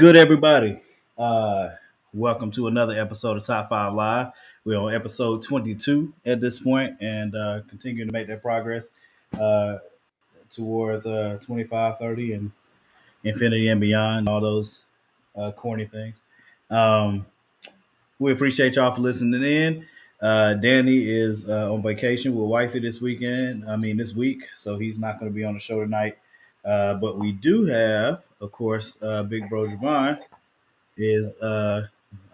good, everybody? Welcome to another episode of Top 5 Live. We're on episode 22 at this point and continuing to make that progress uh, towards 25, 30, and infinity and beyond, all those corny things. Um, we appreciate y'all for listening in. Danny is on vacation with wifey this week, so he's not going to be on the show tonight. But we do have, of course, Big Bro Javon is I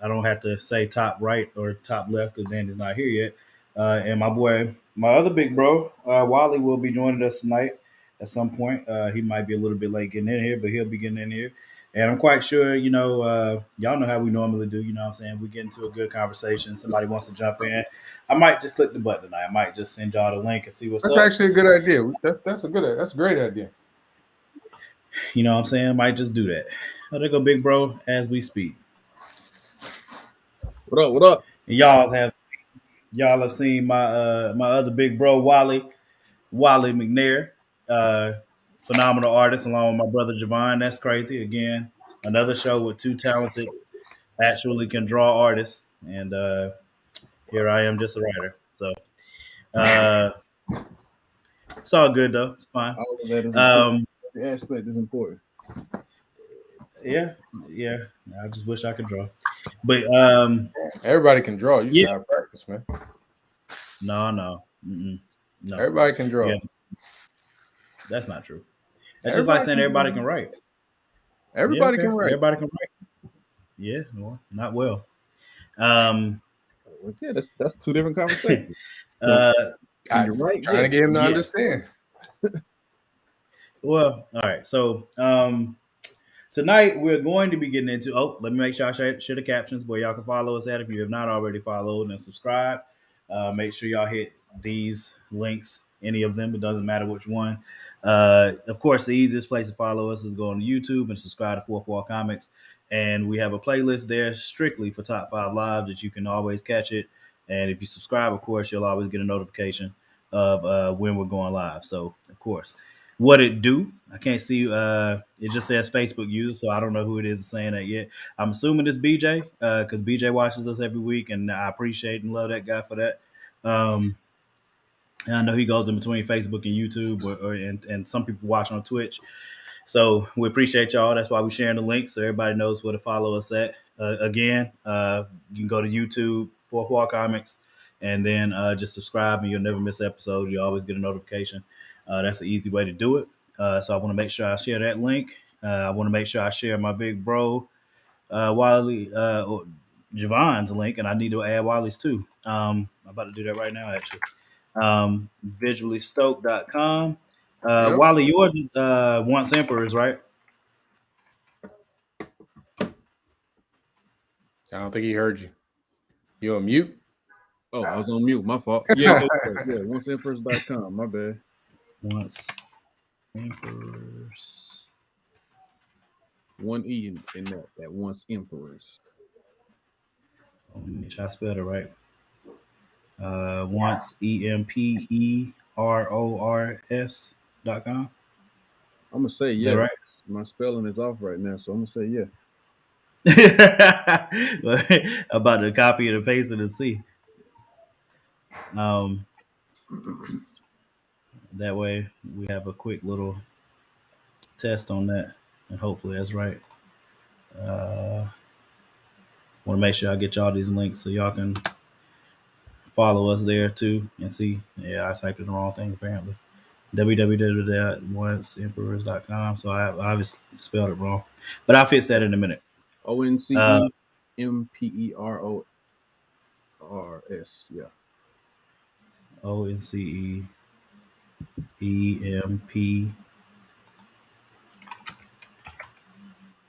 don't have to say top right or top left because Danny's not here yet. And my other big bro, Wally, will be joining us tonight at some point. He might be a little bit late getting in here, but he'll be getting in here. And I'm quite sure, y'all know how we normally do. You know what I'm saying? We get into a good conversation. Somebody wants to jump in. I might just click the button tonight. I might just send y'all the link and see what's That's up. actually a good idea. That's a great idea. You know what I'm saying? I might just do that. Oh, there go Big Bro as we speak. What up? What up? And y'all have seen my other big bro Wally McNair, phenomenal artist, along with my brother Javon. That's crazy. Again, another show with two talented, actually can draw artists, and here I am, just a writer. So uh, it's all good though. It's fine. All of that is important. Um, The aspect is important. yeah. I just wish I could draw, but Everybody can draw. You just yeah. gotta practice, man. No. Mm-mm. No. Everybody can draw. Yeah. That's not true. That's just like saying everybody can write. Everybody Yeah, can write. Everybody can write. Yeah, well, not well. Yeah, that's two different conversations. I'm right, trying to get him to understand. Well, all right. So tonight we're going to be getting into. Oh, let me make sure I share the captions where y'all can follow us at. If you have not already followed and subscribed, make sure y'all hit these links. Any of them, it doesn't matter which one. Of course, the easiest place to follow us is go on YouTube and subscribe to Fourth Wall Comics. And we have a playlist there strictly for Top 5 Live that you can always catch it. And if you subscribe, of course, you'll always get a notification of when we're going live. So, of course, what it do? I can't see. It just says Facebook user, so I don't know who it is saying that yet. I'm assuming it's BJ because BJ watches us every week, and I appreciate and love that guy for that. And I know he goes in between Facebook and YouTube, and some people watch on Twitch. So we appreciate y'all. That's why we're sharing the link so everybody knows where to follow us at. Again, you can go to YouTube, Fourth Wall Comics, and then just subscribe, and you'll never miss an episode. You always get a notification. That's an easy way to do it. So I want to make sure I share that link. I want to make sure I share my big bro, Wally, Javon's link, and I need to add Wally's too. I'm about to do that right now, actually. Visuallystoke.com. Yep. Wally, yours is Once Emperors, right? I don't think he heard you. You on mute? Oh, I was on mute. My fault. Yeah, onceemperors.com. My bad. Once Emperors. One E in that Once Emperors. Make sure I spelled it right. Once EMPERORS.com. I'm gonna say yeah. Right? My spelling is off right now, so I'm gonna say yeah. About to copy and paste it and see. That way we have a quick little test on that, and hopefully that's right. Want to make sure I get y'all these links so y'all can follow us there too and see. Yeah, I typed in the wrong thing apparently. www.onceemperors.com. So I obviously spelled it wrong, but I'll fix that in a minute. ONCEMPERORS. Yeah. ONCEEMP.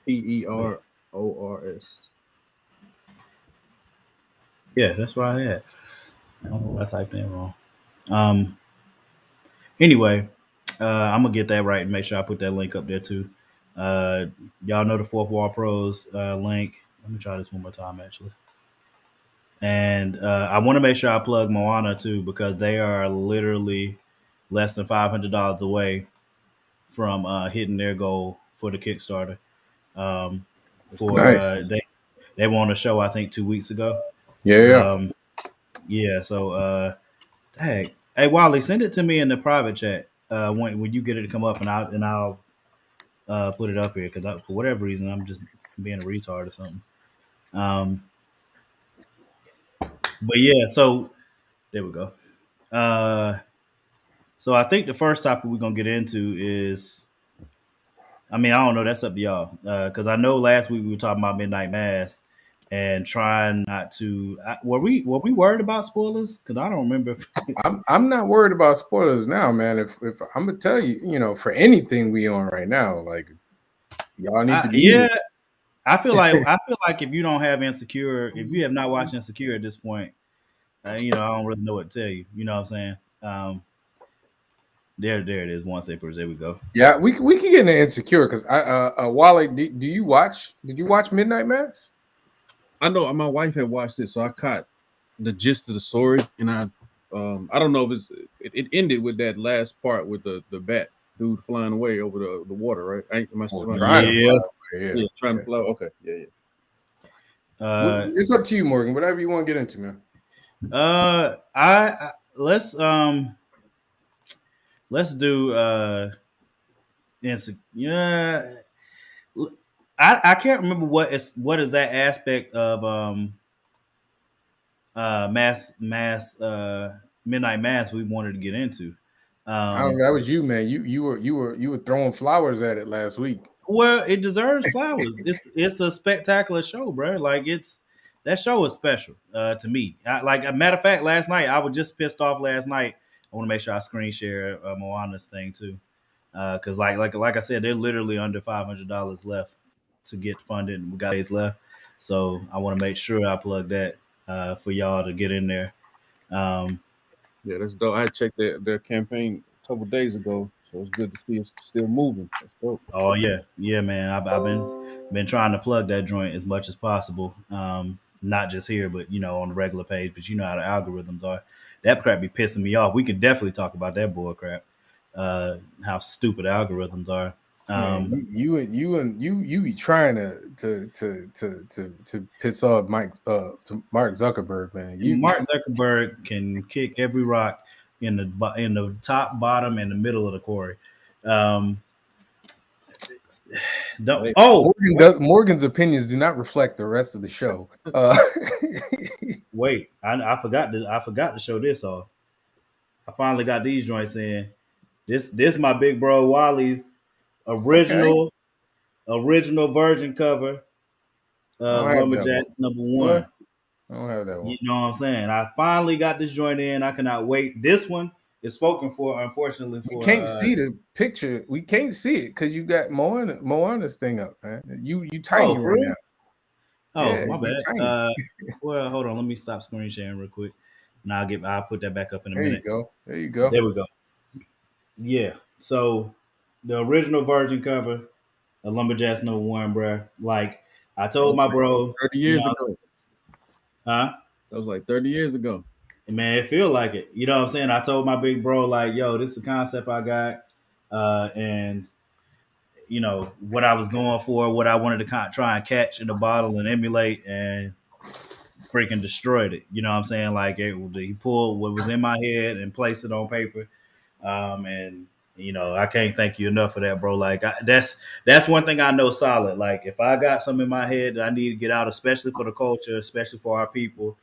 PERORS. Yeah, that's what I had. I don't know what I typed in wrong. Anyway, I'm gonna get that right and make sure I put that link up there too. Y'all know the Fourth Wall Pros link. Let me try this one more time actually. And I want to make sure I plug Moana too because they are literally less than $500 away from hitting their goal for the Kickstarter. for Nice. they were on a show I think 2 weeks ago. Yeah. Yeah. So hey Wally, send it to me in the private chat when you get it to come up, and I'll put it up here because for whatever reason I'm just being a retard or something. But yeah, so there we go. So I think the first topic we're gonna get into is, I mean, I don't know, that's up to y'all. Because I know last week we were talking about Midnight Mass and trying not to. Were we worried about spoilers? Because I don't remember. I'm not worried about spoilers now, man. If I'm gonna tell you, for anything we on right now, like y'all need to be Yeah, I feel like if you don't have Insecure, if you have not watched Insecure at this point, I don't really know what to tell you. You know what I'm saying? There it is. One Sapers. There we go. Yeah, we can get into Insecure because Wally, did you watch Midnight Mass? I know my wife had watched it, so I caught the gist of the story, and I don't know if it ended with that last part with the bat dude flying away over the water, right? Am I still Trying to Yeah. fly away, yeah, trying to fly. Okay, yeah. It's up to you, Morgan. Whatever you want to get into, man. I let's do yeah. I can't remember what is that aspect of mass Midnight Mass we wanted to get into. I don't know, that was you, man. You were throwing flowers at it last week. Well, it deserves flowers. It's a spectacular show, bro. Like that show is special to me. Like a matter of fact, last night I was just pissed off. Last night I want to make sure I screen share Moana's thing too, because like I said, they're literally under $500 left to get funded. And we got days left, so I want to make sure I plug that for y'all to get in there. Yeah, that's dope. I checked their campaign a couple days ago, so it's good to see it's still moving. That's dope. Oh yeah, man. I've been trying to plug that joint as much as possible. Not just here, but on the regular page. But you know how the algorithms are. That crap be pissing me off. We could definitely talk about that bull crap. How stupid algorithms are. Man, you be trying to piss off to Mark Zuckerberg, man. Mark Zuckerberg can kick every rock in the top, bottom, and the middle of the quarry. Morgan's opinions do not reflect the rest of the show. Wait, I forgot to show this off. I finally got these joints in. This my big bro Wally's original Virgin cover of Lumberjacks #1. What? I don't have that one. You know what I'm saying? I finally got this joint in. I cannot wait. This one is spoken for, unfortunately. We can't see the picture. We can't see it because you got Moana's thing up, man. You tiny right now. Oh, yeah, my bad. Well, hold on. Let me stop screen sharing real quick. Now I'll put that back up in a minute. There you go. There we go. Yeah. So the original Virgin cover of Lumberjacks #1, bro. Like I told my bro 30 years ago. Huh? That was like 30 years ago. Man, it feel like it. You know what I'm saying? I told my big bro, like, yo, this is a concept I got. And what I was going for, what I wanted to try and catch in the bottle and emulate, and freaking destroyed it. You know what I'm saying? Like he pulled what was in my head and placed it on paper. And I can't thank you enough for that, bro. Like that's one thing I know solid. Like if I got something in my head that I need to get out, especially for the culture, especially for our people,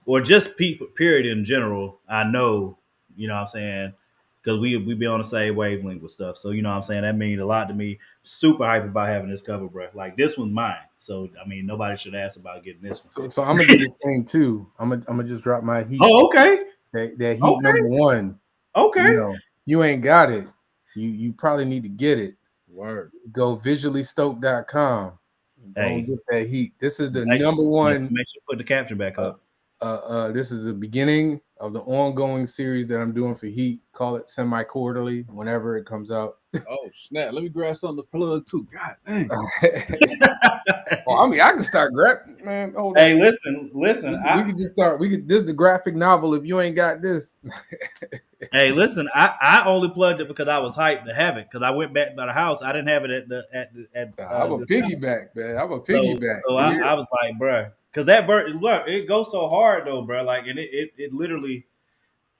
or just people, period, in general, I know, what I'm saying, because we be on the same wavelength with stuff. So, what I'm saying, that means a lot to me. Super hype about having this cover, bro. Like, this one's mine. So, I mean, nobody should ask about getting this one. So I'm going to do the same, too. I'm gonna just drop my heat. Oh, okay. That heat #1. Okay. You ain't got it. You probably need to get it. Word. Go visuallystoked.com. Hey. Get that heat. This is the #1. Make sure you put the caption back up. This is the beginning of the ongoing series that I'm doing for Heat. Call it semi-quarterly whenever it comes out. Oh snap! Let me grab something to plug too. God dang. Well, I mean, I can start man. Hold Hey, on. listen. We could just start. This is the graphic novel. If you ain't got this, Hey, listen. I only plugged it because I was hyped to have it. Because I went back by the house. I didn't have it at I'm a this house. piggyback, man. I'm a So, piggyback. so I was like, bruh, because that look, it goes so hard though, bruh. Like, and it literally,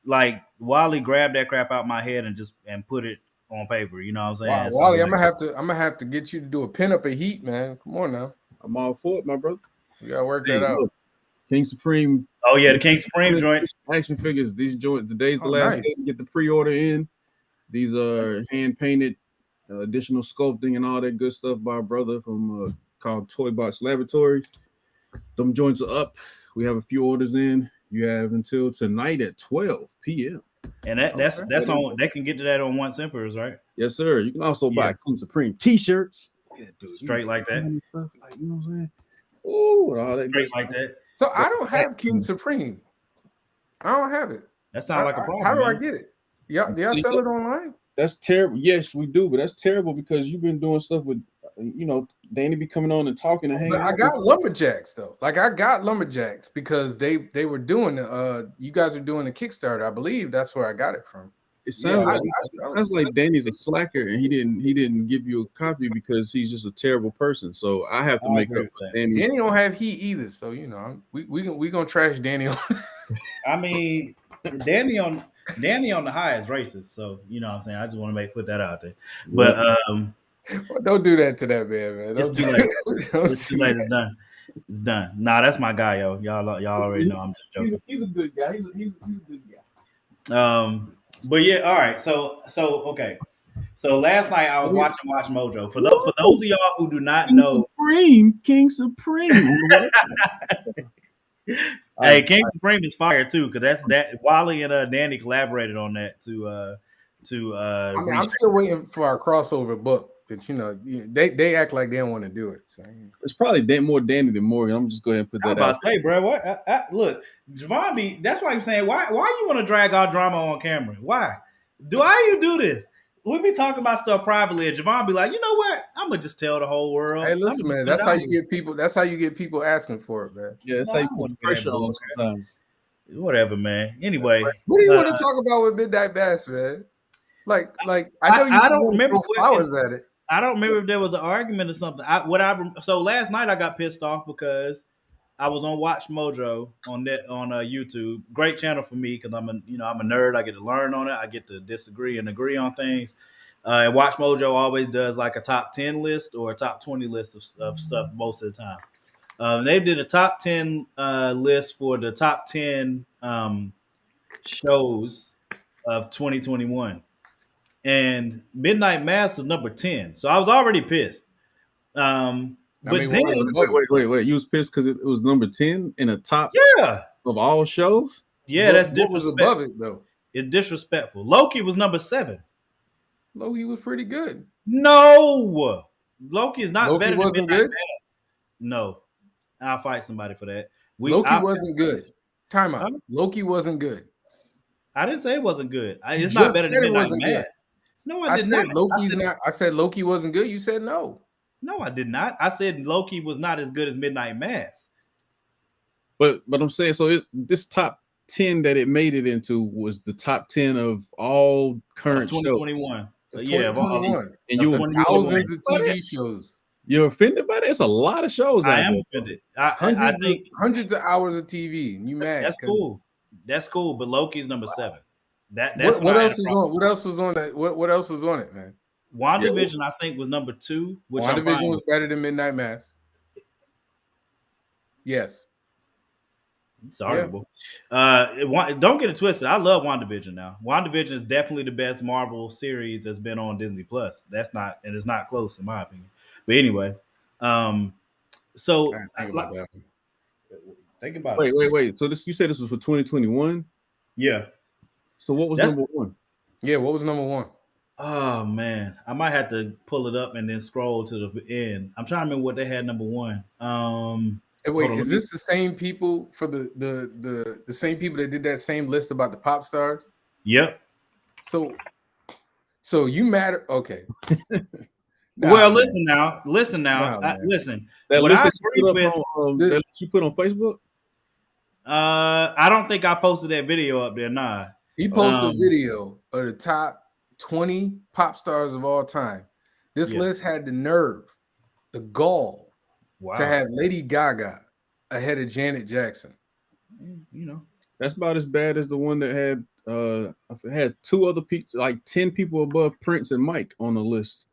like, Wally grabbed that crap out my head and put it on paper. You know what I'm saying? Wow, So, Wally, like, I'm gonna have to get you to do a pin up of Heat, man. Come on now, I'm all for it, my brother. we gotta work Hey, that out. look, King Supreme. oh yeah, the King Supreme joints. Action figures. These joints. Today's the Oh, last nice. day to get the pre-order in. These are hand painted, additional sculpting and all that good stuff by a brother from called Toy Box Laboratories. Them joints are up. We have a few orders in. You have until tonight at 12 p.m. And that's on. They can get to that on Once Emperors, right? Yes, sir. You can also buy Yeah. King Supreme T-shirts. Yeah, dude, Straight like that. and stuff, like, you know what I'm saying? Oh, all that Straight good like stuff. that. So I don't have King Supreme. I don't have it. That sounds like a problem. How do I man. get it? Yeah, do y'all See, sell it online? That's terrible. Yes, we do, but that's terrible because you've been doing stuff with, Danny be coming on and talking and hanging But I out. got lumberjacks though. Like I got lumberjacks because they were doing you guys are doing the Kickstarter. I believe that's where I got it from. It sounds Yeah, like Danny's a slacker and he didn't give you a copy because he's just a terrible person. So I have to I make agree up with for that. Danny's. Danny don't have heat either, so we gonna trash Danny. I mean, Danny on the high is racist, so you know what I'm saying. I just want to put that out there. But Don't do that to that man. it's too late. It's too late. It's done. It's done. Nah, that's my guy, yo. Y'all already know. I'm just joking. He's a good guy. He's a good guy. But yeah, all right. So okay. So last night I was watching Watch Mojo. For those of y'all who do not know, King Supreme. hey, King Supreme is fire too, because that Wally and Danny collaborated on that to. I mean, I'm still waiting for our crossover book, but they act like they don't want to do it. So. It's probably more Danny than Morgan. I'm just go ahead and put that I'm about to say, bro. What? Look, Javon B. That's why I'm saying, why you want to drag our drama on camera? Why you do this? We be talking about stuff privately, and Javon be like, you know what? I'm gonna just tell the whole world. Hey, listen, man. That's how you get people. That's how you get people asking for it, man. Yeah, that's how you put pressure on them sometimes. Whatever, man. Anyway, what do you want to talk about with Midnight Bass, man? Like I know I don't remember flowers at it. I don't remember if there was an argument or something. So last night I got pissed off because I was on Watch Mojo on YouTube. Great channel for me because I'm a nerd. I get to learn on it. I get to disagree and agree on things. And Watch Mojo always does like a top 10 list or a top 20 list of stuff most of the time. They did a top 10 list for the top 10 shows of 2021. And Midnight Mass was number 10. So I was already pissed. Wait. You was pissed because it was number 10 in a top of all shows? Yeah, that's disrespectful. Was above it, though. It's disrespectful. Loki was number 7. Loki was pretty good. No! Loki is not better than Midnight good? Mass. No. I'll fight somebody for that. Loki wasn't good. Time out. Loki wasn't good. I didn't say it wasn't good. It's not better than Midnight Mass. No, I did not. I said Loki wasn't good. You said no. No, I did not. I said Loki was not as good as Midnight Mass. But I'm saying, so this top 10 that it made it into was the top 10 of all current 2021. shows. Yeah, 2021. And you thousands of TV shows. You're offended by that? It's a lot of shows. I am offended. I think hundreds of hours of TV. And you mad? That's cool. That's cool. But Loki's number 7. That's what else was on? What else was on that? What else was on it, man? WandaVision, I think, was number 2. Which WandaVision was better than Midnight Mass. Yes. It's arguable. Don't get it twisted. I love WandaVision now. WandaVision is definitely the best Marvel series that's been on Disney Plus. It's not close in my opinion. But anyway, so think about that. Think about it. Wait. So you said this was for 2021? Yeah. So what was number 1? Yeah, what was number 1? Oh man, I might have to pull it up and then scroll to the end. I'm trying to remember what they had number 1. Wait, is this the same people for the same people that did that same list about the pop stars? Yep. So So you matter. Okay. Well, man. listen now. Nah, man. Listen. That What list I that you agree put with, up on that list you put on Facebook. I don't think I posted that video up there. Nah. He posted Um, a video of the top 20 pop stars of all time. This Yeah. list had the nerve, the gall wow. to have Lady Gaga ahead of Janet Jackson. You know. That's about as bad as the one that had two other people, like 10 people above Prince and Mike on the list.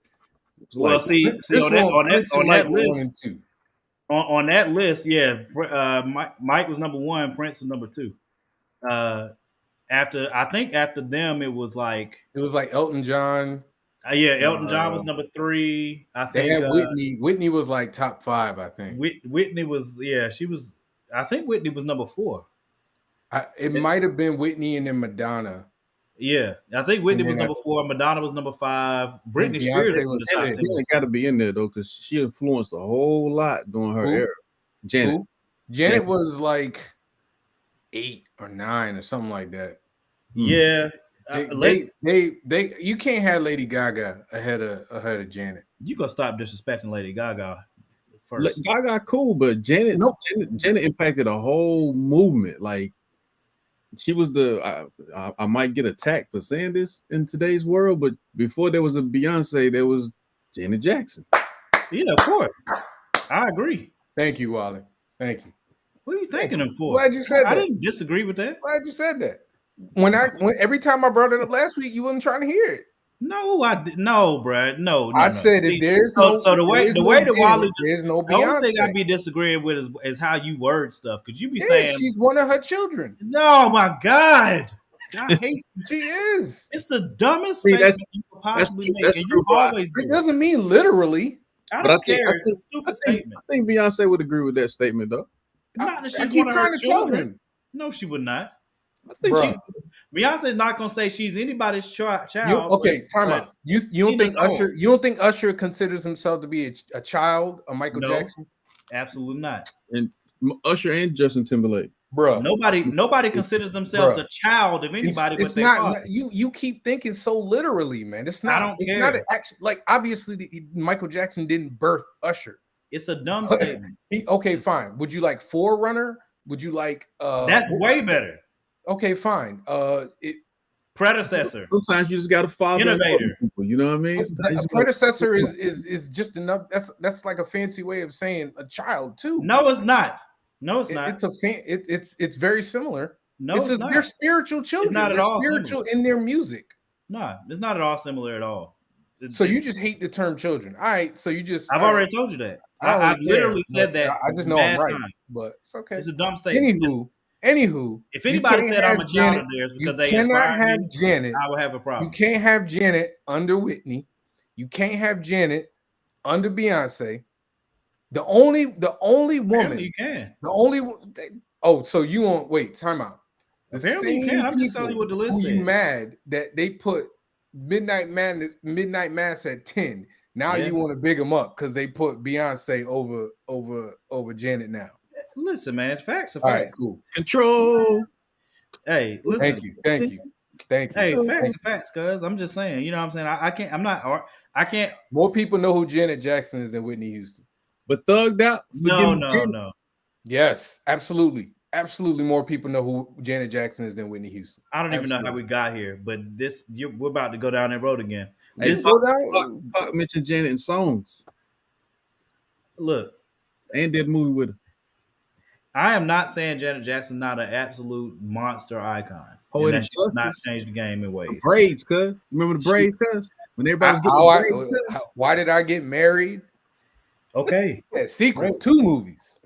Well, Like, see This on one, Prince and that Mike were 1 list. and 2. On that list, yeah, Mike was number 1, Prince was number 2. After them, it was like Elton John. Elton John was number 3. I They think had Whitney. Whitney was like top 5, I think. Whitney was she was. I think Whitney was number 4. It might have been Whitney and then Madonna. Yeah, I think Whitney was number 4. Madonna was number 5. Britney Spears was the top 10. She got to be in there though, because she influenced a whole lot during her era. Janet. Janet was like 8 or 9 or something like that. Yeah, they you can't have Lady Gaga ahead of Janet. You gonna stop disrespecting Lady Gaga first? Gaga cool, but Janet impacted a whole movement. Like, she was I might get attacked for saying this in today's world, but before there was a Beyonce, there was Janet Jackson. Yeah, of course. I agree. Thank you, Wally. Thank you. What are you thanking him for? Glad you said that. I didn't disagree with that. Glad you said that. When every time I brought it up last week, you wasn't trying to hear it. No, I did no, bro. No. I said if there's the way that Wally just, there's no Beyonce. The only thing I be disagreeing with is how you word stuff. Because you be saying she's one of her children. No, my God. I hate she is. It's the dumbest statement you could possibly make. And you always do. It doesn't mean literally. I don't care. It's a stupid statement. I think Beyonce would agree with that statement, though. Not that I keep trying to tell him. No, she would not. I think Beyonce's not gonna say she's anybody's child. Time out. You don't think Usher? You don't think Usher considers himself to be a child of Michael Jackson? Absolutely not. And Usher and Justin Timberlake, bro. Nobody considers themselves a child of anybody. It's not. You keep thinking so literally, man. It's not. I don't care. Not actually like obviously Michael Jackson didn't birth Usher. It's a dumb statement. Okay, fine. Would you like Forerunner? Would you like? That's way better. Okay, fine. Predecessor. Sometimes you just got to follow innovator. People, you know what I mean? A predecessor is just enough. That's like a fancy way of saying a child too. No, it's not. No, it's not. It's very similar. No, it's not. They're spiritual children. It's not at all spiritual in their music. No, it's not at all similar at all. So you just hate the term children. All right. So you just. I've already told you that. I literally said that. I just know I'm right. But it's okay. It's a dumb statement. Anywho, if anybody said I'm a child of theirs because they cannot have Janet, I would have a problem. You can't have Janet under Whitney. You can't have Janet under Beyonce. The only woman you can. The only so you won't wait. Time out. Apparently you can. I'm just telling you what the list is. You mad that they put Midnight Mass at 10. Now you want to big them up because they put Beyonce over Janet now. Listen, man, facts are facts. All right, cool. Control. Hey, listen. Thank you. Hey, facts are facts, cuz I'm just saying, you know what I'm saying? I can't. More people know who Janet Jackson is than Whitney Houston. But Thugged Out? No. Yes, absolutely. Absolutely more people know who Janet Jackson is than Whitney Houston. I don't even know how we got here, but we're about to go down that road again. Hey, Pac mentioned Janet in songs. Look. And did a movie with her. I am not saying Janet Jackson not an absolute monster icon. That should not change the game in ways. The braids, cuz. Remember the braids, cuz? When everybody was getting why did I get married? Okay. Sequel, 2 movies.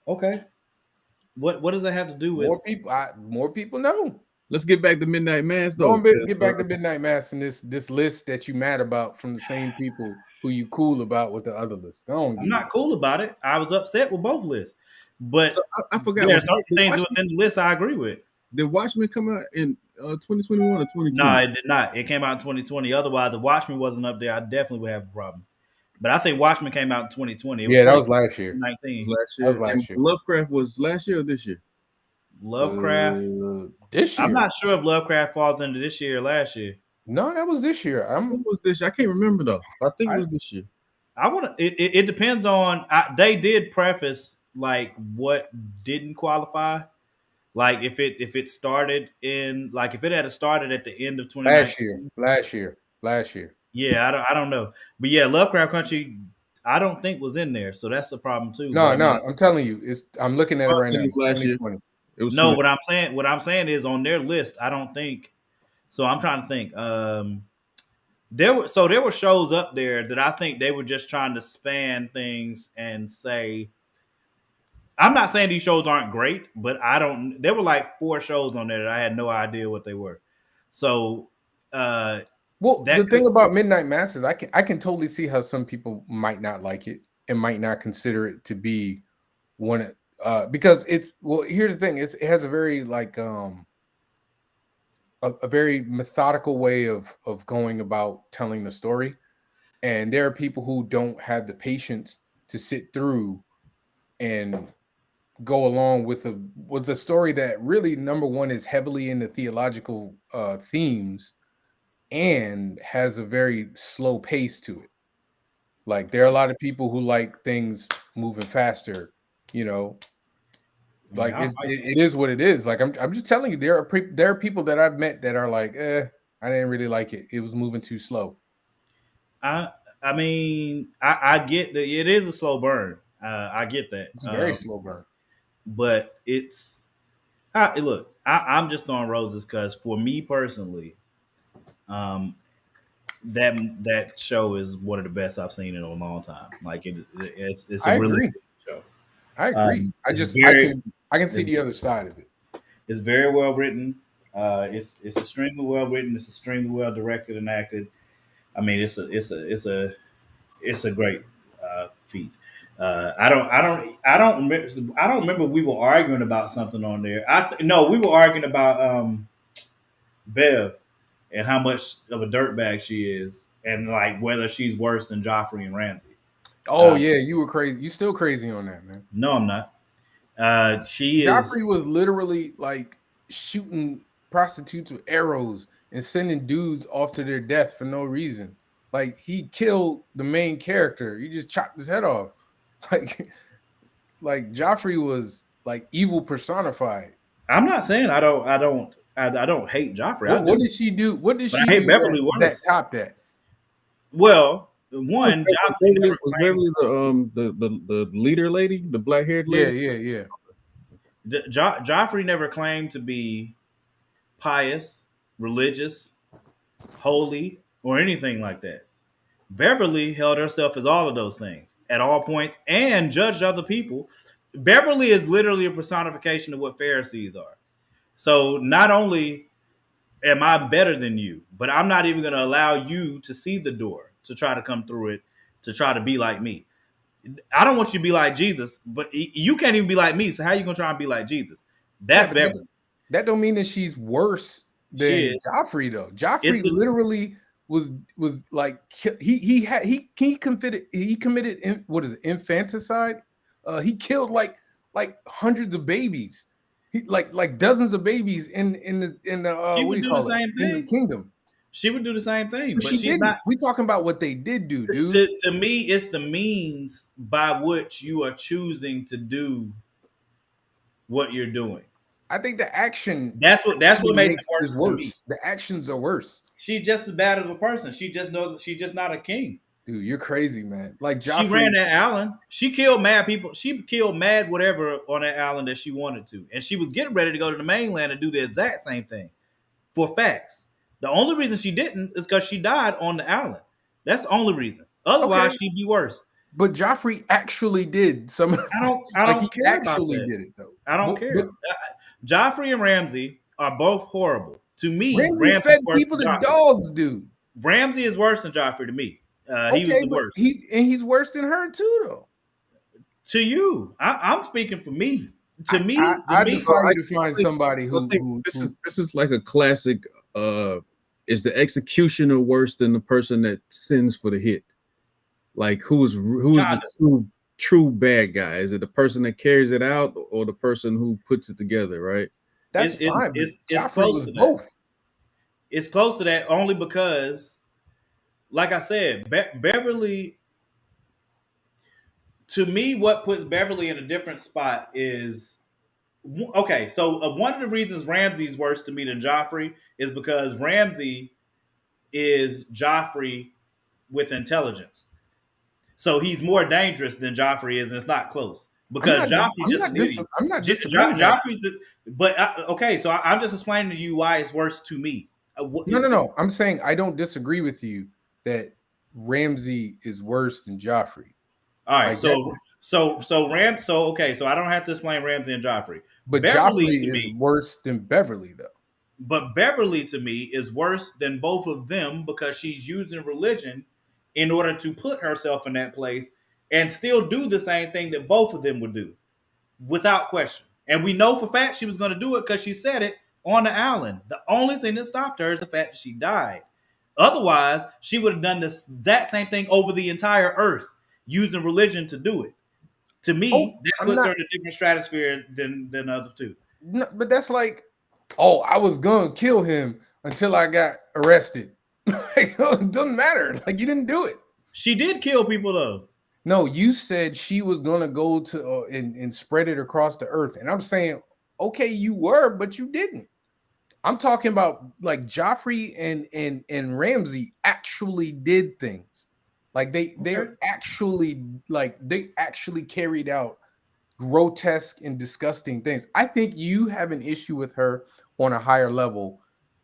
Okay. What does that have to do with more people know? Let's get back to Midnight Mass, though. Get back to Midnight Mass and this list that you mad about from the same people who you cool about with the other list. I'm not cool about it. I was upset with both lists. But so I forgot. There's certain things within the list I agree with. Did Watchmen come out in 2021 or 2020? No, it did not. It came out in 2020. Otherwise, the Watchmen wasn't up there. I definitely would have a problem. But I think Watchmen came out in 2020. That was last year. 19. That was last year. Lovecraft was last year or this year? Lovecraft this year. I'm not sure if Lovecraft falls into this year or last year. No, that was this year. What was this? I can't remember though. I think it was this year. I want to. It depends on. They did preface like what didn't qualify. Like if it started in like if it had started at the end of 2019. Last year. Yeah, I don't know, but yeah, Lovecraft Country, I don't think was in there, so that's the problem too. No, but, I'm telling you, I'm looking at it right now. It was last year. 2020. It was no, what I'm saying is on their list. I don't think. So I'm trying to think. There were shows up there that I think they were just trying to span things and say. I'm not saying these shows aren't great, but I don't. There were like 4 shows on there that I had no idea what they were. So, well, the thing about Midnight Mass is I can totally see how some people might not like it and might not consider it to be one because it's here's the thing, it has a very like a very methodical way of going about telling the story, and there are people who don't have the patience to sit through and go along with a story that really, number one, is heavily into theological themes and has a very slow pace to it. Like there are a lot of people who like things moving faster, you know. Like it is what it is. Like I'm just telling you, there are people that I've met that are like, I didn't really like it. It was moving too slow. I mean, I get that it is a slow burn. I get that. It's a very slow burn. But it's look. I'm just throwing roses because for me personally, that show is one of the best I've seen in a long time. Like it's a really good show. I agree. I can see the other side of it. It's very well written. It's extremely well written. It's extremely well directed and acted. I mean, it's a great feat. I don't remember we were arguing about something on there. No, we were arguing about Bev and how much of a dirtbag she is, and like whether she's worse than Joffrey and Ramsay. Oh yeah, you were crazy. You still crazy on that, man? No, I'm not. Joffrey was literally like shooting prostitutes with arrows and sending dudes off to their death for no reason. Like he killed the main character. He just chopped his head off. Like Joffrey was like evil personified. I'm not saying I don't hate Joffrey. What did she do? What did she do Beverly that topped that? Well, one Joffrey was Beverly the leader lady, the black haired lady. Yeah. Joffrey never claimed to be pious, religious, holy, or anything like that. Beverly held herself as all of those things at all points and judged other people. Beverly is literally a personification of what Pharisees are. So not only am I better than you, but I'm not even going to allow you to see the door to try to come through it, to try to be like me. I don't want you to be like Jesus, but you can't even be like me. So how are you going to try and be like Jesus? That's Beverly. That don't mean that she's worse than Joffrey, though. Joffrey literally was like he committed what is it, infanticide? He killed like hundreds of babies. He like dozens of babies in the what do you call it? In the kingdom. She would do the same thing, but she's not. We talking about what they did do, dude. To me, it's the means by which you are choosing to do what you're doing. I think the action that's what makes it worse. The actions are worse. She's just as bad of a person. She just knows that she's just not a king. Dude, you're crazy, man. Like Joffrey, she ran that island. She killed mad people. She killed mad whatever on that island that she wanted to, and she was getting ready to go to the mainland and do the exact same thing. For facts, the only reason she didn't is because she died on the island. That's the only reason. Otherwise, she'd be worse. But Joffrey actually did some. I don't care actually about that. Did it though. I don't care. Joffrey and Ramsay are both horrible to me. Ramsay fed people to dogs, dude. Ramsay is worse than Joffrey to me. He was the worst. He's worse than her too, though. To you, I'm speaking for me. To me, I defy you to find somebody who. This is like a classic. Is the executioner worse than the person that sends for the hit? Like who's the true bad guy? Is it the person that carries it out or the person who puts it together? Right. That's fine. Joffrey was both. It's close to that only because, like I said, Beverly. To me, what puts Beverly in a different spot is okay. So one of the reasons Ramsay's worse to me than Joffrey is because Ramsay is Joffrey with intelligence. So he's more dangerous than Joffrey is, and it's not close because Joffrey's just an idiot. I'm not disagreeing. Joffrey's, but okay. So I'm just explaining to you why it's worse to me. No. I'm saying I don't disagree with you that Ramsay is worse than Joffrey. All right. So okay. So I don't have to explain Ramsay and Joffrey, but Beverly is worse than Beverly, though. But Beverly, to me, is worse than both of them because she's using religion in order to put herself in that place and still do the same thing that both of them would do, without question. And we know for fact she was going to do it because she said it on the island. The only thing that stopped her is the fact that she died. Otherwise, she would have done this exact same thing over the entire earth, using religion to do it. To me, that puts her in a different stratosphere than the other two. No, but that's like, oh, I was gonna kill him until I got arrested. Like, it doesn't matter. Like, you didn't do it. She did kill people, though. No, you said she was gonna go to and spread it across the earth, and I'm saying, okay, you were, but you didn't. I'm talking about like Joffrey and Ramsay actually did things. Like they actually carried out grotesque and disgusting things. I think you have an issue with her on a higher level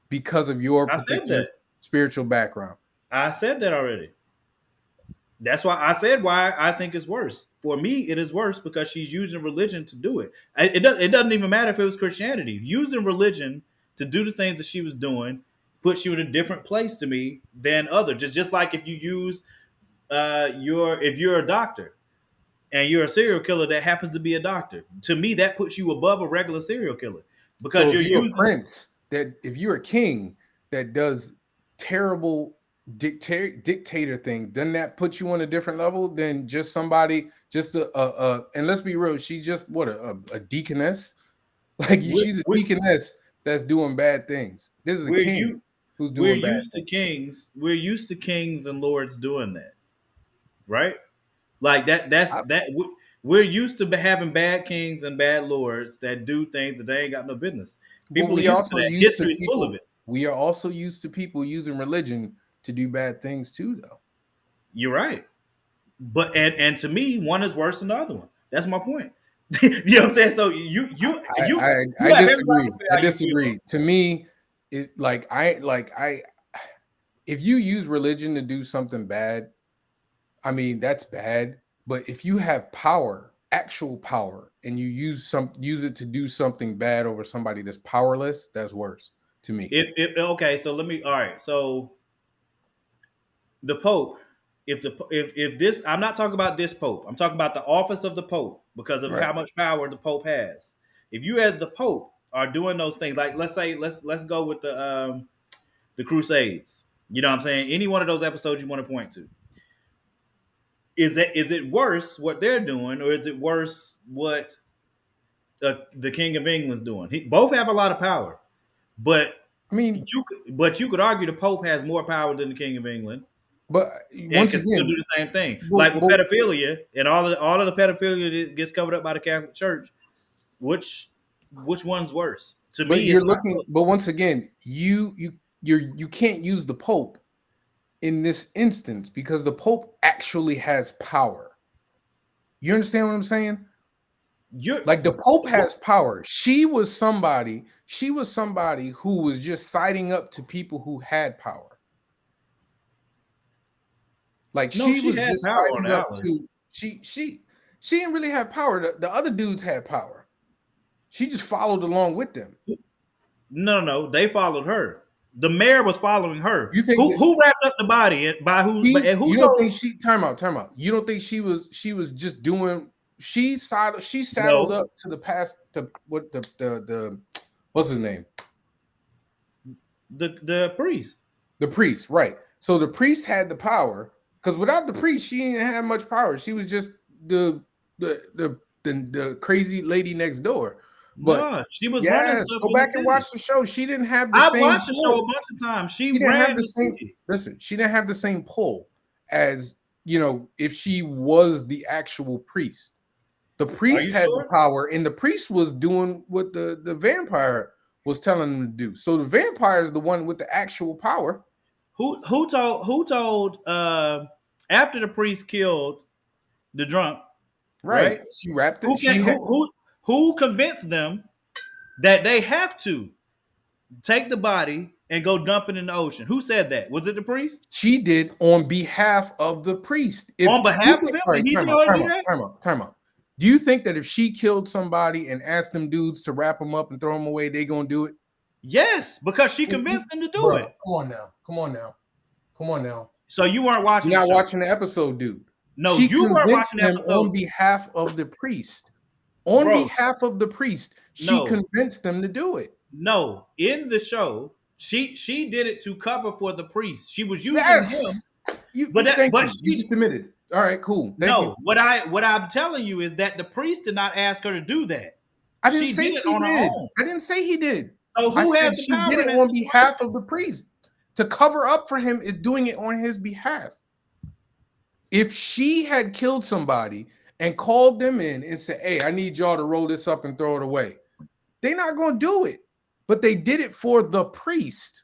because of your particular spiritual background. I said that already. That's why I said why I think it's worse. For me, it is worse because she's using religion to do it. It doesn't even matter if it was Christianity. Using religion to do the things that she was doing puts you in a different place to me than others. Just like if you use if you're a doctor and you're a serial killer that happens to be a doctor, to me that puts you above a regular serial killer because so you're a prince. That if you're a king that does terrible dictator thing, doesn't that put you on a different level than just somebody, just and let's be real, she's just what a deaconess. Like she's a deaconess that's doing bad things. This is a king who's doing bad things. We're used to kings and lords doing that, right? Like we're used to having bad kings and bad lords that do things that they ain't got no business. People are used to that. History's full of it. We are also used to people using religion to do bad things too, though. You're right. But and to me, one is worse than the other one. That's my point. You know what I'm saying? So I disagree. I disagree. To me, it if you use religion to do something bad, I mean that's bad. But if you have power, actual power, and you use it to do something bad over somebody that's powerless, that's worse to me. Okay, so let me. All right, so the Pope. If this, I'm not talking about this Pope. I'm talking about the office of the Pope because of how much power the Pope has. If you as the Pope are doing those things, like let's go with the Crusades. You know what I'm saying? Any one of those episodes you want to point to. Is it worse what they're doing, or is it worse what the King of England's doing? Both have a lot of power, but I mean, you could argue the Pope has more power than the King of England. But once again, still do the same thing, like with pedophilia and all of the pedophilia that gets covered up by the Catholic Church. Which one's worse? To me, you're looking. But once again, you can't use the Pope in this instance because the Pope actually has power. You understand what I'm saying? Like the Pope has power. She was somebody who was just siding up to people who had power. Like she was just siding up to she didn't really have power. The other dudes had power. She just followed along with them. No, they followed her. The mayor was following her. You think who wrapped up the body and by who? You don't think she? Time out. You don't think she was just doing? She saddled up to the past. The what's his name? The priest. The priest, right? So the priest had the power because without the priest, she didn't have much power. She was just the crazy lady next door. But No, she was running yes, stuff go in the back and city. watch the show. She didn't have the I've same watched the show a pull. bunch of times. She She didn't have ran the the same. city. Listen, she didn't have the same pull as if she was the actual priest. The Are priest you had the sure? power, and the priest was doing what the vampire was telling him to do. So the vampire is the one with the actual power. Who told after the priest killed the drunk, Right. right? She wrapped Who it. can She had, who convinced them that they have to take the body and go dump it in the ocean? Who said that? Was it the priest? she did on behalf of the priest. If On behalf of him? all right, Did he time tell out, her to time do out, that? time out, time out. Do you think that if she killed somebody and asked them dudes to wrap them up and throw them away, they gonna do it? Yes, because she convinced them to do Bruh, it. come on now. Come on now. Come on now. So you weren't watching You're the not show. watching the episode, dude. No, She you weren't convinced watching the them on episode. behalf of the priest. On Bro. behalf of the priest, she No. convinced them to do it. No, in the show, she did it to cover for the priest. She was using him. Yes. Thank you. She You just admitted. All right, cool. Thank you. what I'm telling you is that the priest did not ask her to do that. I didn't She say did it she on her did. own. I didn't say he did. So I who said has the she power did in it that on situation? behalf of the priest. To cover up for him is doing it on his behalf. If she had killed somebody and called them in and said, "Hey, I need y'all to roll this up and throw it away," they're not going to do it. But they did it for the priest.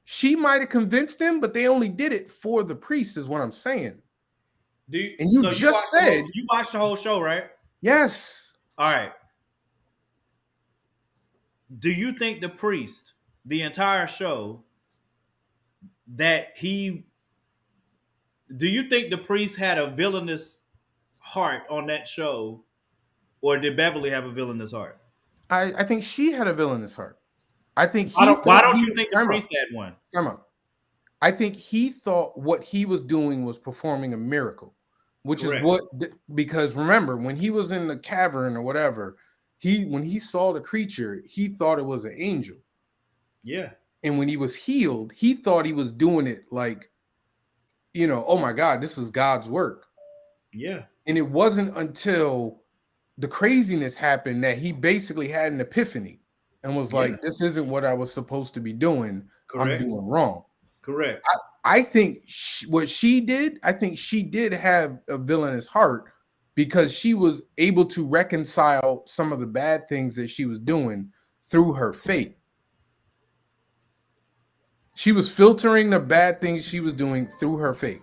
She might have convinced them, but they only did it for the priest, is what I'm saying. And you just said you watched the whole show, right? yes. All right. Do you think the priest, the entire show, do you think the priest had a villainous heart on that show, or did Beverly have a villainous heart? I think she had a villainous heart. I think why don't you think the priest had one? Come on. I think he thought what he was doing was performing a miracle, which Correct. is because remember, when he was in the cavern or whatever, when he saw the creature, he thought it was an angel. Yeah. And when he was healed, he thought he was doing it like, oh my God, this is God's work. Yeah. And it wasn't until the craziness happened that he basically had an epiphany and was like, this isn't what I was supposed to be doing. Correct. I'm doing wrong. Correct. I think what she did, I think she did have a villainous heart because she was able to reconcile some of the bad things that she was doing through her faith. She was filtering the bad things she was doing through her faith.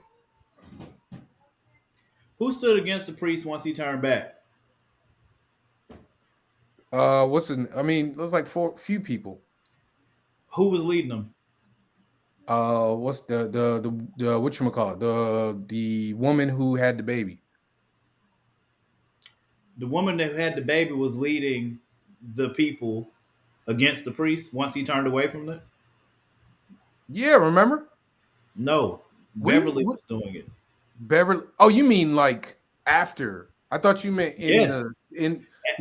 Who stood against the priest once he turned back? There's like few people. Who was leading them? What's the whatchamacallit? The woman who had the baby. The woman that had the baby was leading the people against the priest once he turned away from them? Yeah, remember? No. Beverly was doing it. Beverly. Oh, you mean like after? I thought you meant No.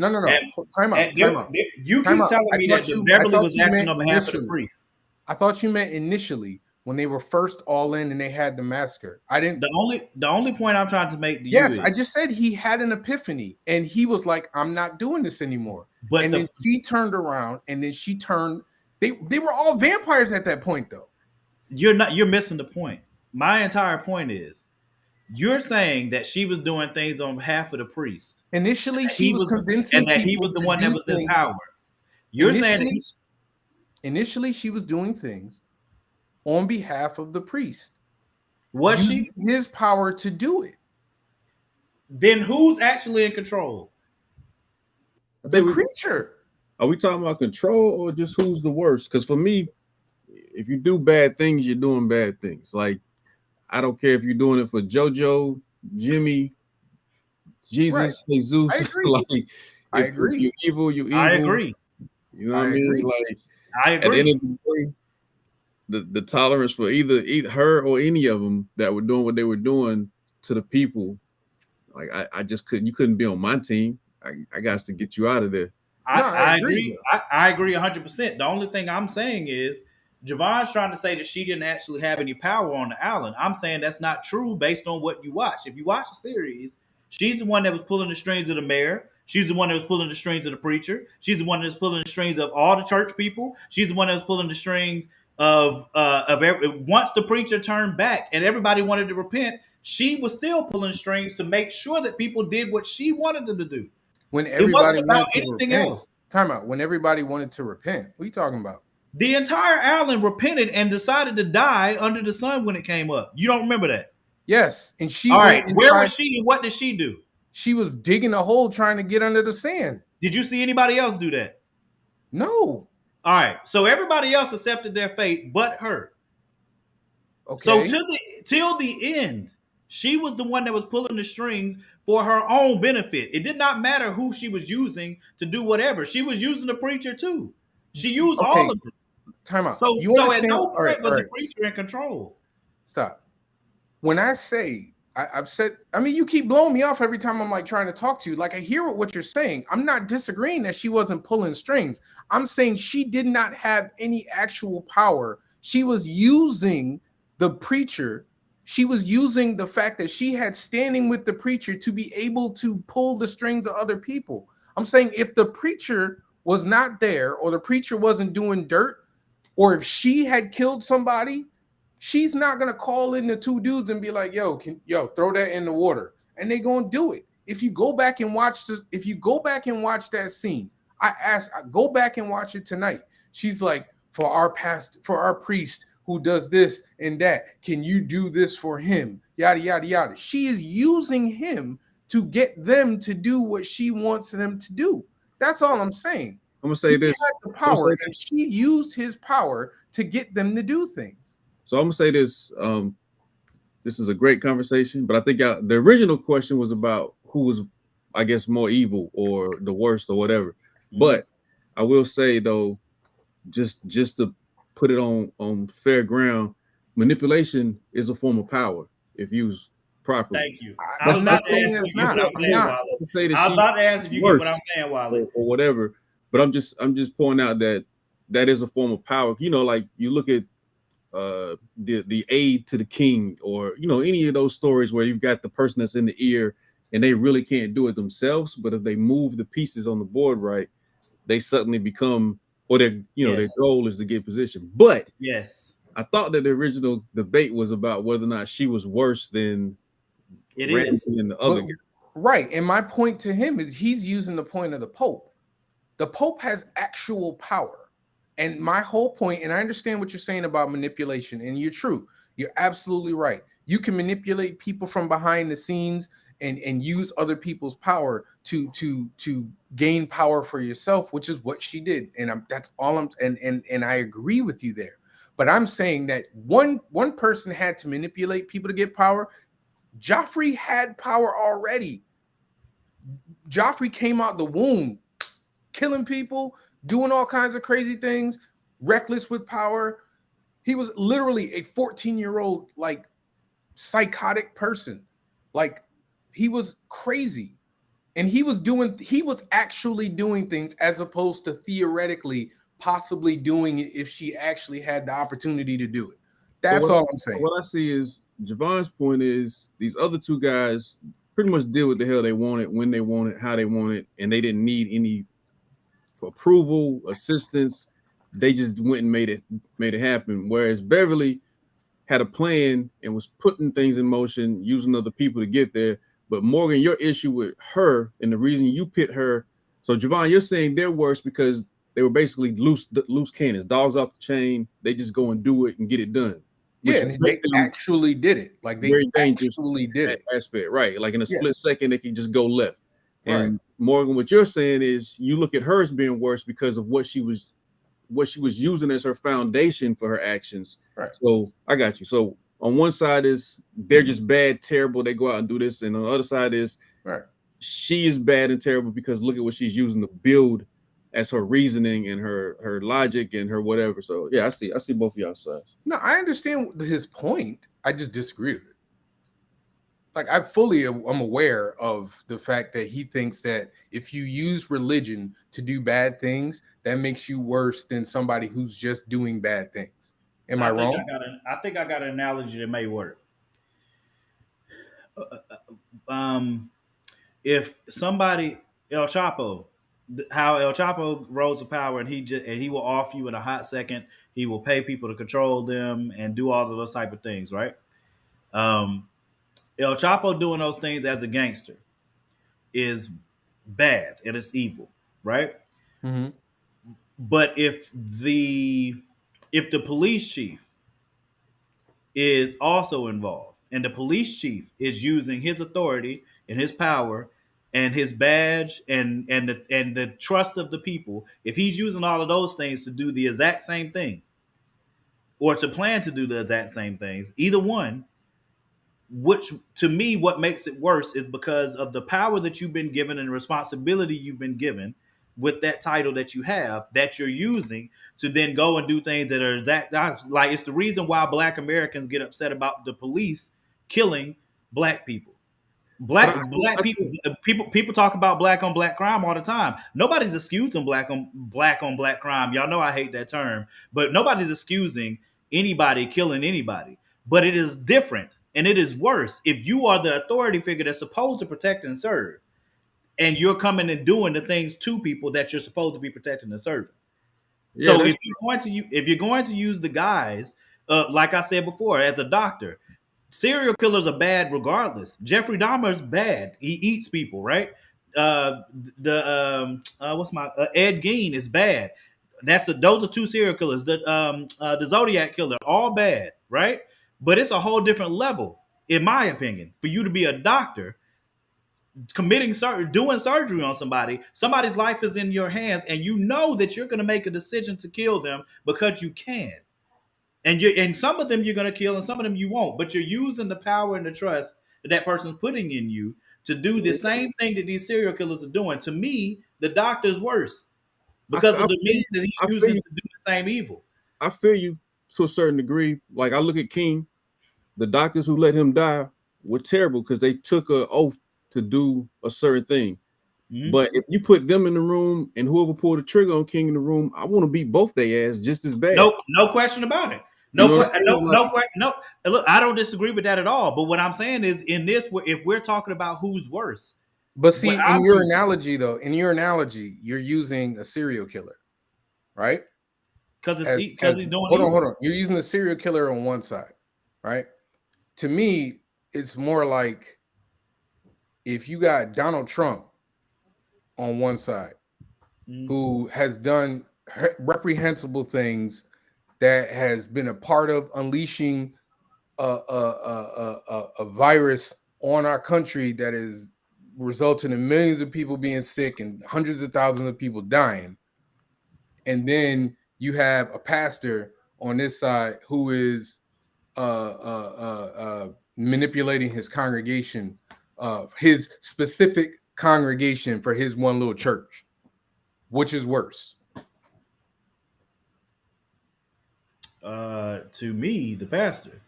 Time out. You keep telling me that Beverly was acting on behalf of the priest. I thought you meant initially when they were first all in and they had the massacre. I didn't. The only point I'm trying to make to you yes, is, I just said he had an epiphany and he was like, "I'm not doing this anymore." But then she turned around and then she turned. They were all vampires at that point, though. You're missing the point. My entire point is, you're saying that she was doing things on behalf of the priest. Initially, she was convincing and that he was the one that was in power. You're saying that initially she was doing things on behalf of the priest. Was she his power to do it? Then who's actually in control? The creature. Are we talking about control or just who's the worst? Because for me, if you do bad things, you're doing bad things. Like, I don't care if you're doing it for JoJo, Jimmy, Jesus, right. Jesus. I agree. Like, I agree. You're evil, you're evil. I agree. You know what I mean? Agree. Like, I agree. At the end of the day, the tolerance for either her or any of them that were doing what they were doing to the people, like I just couldn't. You couldn't be on my team. I got to get you out of there. I agree. I agree 100%. The only thing I'm saying is Javon's trying to say that she didn't actually have any power on the island. I'm saying that's not true based on what you watch. If you watch the series, she's the one that was pulling the strings of the mayor. She's the one that was pulling the strings of the preacher. She's the one that's pulling the strings of all the church people. She's the one that was pulling the strings of once the preacher turned back and everybody wanted to repent, she was still pulling strings to make sure that people did what she wanted them to do. When It wasn't everybody about wanted to anything repent. else. Time out. When everybody wanted to repent. What are you talking about? The entire island repented and decided to die under the sun when it came up. You don't remember that? Yes. And she All went right. and Where tried- was she and what did she do? She was digging a hole trying to get under the sand. Did you see anybody else do that? No. All right. So everybody else accepted their fate but her. Okay. So till the end, she was the one that was pulling the strings for her own benefit. It did not matter who she was using to do whatever. She was using the preacher too. She used all of them. Time out. So, You so at understand- no all right, point was all the right. preacher in control. Stop. When I say I've said, I mean, you keep blowing me off every time I'm like trying to talk to you. Like I hear what you're saying. I'm not disagreeing that she wasn't pulling strings. I'm saying she did not have any actual power. She was using the preacher. She was using the fact that she had standing with the preacher to be able to pull the strings of other people. I'm saying if the preacher was not there or the preacher wasn't doing dirt, or if she had killed somebody, she's not gonna call in the two dudes and be like, "Yo, throw that in the water," and they gonna do it. If you go back and watch that scene, I go back and watch it tonight. She's like, for our priest who does this and that, can you do this for him? Yada yada yada. She is using him to get them to do what she wants them to do. That's all I'm saying. I'm gonna say this. The power, and she used his power to get them to do things. So I'm gonna say this. This is a great conversation, but I think the original question was about who was, I guess, more evil or the worst or whatever. Mm-hmm. But I will say though, just to put it on fair ground, manipulation is a form of power if used properly. Thank you. I was not saying it's not. I was about to ask if you get what I'm saying, Wally, or whatever. But I'm just pointing out that is a form of power. You know, like you look at the aide to the king, or you know, any of those stories where you've got the person that's in the ear and they really can't do it themselves, but if they move the pieces on the board right, they suddenly become, or their their goal is to get position. But yes, I thought that the original debate was about whether or not she was worse than the other guy. Right. And my point to him is he's using the point of the Pope. The Pope has actual power. And my whole point, and I understand what you're saying about manipulation, and you're true. You're absolutely right. You can manipulate people from behind the scenes and use other people's power to gain power for yourself, which is what she did. And that's all and I agree with you there. But I'm saying that one person had to manipulate people to get power. Joffrey had power already. Joffrey came out the womb killing people, doing all kinds of crazy things, reckless with power. He was literally a 14-year-old, like, psychotic person. Like, he was crazy. And he was actually doing things as opposed to theoretically possibly doing it if she actually had the opportunity to do it. That's all I'm saying. What I see is Javon's point is these other two guys pretty much did what the hell they wanted, when they wanted, how they wanted, and they didn't need any approval, assistance. They just went and made it happen. Whereas Beverly had a plan and was putting things in motion, using other people to get there. But Morgan, your issue with her and the reason you pit her. So Javon, you're saying they're worse because they were basically loose cannons, dogs off the chain. They just go and do it and get it done. Yeah, and they actually did it. Like they actually did it. Aspect, right? Like in a split second, they can just go left. Right. And Morgan, what you're saying is you look at her as being worse because of what she was using as her foundation for her actions. Right. So I got you. So on one side is they're just bad, terrible. They go out and do this, and on the other side is she is bad and terrible because look at what she's using to build as her reasoning and her logic and her whatever. So yeah, I see both of y'all sides. No, I understand his point. I just disagree with it. Like I'm aware of the fact that he thinks that if you use religion to do bad things, that makes you worse than somebody who's just doing bad things. Am I wrong? I think I got an analogy that may work. If El Chapo, how El Chapo rose to power, and he will off you in a hot second. He will pay people to control them and do all of those type of things, right? Um, El Chapo doing those things as a gangster is bad and it's evil, right? Mm-hmm. But if the police chief is also involved, and the police chief is using his authority and his power and his badge and the trust of the people, if he's using all of those things to do the exact same thing or to plan to do the exact same things, either one, which to me what makes it worse is because of the power that you've been given and the responsibility you've been given with that title that you have that you're using to then go and do things that are that like it's the reason why Black Americans get upset about the police killing Black people. Black people talk about black on black crime all the time. Nobody's excusing black on black crime. Y'all know I hate that term, but nobody's excusing anybody killing anybody. But it is different and it is worse if you are the authority figure that's supposed to protect and serve, and you're coming and doing the things to people that you're supposed to be protecting and serving. Yeah, So if you're going to use the guys, like I said before, as a doctor, serial killers are bad regardless. Jeffrey Dahmer's bad. He eats people, right? What's my Ed Gein is bad. Those are two serial killers. The Zodiac killer, all bad, right? But it's a whole different level, in my opinion, for you to be a doctor doing surgery on somebody's life is in your hands, and you know that you're going to make a decision to kill them because you can. And some of them you're going to kill and some of them you won't, but you're using the power and the trust that person's putting in you to do the same thing that these serial killers are doing. To me, the doctor's worse because of the means that he's using to do the same evil. I feel you to a certain degree. Like I look at King, the doctors who let him die were terrible because they took an oath to do a certain thing. Mm-hmm. But if you put them in the room and whoever pulled the trigger on King in the room, I want to beat both their ass just as bad. No question about it. No. Look, I don't disagree with that at all. But what I'm saying is, in this, if we're talking about who's worse, but see, in your analogy, you're using a serial killer, right? Because he's doing. Hold on. You're using a serial killer on one side, right? To me, it's more like if you got Donald Trump on one side, who has done reprehensible things that has been a part of unleashing a virus on our country that is resulting in millions of people being sick and hundreds of thousands of people dying. And then you have a pastor on this side who is manipulating his congregation, his specific congregation for his one little church. Which is worse? To me, the pastor.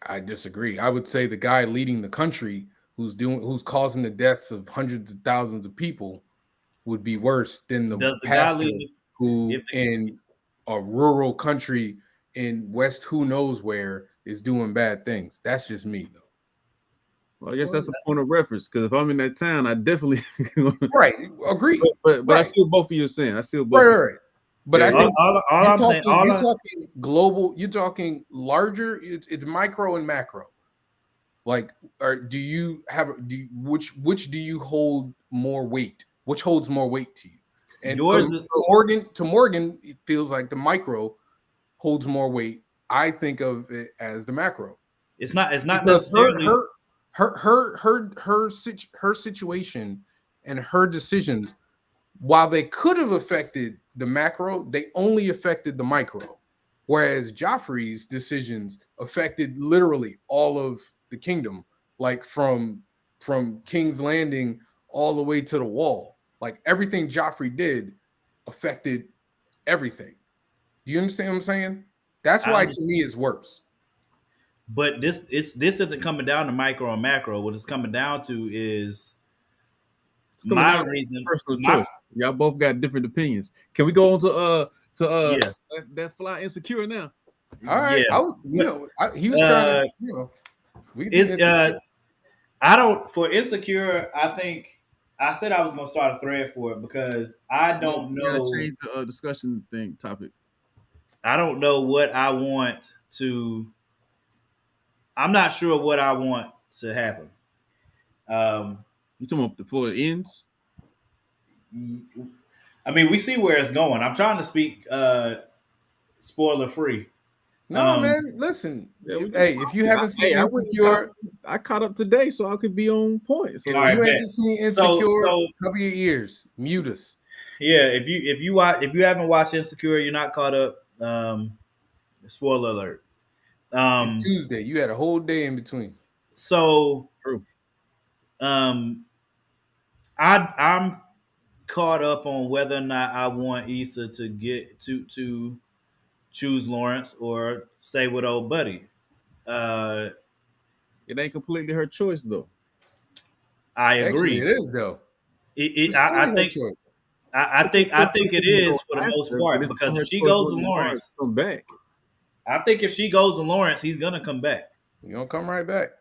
I disagree. I would say the guy leading the country who's causing the deaths of hundreds of thousands of people would be worse than the pastor who in a rural country in West who knows where is doing bad things. That's just me, though. Well, I guess that's a point of reference because if I'm in that town, I definitely right agree. But I see what both of you are saying. I see what both. Right. But yeah, I think you're talking global. You're talking larger. It's micro and macro. Like, do you have which do you hold more weight? Which holds more weight to you? And to Morgan, it feels like the micro holds more weight. I think of it as the macro. It's not necessarily her situation and her decisions, while they could have affected the macro, they only affected the micro. Whereas Joffrey's decisions affected literally all of the kingdom, like from King's Landing all the way to the wall. Like everything Joffrey did affected everything. Do you understand what I'm saying? That's why to me it's worse. But this isn't coming down to micro and macro. What it's coming down to is my reason. Personal choice. Y'all both got different opinions. Can we go on to that fly Insecure now? All right. Yeah. He was trying to, I don't for Insecure. I I said I was gonna start a thread for it because I don't You gotta know. change the discussion thing topic. I don't know what I want to. I'm not sure what I want to happen. Um, You talking about before it ends? I mean, we see where it's going. I'm trying to speak spoiler free. No, man. Listen, Yeah, we can hey, talk. if you haven't seen I Insecure, I caught up today, so I could be on point. So All right, you bet. ain't seen So- Insecure, so- cover your ears, mute us. Yeah, if you haven't watched Insecure, you're not caught up. Spoiler alert. It's Tuesday. You had a whole day in between. So True. I'm caught up on whether or not I want Issa to get to choose Lawrence or stay with old buddy. It ain't completely her choice though. I Actually, agree. it is though. It's I her think choice. I think it is for the most part But it's because her if she choice goes to whether Lawrence, come back. I think if she goes to Lawrence, he's gonna come back You gonna come right back.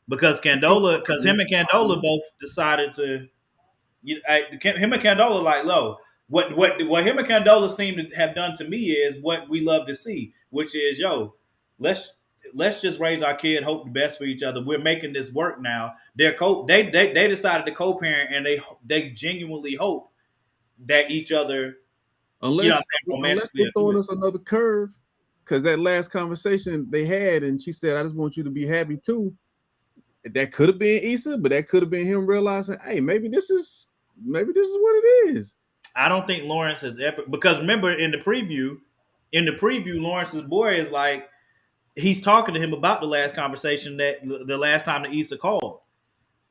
because him and Candola both decided to. Him and Candola like low. What him and Candola seem to have done to me is what we love to see, which is let's just raise our kid, hope the best for each other. We're making this work now. They decided to co-parent and they genuinely hope that each other. Unless romantically they're throwing us another curve, because that last conversation they had, and she said, "I just want you to be happy too." That could have been Issa, but that could have been him realizing, "Hey, maybe this is what it is." I don't think Lawrence has ever, because remember in the preview, Lawrence's boy is like he's talking to him about the last conversation that the last time that Issa called.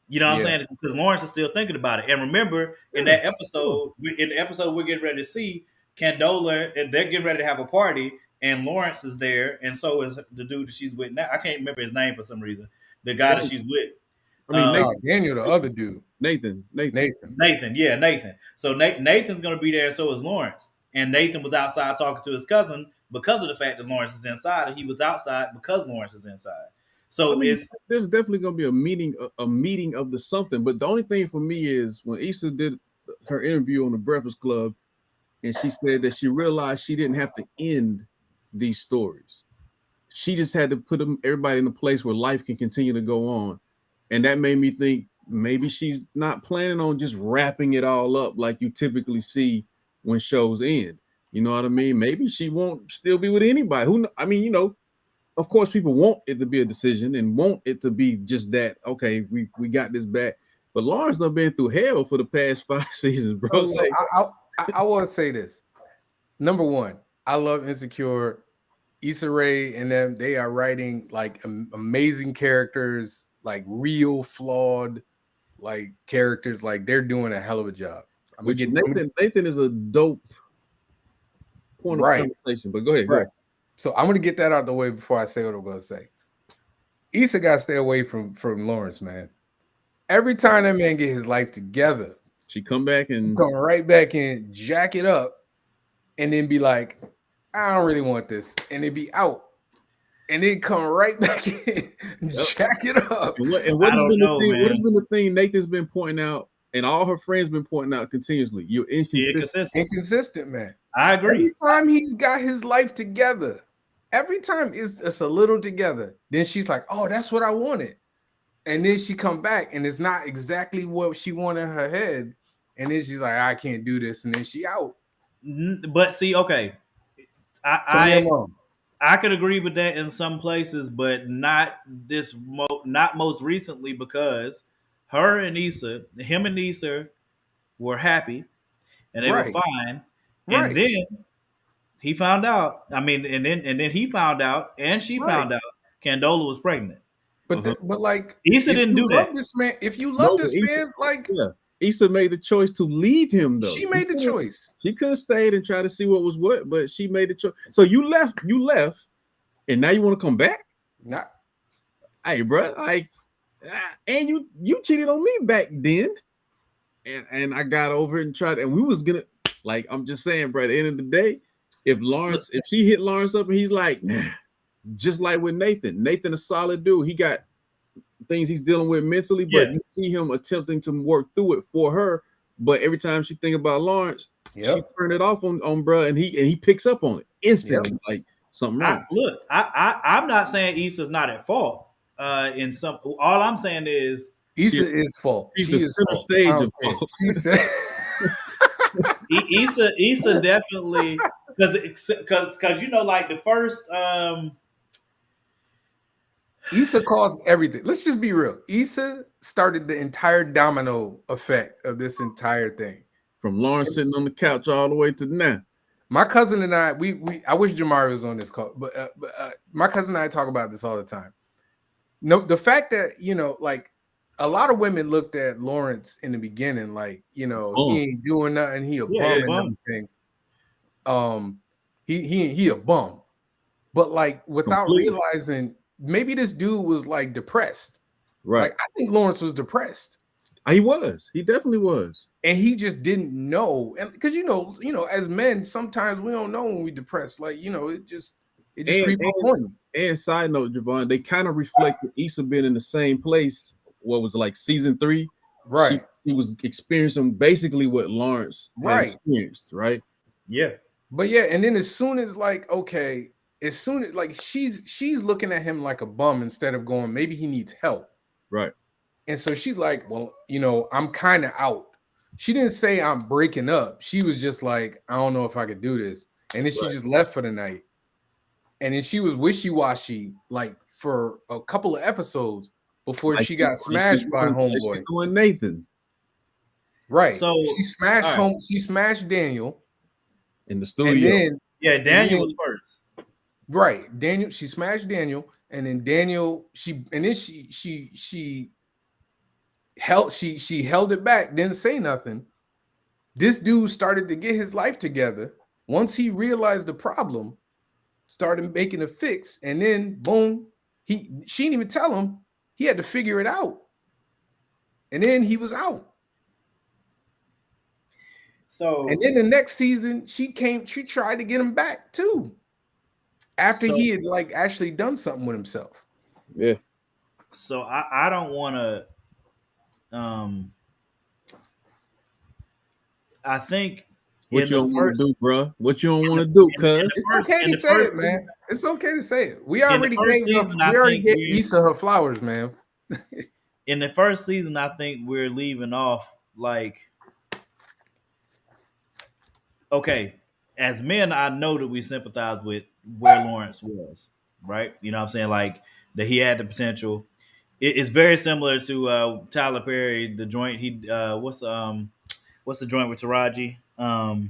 You know what I'm saying? Because Lawrence is still thinking about it. And remember, in that episode, in the episode we're getting ready to see, Candola, and they're getting ready to have a party, and Lawrence is there, and so is the dude that she's with now. I can't remember his name for some reason. The guy that she's with. I mean, Daniel, the other dude. Nathan. Yeah, Nathan. So Nathan's going to be there, and so is Lawrence. And Nathan was outside talking to his cousin because of the fact that Lawrence is inside, and he was outside because Lawrence is inside. So there's definitely going to be a meeting of the something. But the only thing for me is when Issa did her interview on the Breakfast Club, and she said that she realized she didn't have to end these stories. She just had to put everybody in a place where life can continue to go on. And that made me think maybe she's not planning on just wrapping it all up like you typically see when shows end. You know what I mean? Maybe she won't still be with anybody. Of course, people want it to be a decision and want it to be just that, okay, we got this back. But Lawrence done been through hell for the past 5 seasons, bro. So I want to say this. Number one, I love Insecure. Issa Rae and them, they are writing like amazing characters, like real flawed like characters. Like they're doing a hell of a job. Nathan is a dope point of conversation, but go ahead. Go ahead. So I'm gonna get that out of the way before I say what I'm gonna say. Issa got to stay away from Lawrence, man. Every time that man get his life together, she come back and come right back and jack it up, and then be like, I don't really want this, and it be out, and then come right back in, jack it up. What has been the thing Nathan's been pointing out, and all her friends been pointing out continuously? You're inconsistent. Inconsistent, man. I agree. Every time he's got his life together, every time it's a little together, then she's like, oh, that's what I wanted. And then she come back and it's not exactly what she wanted in her head. And then she's like, I can't do this. And then she out. But see, okay. I could agree with that in some places, but not most recently, because him and Issa were happy and they were fine. And then he found out. I mean, and then he found out, and she found out Candola was pregnant. But like Issa didn't do that. If you love this man, like Issa made the choice to leave him, though. She made the choice. She could have stayed and tried to see what was what, but she made the choice. So you left, and now you want to come back? Nah. Hey, bro, like, and you cheated on me back then, and I got over it and tried, and we was gonna, like, I'm just saying, bro. At the end of the day, if she hit Lawrence up and he's like, nah, just like with Nathan a solid dude. He got things he's dealing with mentally, but you see him attempting to work through it for her. But every time she think about Lawrence, she turned it off on bruh, and he picks up on it instantly, like something wrong. I'm not saying Issa's not at fault. In some, all I'm saying is Issa is fault. She's the center stage of fault. She said. Issa definitely, because you know, like the first Issa caused everything. Let's just be real. Issa started the entire domino effect of this entire thing. From Lawrence sitting on the couch all the way to now. My cousin and I, I wish Jamari was on this call, but my cousin and I talk about this all the time. No, the fact that, you know, like a lot of women looked at Lawrence in the beginning, like, you know, he ain't doing nothing, he a bum and everything. He a bum. But like without realizing, maybe this dude was like depressed. Right. Like I think Lawrence was depressed. He was. He definitely was. And he just didn't know. And because you know, as men, sometimes we don't know when we depressed. Like, you know, it just creeps up on you. And side note, Javon, they kind of reflected Issa being in the same place. What was it, like season 3? Right. He was experiencing basically what Lawrence had experienced, right? Yeah. But yeah, and then as soon as like, okay, as soon as like she's looking at him like a bum instead of going, maybe he needs help. Right. And so she's like, well, you know, I'm kind of out. She didn't say I'm breaking up. She was just like, I don't know if I could do this. And then she just left for the night. And then she was wishy-washy like for a couple of episodes before she got smashed by homeboy. She's doing Nathan. Right. So she smashed she smashed Daniel in the studio. And Daniel was first. Right. Daniel, she smashed Daniel, and then Daniel, she held it back, didn't say nothing. This dude started to get his life together. Once he realized the problem, started making a fix, and then boom, she didn't even tell him. He had to figure it out. And then he was out. So and then the next season, she tried to get him back too. After he had like actually done something with himself. Yeah. So I don't want to I think what you don't want to do, bro. What you don't want to do, cuz it's okay to say it, man. It's okay to say it. We already gave Issa her flowers, man. In the first season, I think we're leaving off like, okay, as men, I know that we sympathize with where Lawrence was, right? You know what I'm saying? Like that he had the potential. It's very similar to Tyler Perry, the joint what's the joint with Taraji? I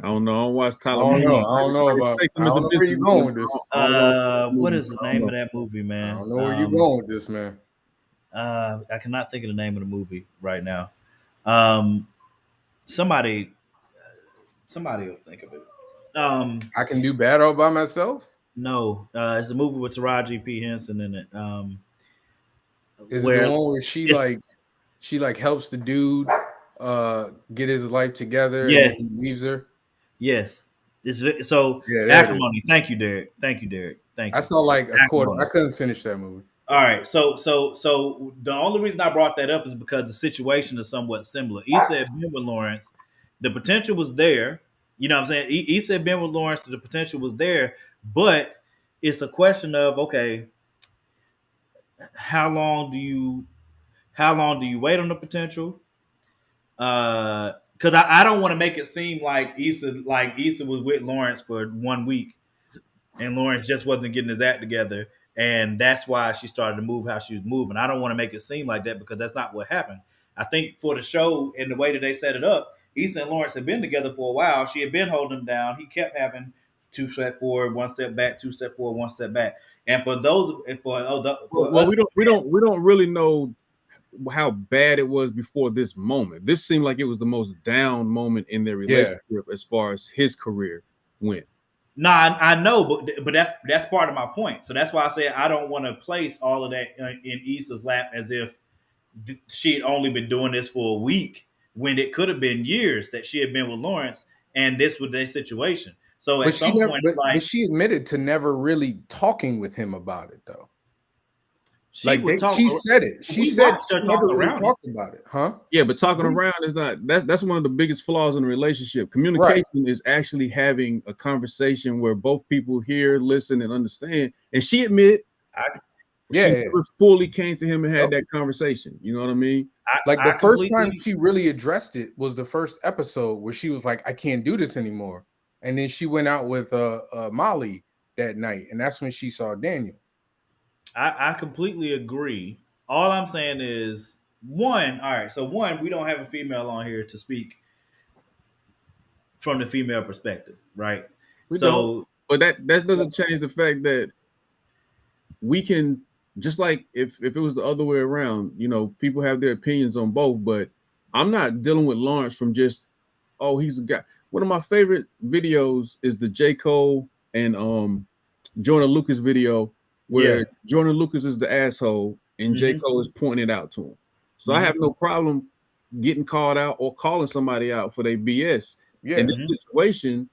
don't know. I don't watch Tyler. I don't know where you going with this. What is the name of that movie, man? I don't know where you going with this, man. I cannot think of the name of the movie right now. Somebody will think of it. I Can Do Bad All By Myself? No, it's a movie with Taraji P. Henson in it. Is it the one where she helps the dude get his life together? Yes, and he leaves her. Yes. Acrimony. Thank you, Derek. Thank you. I saw like a quarter. I couldn't finish that movie. All right. So the only reason I brought that up is because the situation is somewhat similar. Issa had been with Lawrence. The potential was there. You know what I'm saying? Issa had been with Lawrence. The potential was there. But it's a question of, okay, how long do you wait on the potential? Because I don't want to make it seem like Issa was with Lawrence for 1 week, and Lawrence just wasn't getting his act together, and that's why she started to move how she was moving. I don't want to make it seem like that because that's not what happened. I think for the show and the way that they set it up, Issa and Lawrence had been together for a while. She had been holding him down. He kept having 2 steps forward, 1 step back, 2 steps forward, 1 step back. And for those, we don't really know how bad it was before this moment. This seemed like it was the most down moment in their relationship as far as his career went. Nah, I know, but that's part of my point. So that's why I said I don't want to place all of that in Issa's lap as if she had only been doing this for a week when it could have been years that she had been with Lawrence, and this was their situation. So at but she admitted to never really talking with him about it, though. She said it. She said she never really talked about it, huh? Yeah, but talking around is not. That's one of the biggest flaws in a relationship. Communication is actually having a conversation where both people hear, listen, and understand. And she admitted, she never fully came to him and had that conversation. You know what I mean? The first time she really addressed it was the first episode where she was like, "I can't do this anymore," and then she went out with Molly that night, and that's when she saw Daniel. I completely agree. All I'm saying is one. All right, so one, we don't have a female on here to speak from the female perspective, right? We don't. But that doesn't change the fact that we can, just like if it was the other way around, you know, people have their opinions on both. But I'm not dealing with Lawrence from just, oh, he's a guy. One of my favorite videos is the J. Cole and Jordan Lucas video, where Jordan Lucas is the asshole and J. Cole is pointing it out to him. So I have no problem getting called out or calling somebody out for their BS. In this situation,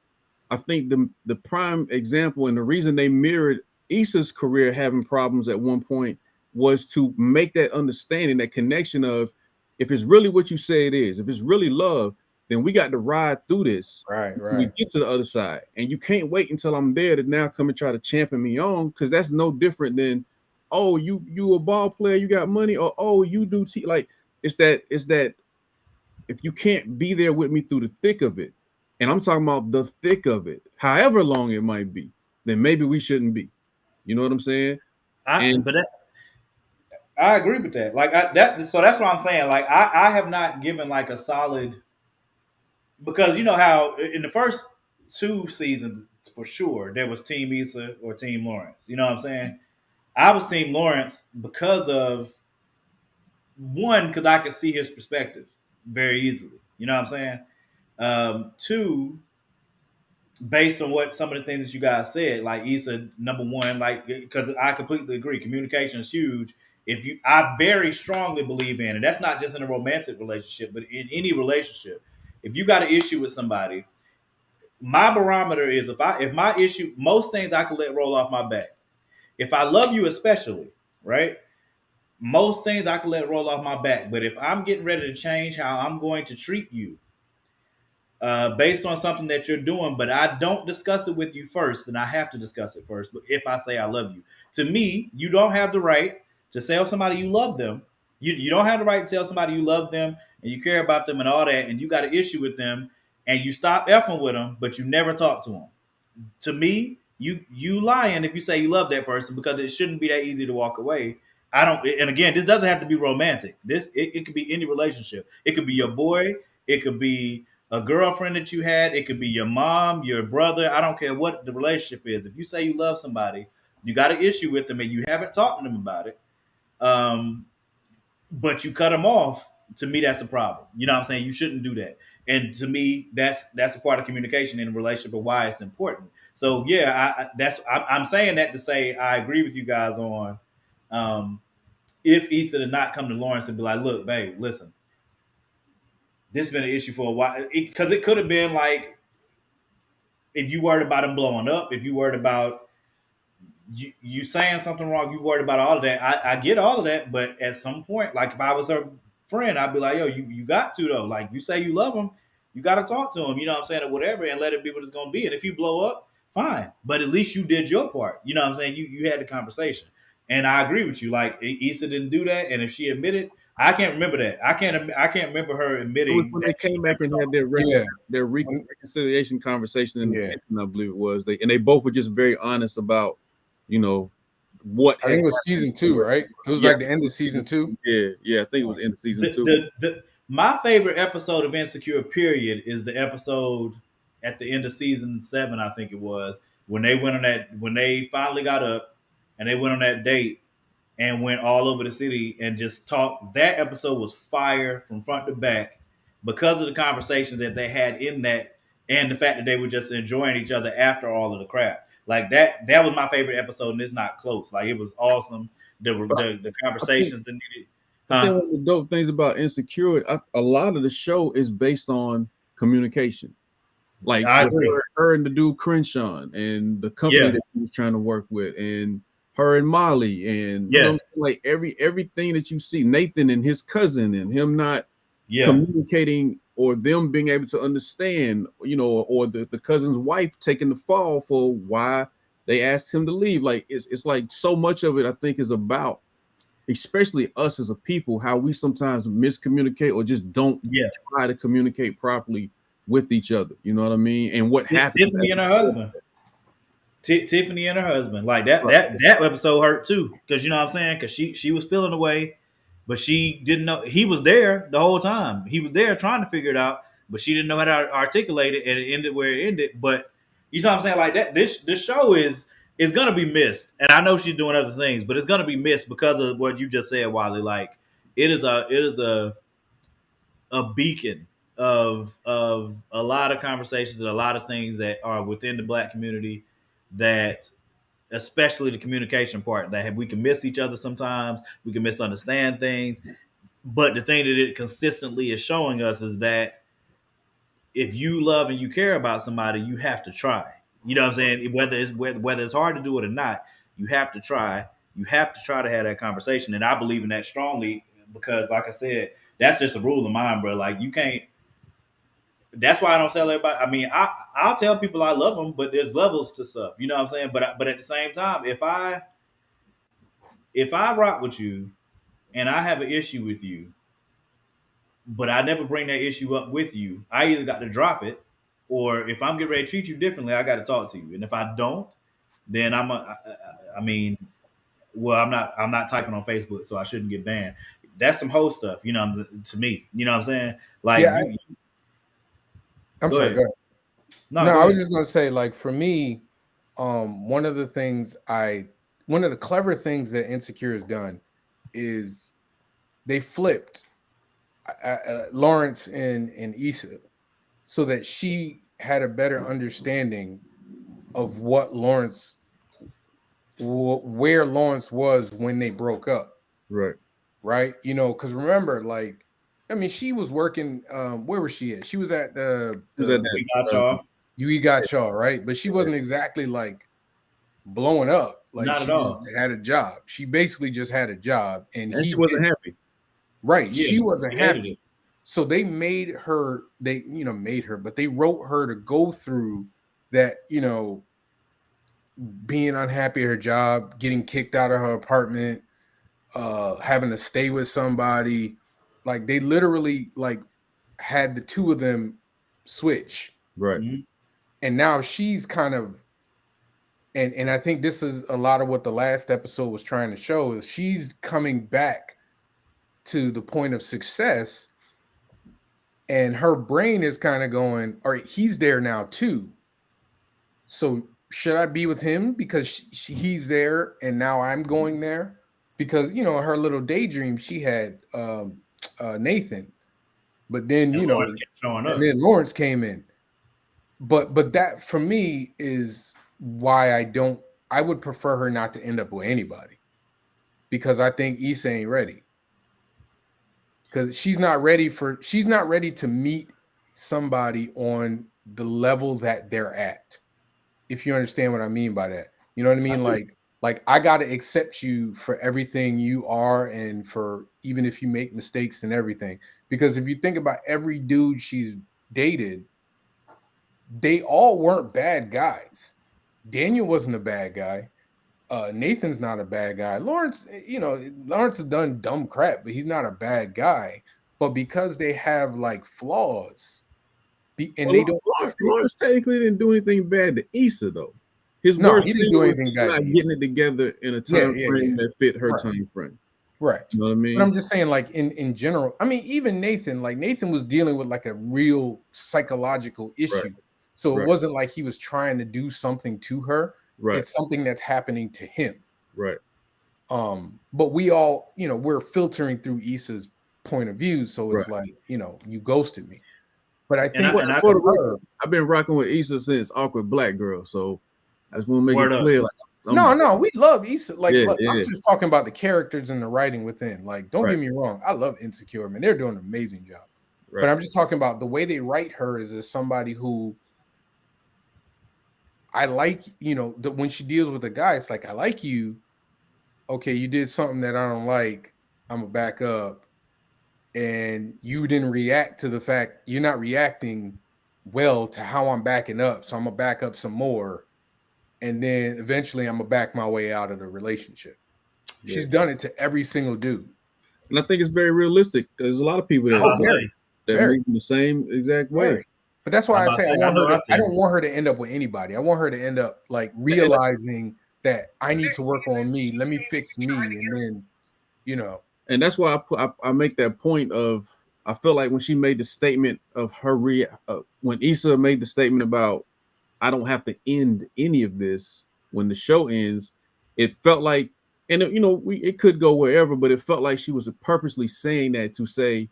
I think the prime example and the reason they mirrored Issa's career having problems at one point was to make that understanding, that connection of, if it's really what you say it is, if it's really love, then we got to ride through this. Right. We get to the other side, and you can't wait until I'm there to now come and try to champion me on, because that's no different than, oh, you a ball player, you got money, or oh, you do like it's that if you can't be there with me through the thick of it, and I'm talking about the thick of it, however long it might be, then maybe we shouldn't be. You know what I'm saying? I agree with that. So that's what I'm saying. Like I have not given like a solid, because you know how in the first 2 seasons for sure there was Team Issa or Team Lawrence. You know what I'm saying? I was Team Lawrence because of one, because I could see his perspective very easily. You know what I'm saying? 2, based on what some of the things that you guys said, like Issa, number one, like, because I completely agree, communication is huge. I very strongly believe in, and that's not just in a romantic relationship, but in any relationship, if you got an issue with somebody, my barometer is if my issue, most things I can let roll off my back. If I love you, especially, right? Most things I can let roll off my back. But if I'm getting ready to change how I'm going to treat you, based on something that you're doing, but I don't discuss it with you first, and I have to discuss it first. But if I say I love you, to me, you don't have the right to tell somebody you love them. You don't have the right to tell somebody you love them and you care about them and all that, and you got an issue with them, and you stop effing with them, but you never talk to them. To me, you lying if you say you love that person, because it shouldn't be that easy to walk away. I don't, and again, this doesn't have to be romantic. It could be any relationship. It could be your boy. It could be a girlfriend that you had. It could be your mom, your brother. I don't care what the relationship is. If you say you love somebody, you got an issue with them and you haven't talked to them about it, but you cut them off, to me, that's a problem. You know what I'm saying? You shouldn't do that. And to me, that's a part of communication in a relationship and why it's important. So yeah, I'm saying that to say I agree with you guys on, if Issa did not come to Lawrence and be like, look, babe, listen, this has been an issue for a while, because it could have been like, if you worried about him blowing up, if you worried about you saying something wrong, you worried about all of that. I get all of that, but at some point, like if I was her friend, I'd be like, yo, you got to though. Like you say you love him, you got to talk to him. You know what I'm saying, or whatever, and let it be what it's gonna be. And if you blow up, fine. But at least you did your part. You know what I'm saying? You had the conversation, and I agree with you. Like Issa didn't do that, and if she admitted, I can't remember that. I can't remember her admitting when they came back and had their reconciliation conversation, and I believe it was they both were just very honest about, you know, what I think it was season 2, right? It was like the end of season 2. Yeah, I think it was end of season 2. My favorite episode of Insecure, period, is the episode at the end of season 7, I think it was, when they finally got up and they went on that date and went all over the city and just talked. That episode was fire from front to back because of the conversations that they had in that, and the fact that they were just enjoying each other after all of the crap. Like that was my favorite episode, and it's not close. Like it was awesome. The conversations that needed. I think one of the dope things about Insecure, a lot of the show is based on communication. Like her and the dude Crenshaw and the company that he was trying to work with, and her and Molly, and you know what I'm saying? Like everything that you see, Nathan and his cousin, and him not communicating, or them being able to understand, you know, or the cousin's wife taking the fall for why they asked him to leave. Like it's like so much of it, I think, is about, especially us as a people, how we sometimes miscommunicate or just don't try to communicate properly with each other. You know what I mean? And what happened? Tiffany and her husband. Tiffany and her husband, like that episode hurt too, because you know what I'm saying, because she was feeling away, but she didn't know he was there the whole time. He was there trying to figure it out, but she didn't know how to articulate it, and it ended where it ended. But you know what I'm saying, like that. This show is gonna be missed, and I know she's doing other things, but it's gonna be missed because of what you just said, Wally. Like it is a beacon of a lot of conversations and a lot of things that are within the Black community, that especially the communication part, that we can miss each other sometimes, we can misunderstand things, but the thing that it consistently is showing us is that if you love and you care about somebody, you have to try. You know what I'm saying? Whether it's hard to do it or not, you have to try. You have to try to have that conversation, and I believe in that strongly because, like I said, that's just a rule of mine, bro. Like you can't. That's why I don't tell everybody. I mean, I'll tell people I love them, but there's levels to stuff. You know what I'm saying? But at the same time, if I rock with you and I have an issue with you, but I never bring that issue up with you, I either got to drop it, or if I'm getting ready to treat you differently, I got to talk to you. And if I don't, then I'm not typing on Facebook, so I shouldn't get banned. That's some whole stuff, you know, to me. You know what I'm saying? Like, I'm sorry. Go ahead. No, I was just gonna say, like, for me, one of the clever things that Insecure has done is they flipped Lawrence and Issa so that she had a better understanding of where Lawrence was when they broke up. Right. You know, because remember, like, I mean, she was working. Where was she at? She was at the UE Gotcha, right? But she wasn't exactly like blowing up. Like, not she at all. Had a job. She basically just had a job, and she wasn't happy. Right. Yeah, she wasn't happy. So they made her. But they wrote her to go through that. You know, being unhappy at her job, getting kicked out of her apartment, having to stay with somebody. Like, they literally like had the two of them switch. Right. Mm-hmm. And now she's kind of, and I think this is a lot of what the last episode was trying to show, is she's coming back to the point of success, and her brain is kind of going, all right, he's there now too. So should I be with him because he's there and now I'm going there? Because, you know, her little daydream, she had Nathan, but then, you know, and then Lawrence came in. But that for me is why I would prefer her not to end up with anybody, because I think Issa ain't ready. Because she's not ready to meet somebody on the level that they're at. If you understand what I mean by that. You know what I mean? Like I got to accept you for everything you are, and for even if you make mistakes and everything. Because if you think about every dude she's dated, they all weren't bad guys. Daniel wasn't a bad guy. Nathan's not a bad guy. Lawrence, you know, Lawrence has done dumb crap, but he's not a bad guy. But because they have like flaws, Lawrence technically didn't do anything bad to Issa though. He didn't do anything bad. Not getting it together in a time frame that fit her time frame. Right. You know what I mean? But I'm just saying, like, in general, I mean, even Nathan was dealing with like a real psychological issue. Right. So it wasn't like he was trying to do something to her. Right. It's something that's happening to him. Right. But we all, you know, we're filtering through Issa's point of view. So it's like, you know, you ghosted me. But I think I've been rocking with Issa since Awkward Black Girl. So I just want to make it clear. Like, no, we love Issa. Like, I'm just talking about the characters and the writing within. Like, don't get me wrong. I love Insecure, man. They're doing an amazing job. Right. But I'm just talking about the way they write her is as somebody who I like, you know, when she deals with a guy, it's like, I like you, okay, you did something that I don't like, I'm gonna back up, and you didn't react to the fact you're not reacting well to how I'm backing up, so I'm gonna back up some more, and then eventually I'm gonna back my way out of the relationship. Yeah. She's done it to every single dude. And I think it's very realistic. There's a lot of people I'm about to that say, move in the same exact way. Very. But that's why I'm I about to say say, I know I I seen don't it. want her to end up with anybody. I want her to end up like realizing that I need to work on me. Let me fix me, and then, you know. And that's why I make that point of, I feel like when she made the statement of her when Issa made the statement about, I don't have to end any of this when the show ends, it felt like, and it could go wherever, but it felt like she was purposely saying that to say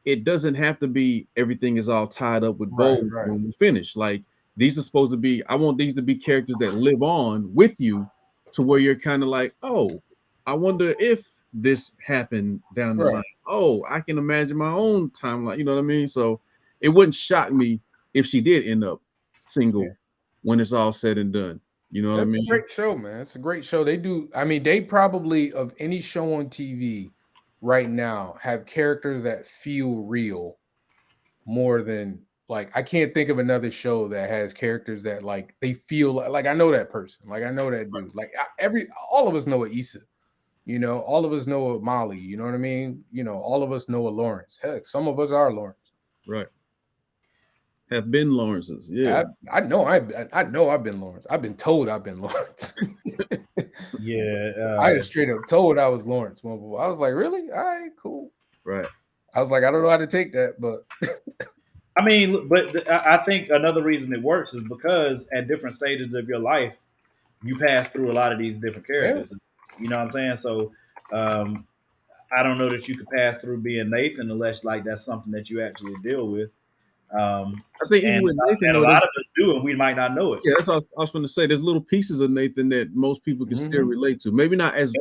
it doesn't have to be everything is all tied up with bows Right. when we finish. Like, these are supposed to be, I want these to be characters that live on with you, to where you're kind of like, oh, I wonder if this happened down the line. Oh, I can imagine my own timeline. You know what I mean? So it wouldn't shock me if she did end up single when it's all said and done. You know what I mean? That's a great show, man. It's a great show. They do. I mean, they probably, of any show on TV right now, have characters that feel real more than, like, I can't think of another show that has characters that, like, they feel like I know that person. Like, I know that dude. Like, all of us know a Issa. You know, all of us know a Molly. You know what I mean? You know, all of us know a Lawrence. Heck, some of us are Lawrence. Right. Have been Lawrence's. Yeah. I know I've been Lawrence. I've been told I've been Lawrence. Yeah, I just straight up told I was Lawrence. I was like, really? All right, cool. Right. I was like, I don't know how to take that, but I mean, but I think another reason it works is because at different stages of your life, you pass through a lot of these different characters. You know what I'm saying? So I don't know that you could pass through being Nathan unless, like, that's something that you actually deal with. I think even with Nathan, a lot of us do, and we might not know it. Yeah, that's what I was going to say. There's little pieces of Nathan that most people can still relate to. Maybe not as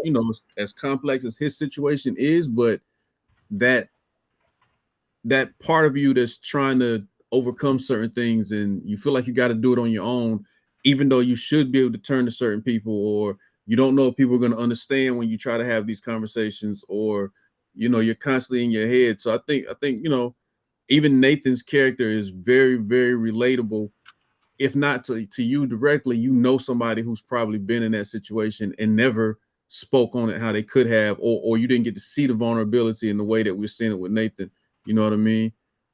as complex as his situation is, but that part of you that's trying to overcome certain things, and you feel like you got to do it on your own, even though you should be able to turn to certain people, or you don't know if people are going to understand when you try to have these conversations, or you're constantly in your head. So I think even Nathan's character is very, very relatable. If not to you directly, somebody who's probably been in that situation and never spoke on it how they could have, or you didn't get to see the vulnerability in the way that we're seeing it with Nathan. You know what I mean?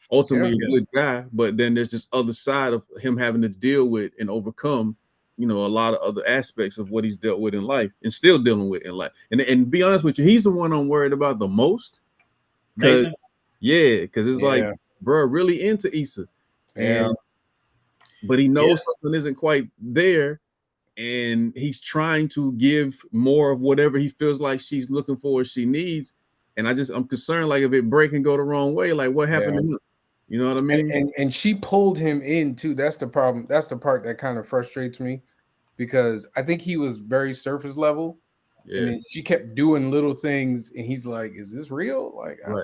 Ultimately, a good guy, but then there's this other side of him having to deal with and overcome, a lot of other aspects of what he's dealt with in life and still dealing with in life. And to be honest with you, he's the one I'm worried about the most. Because it's like, bro, really into Issa. But he knows something isn't quite there, and he's trying to give more of whatever he feels like she's looking for, she needs. And I'm concerned, like, if it break and go the wrong way, like, what happened to him? You know what I mean? And she pulled him in too. That's the problem. That's the part that kind of frustrates me, because I think he was very surface level. Yeah. And then she kept doing little things, and he's like, "Is this real? Like, I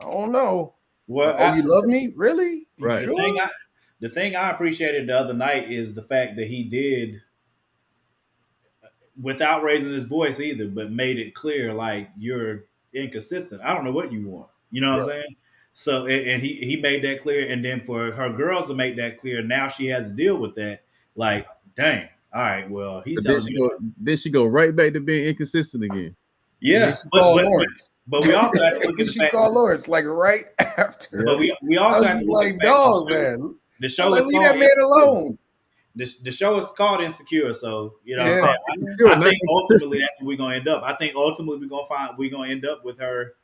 don't know. Well, you love me, really? You right? Sure? The thing I appreciated the other night is the fact that he did, without raising his voice either, but made it clear, like, you're inconsistent. I don't know what you want. You know what I'm saying? So, and he made that clear. And then for her girls to make that clear, now she has to deal with that. Like, dang. All right, well, he tells you. Then she go right back to being inconsistent again. Yeah, but we also have to look at the fact. Call Lawrence like right after. But we also have to look like, dog, man. The show is leave that man alone. The show is called Insecure, so I think ultimately that's where we're gonna end up. I think ultimately we're gonna end up with her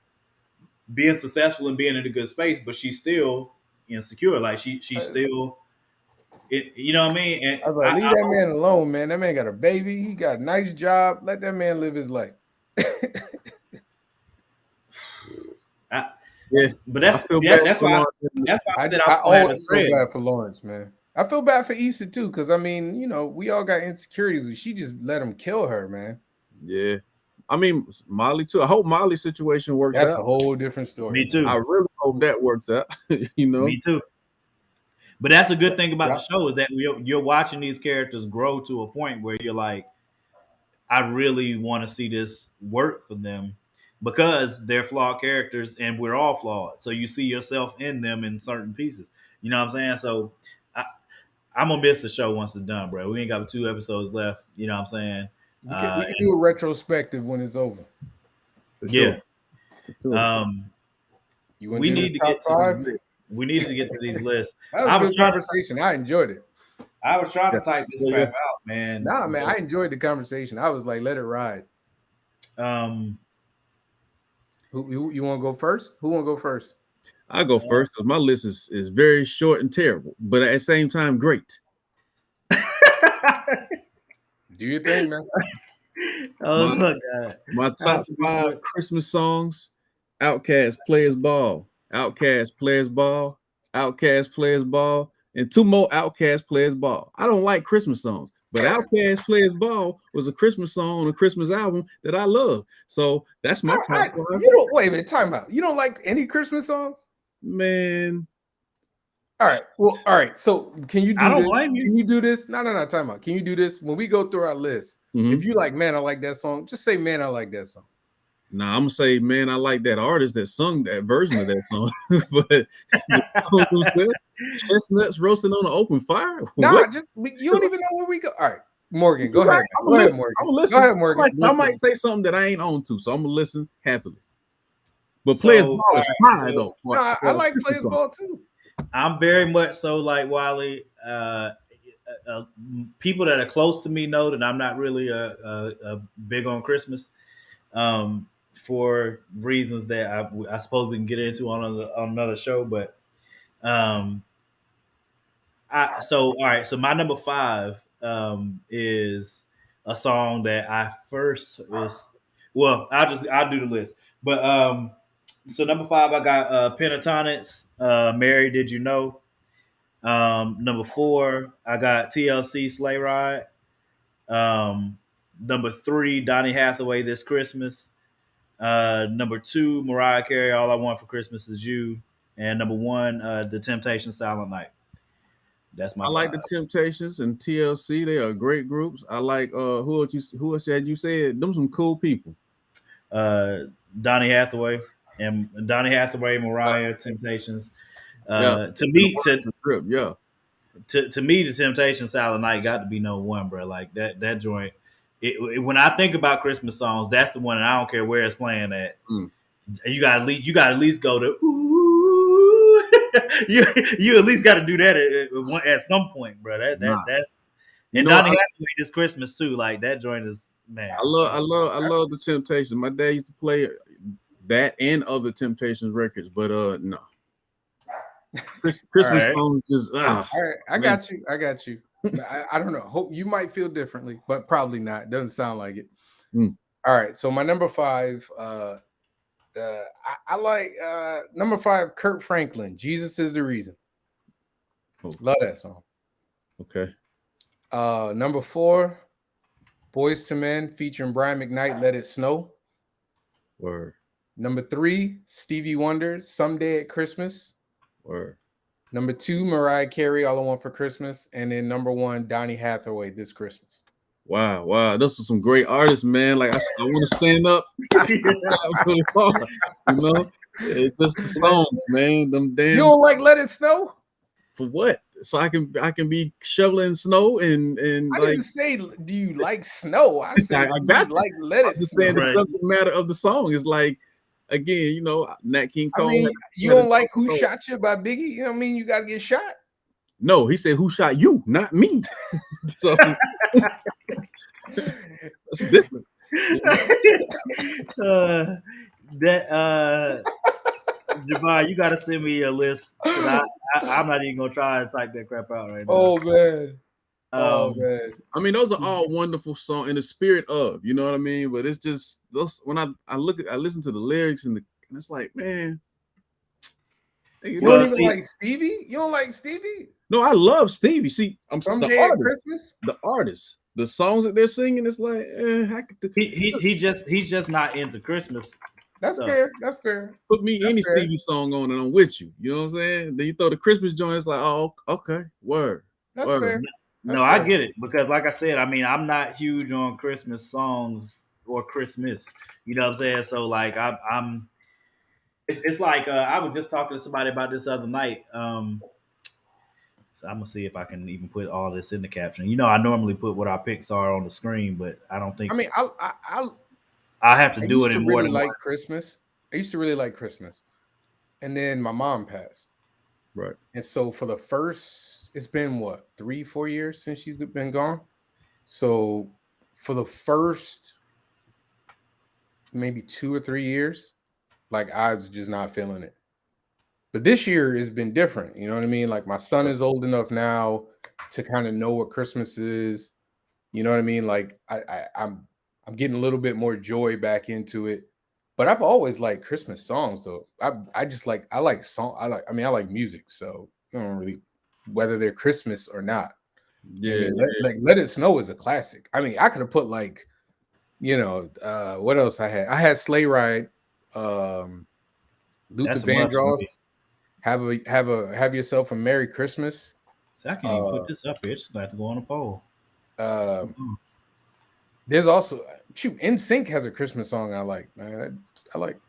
being successful and being in a good space, but she's still insecure. Like she's still, you know what I mean? And I was like, leave that man alone, man. That man got a baby. He got a nice job. Let that man live his life. But that's why I said I always feel bad for Lawrence, man. I feel bad for Issa too, because I mean, we all got insecurities, and she just let him kill her, man. Yeah, I mean Molly too. I hope Molly's situation works out. That's a whole different story. Me too. I really hope that works out. Me too. But that's a good thing about the show is that you're watching these characters grow to a point where you're like, I really want to see this work for them because they're flawed characters and we're all flawed. So you see yourself in them in certain pieces. You know what I'm saying? So I, I'm gonna miss the show once it's done, bro. We ain't got 2 episodes left. You know what I'm saying? We can do a retrospective when it's over. For Yeah. sure. You want We to do need this to top get to five? these lists. We need to get to these lists. That was I a was good trying to conversation. I enjoyed it. I was trying to type this crap out, man. Nah, man, I enjoyed the conversation. I was like, let it ride. Um, Who you want to go first? Who want to go first? I go first because my list is very short and terrible, but at the same time, great. Do you think, man? oh my god! My top 5 Christmas songs: Outkast, Players Ball, Outkast, Players Ball, Outkast, Players Ball, and 2 more Outkast, Players Ball. I don't like Christmas songs, but Outkast, Players Ball was a Christmas song on a Christmas album that I love. So that's my top 5. You don't wait a minute, time out. You don't like any Christmas songs? Man. All right. Well, all right. So can you do I don't this? blame you. Can you do this? No, time out. Can you do this? When we go through our list, if you like, man, I like that song, just say, man, I like that song. Nah, I'm gonna say, man, I like that artist that sung that version of that song. But the song who said chestnuts roasting on an open fire. Nah, What? you don't even know where we go. All right, Morgan, go ahead. I'm gonna listen. Morgan. I'm gonna listen. Go ahead, Morgan. I might say something that I ain't on to, so I'm gonna listen happily. But So, Players Ball is high so- though. No, I like Players Ball too. I'm very much so like Wiley. People that are close to me know that I'm not really a big on Christmas, for reasons that I suppose we can get into on another show. But all right. So my number 5 is a song that I first was. Well, I'll do the list. But so number 5, I got Pentatonics. Mary, Did You Know? Number 4, I got TLC Sleigh Ride. Number 3, Donny Hathaway This Christmas. Number 2, Mariah Carey All I Want for Christmas Is You. And number 1, The Temptations Silent Night. That's my. I like 5. the Temptations and TLC. They are great groups. I like who else had you said them some cool people. Donny Hathaway, Mariah, Temptations. To me, The Temptations Silent Night got to be number 1, bro. Like that joint. When I think about Christmas songs, that's the one, and I don't care where it's playing at. You got at least go to ooh. you at least got to do that at some point, bro. That and Donny Hathaway This Christmas too. Like that joint is, man. I love the Temptations. My dad used to play that and other Temptations records, but no. Christmas songs just all right. I got you. I don't know. Hope you might feel differently, but probably not. Doesn't sound like it. All right. So my number 5, I like number 5, Kirk Franklin. Jesus Is the Reason. Love that song. Okay. Number 4, Boyz II Men featuring Brian McKnight, Let It Snow. Word. Number 3, Stevie Wonder, Someday at Christmas. Word. Number 2, Mariah Carey, All I Want for Christmas. And then number 1, Donny Hathaway, This Christmas. Wow. Those are some great artists, man. Like I want to stand up. Really hard, you know, it's just the songs, man. Them damn. You don't like Let It Snow? For what? So I can be shoveling snow and I like. didn't say do you like snow. I said I got you. like Let It Just Snow. saying the subject matter of the song is like, again, you know, Nat King Cole. I mean, you don't like Who Shot You by Biggie? You know what I mean? You got to get shot. No, he said, "Who shot you? Not me." So that's different. Javon, you got to send me a list. I'm not even gonna try and type that crap out right now. Oh man. I mean, those are all wonderful songs in the spirit of, you know what I mean? But it's just those when I listen to the lyrics and it's like, man. You don't even like Stevie? You don't like Stevie? No, I love Stevie. See, I'm Someday at Christmas. The artists, the songs that they're singing, it's like, he's just not into Christmas. That's fair. That's fair. Put me any Stevie song on and I'm with you. You know what I'm saying? Then you throw the Christmas joint, it's like, oh, okay, word. That's fair. No, I get it because, like I said, I mean, I'm not huge on Christmas songs or Christmas. You know what I'm saying? So, like, I'm it's like I was just talking to somebody about this other night. So I'm gonna see if I can even put all this in the caption. You know, I normally put what our picks are on the screen, but I don't think I mean, I have to I do used it to in more really than like one. Christmas. I used to really like Christmas, and then my mom passed, Right. and so for the first, it's been what 3-4 years since she's been gone. So for the first maybe 2 or 3 years, like I was just not feeling it. But this year has been different. You know what I mean? Like my son is old enough now to kind of know what Christmas is. You know what I mean? Like I'm getting a little bit more joy back into it. But I've always liked Christmas songs though. I just like I like song I like music, so I don't really whether they're Christmas or not. I Yeah. mean, Let It Snow is a classic. I mean, I could have put like, what else I had? I had Sleigh Ride, Luther That's a must for me. Vandross, have yourself a Merry Christmas. So I can't even put Uh, this up here. It's gonna have to go on a poll. uh, there's also NSYNC has a Christmas song I like, man. I like.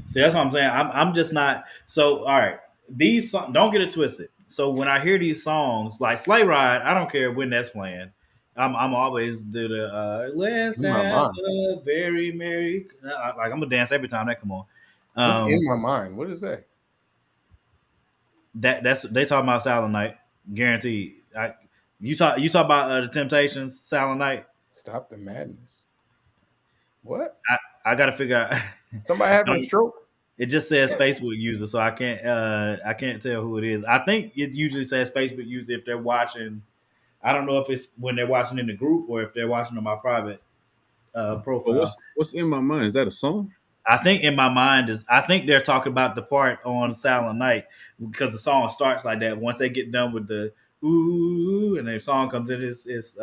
See, that's what I'm saying. I'm just not. So, all right, these songs, don't get it twisted. So when I hear these songs like Sleigh Ride, I don't care when that's playing. I'm always do the let's In my have mind. a very merry. Like I'm gonna dance every time that come on. What's in my mind? What is that? That's they talking about Silent Night, guaranteed. You talk about the Temptations, Silent Night. Stop the madness. What? I got to figure out. Somebody having a stroke? It just says Facebook user, so I can't tell who it is. I think it usually says Facebook user if they're watching. I don't know if it's when they're watching in the group or if they're watching on my private profile. But what's in my mind? Is that a song? I think in my mind I think they're talking about the part on Silent Night because the song starts like that. Once they get done with the ooh and the song comes in, it's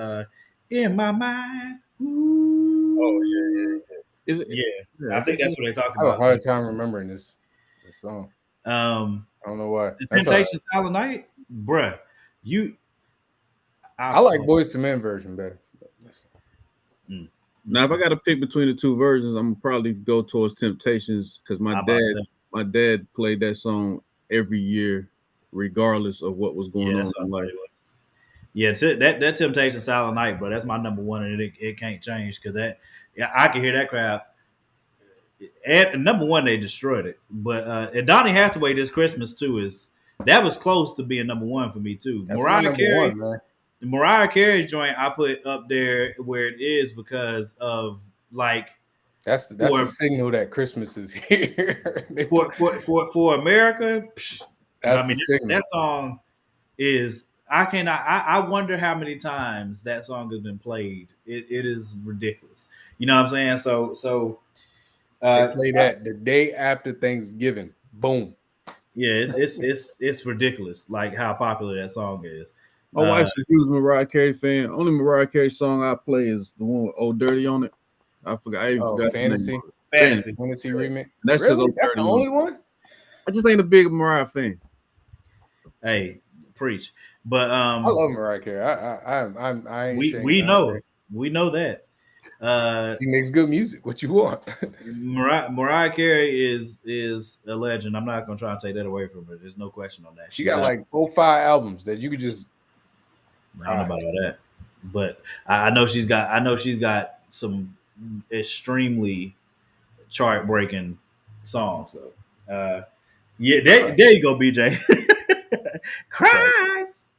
in my mind. Ooh. Oh yeah. Is it? Yeah, I think that's what they're talking I have about. a hard time remembering this song. I don't know why. The Temptation Silent Night, bruh. I like Boyz II Men version better. Now, if I got to pick between the two versions, I'm gonna probably go towards Temptations because my dad played that song every year, regardless of what was going on in life. Yeah, that Temptation Silent Night, bro. That's my number one, and it can't change because I can hear that crowd. And number one, they destroyed it. But and Donny Hathaway this Christmas too that was close to being number one for me too. That's Mariah Carey, man. The Mariah Carey joint I put up there where it is because of like that's a signal that Christmas is here. for America. That song is I wonder how many times that song has been played. It is ridiculous. You know what I'm saying? So they play that the day after Thanksgiving. Boom. Yeah, it's ridiculous, like how popular that song is. My wife's a huge Mariah Carey fan. Only Mariah Carey song I play is the one with "Oh Dirty" on it. I forgot. I even forgot Fantasy remix. That's really? That's the only one. I just ain't a big Mariah fan. Hey, preach! But I love Mariah Carey. I ain't we know that. She makes good music. What you want? Mariah Carey is a legend. I'm not gonna try and take that away from her. There's no question on that. She got like 4 or 5 albums that you could just. I don't know about all that, but I know she's got some extremely chart breaking songs. So, there you go, BJ. Christ.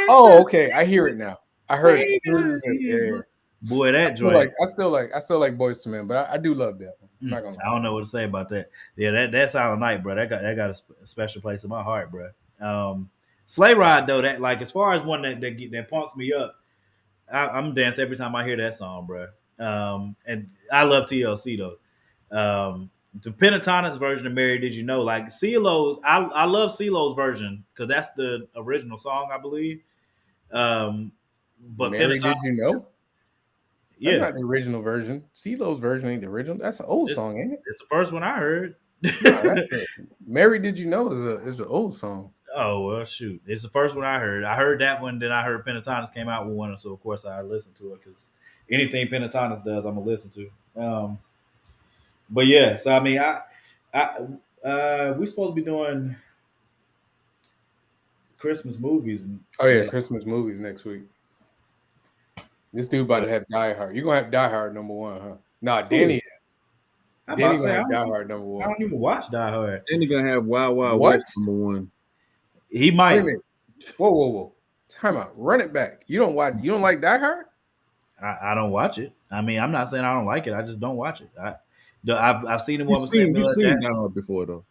Oh, okay. I hear it now. I heard it. Boy, that joint. I still like Boyz II Men, but I do love that one. I don't know what to say about that. Yeah, that's Silent Night, bro. That got a special place in my heart, bro. Sleigh Ride though, that like as far as one that pumps me up, I'm dancing every time I hear that song, bro. And I love TLC though. The Pentatonix version of "Mary Did You Know," like CeeLo's, I love CeeLo's version because that's the original song, I believe. But Mary Did You Know? Yeah, that's not the original version. CeeLo's version ain't the original. That's an old song, ain't it? It's the first one I heard. No, that's it. Mary Did You Know is an old song. Oh well, shoot! It's the first one I heard. I heard that one, then I heard Pentatonix came out with one, so of course I listened to it because anything Pentatonix does, I'm gonna listen to. But yeah, so I mean, we supposed to be doing Christmas movies. Oh yeah, Christmas movies next week. This dude about to have Die Hard. You're gonna have Die Hard number one, huh? Nah, Danny is. I'm Danny about to gonna say, have Die Hard number I one. don't even watch Die Hard. Then you're gonna have Wild Wild What? West number one. He Wait might. a minute. Whoa. Time out. Run it back. You don't like Die Hard? I don't watch it. I mean, I'm not saying I don't like it. I just don't watch it. I've seen the one You've with Samuel seen L. Die Jackson. Hard before though.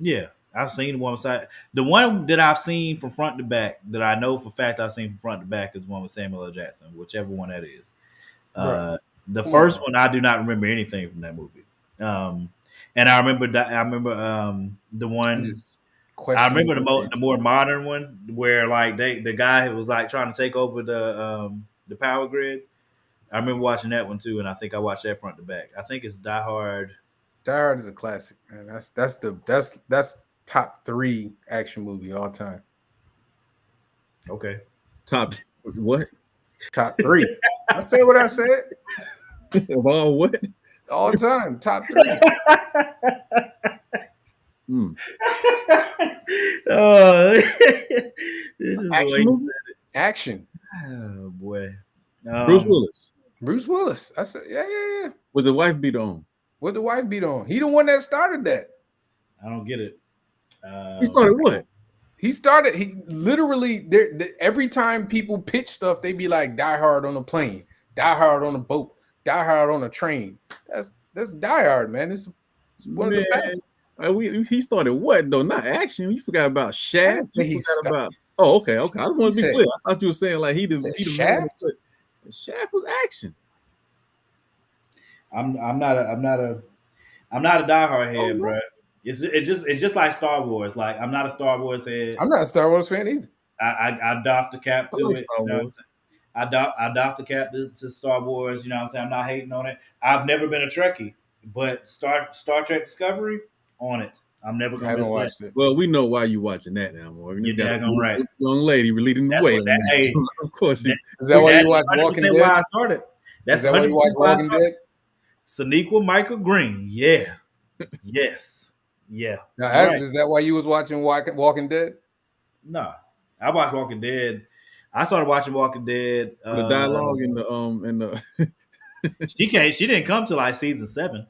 Yeah, I've seen the one beside the one that I've seen from front to back that I know for fact I've seen from front to back is the one with Samuel L. Jackson, whichever one that is. The Come first on. one I do not remember anything from that movie. And I remember the I'm one. just I questioning remember your the more modern one where like the guy was like trying to take over the power grid. I remember watching that one too, and I think I watched that front to back. I think it's Die Hard. Die Hard is a classic, man. That's top 3 action movie all time. Okay. Top what? Top 3. I said what I said. Of all what? All time. Top 3. Oh, this is the Action way. movie? Action. Oh boy. Bruce Willis Bruce Willis. I said, yeah. with the wife beat on. What the wife beat on? He the one that started that. I don't get it. He started what? He literally every time people pitch stuff, they be like Die Hard on a plane, Die Hard on a boat, Die Hard on a train. That's Die Hard, man. It's one of the best. He started what though? Not action. You forgot about Shaft. You forgot about. Oh, okay. I just want to be clear. I thought you were saying like he did. Shaft. Shaft was action. I'm not a Die Hard head, bro. It's just like Star Wars. Like I'm not a Star Wars head. I'm not a Star Wars fan either. I doff the cap to like it. Star You know what I'm Wars. saying? I doff the cap to Star Wars. You know what I'm saying? I'm not hating on it. I've never been a Trekkie, but Star Trek Discovery on it. I'm never I gonna haven't miss watched that. it. Well, we know why you watching that now, Morgan. You're You got a daggone right. young lady leading the That's way. what that- hey, of course. that- Is that why you watch 100% Walking why I Dead? started. That's Is that why you watch 100% why I Walking started. Dead? Sonequa Michael Green. Yeah. Yes. Yeah. Now, Right. is that why you was watching Walking Dead? No. I watched Walking Dead. I started watching Walking Dead. The dialogue in the She didn't come to like season 7.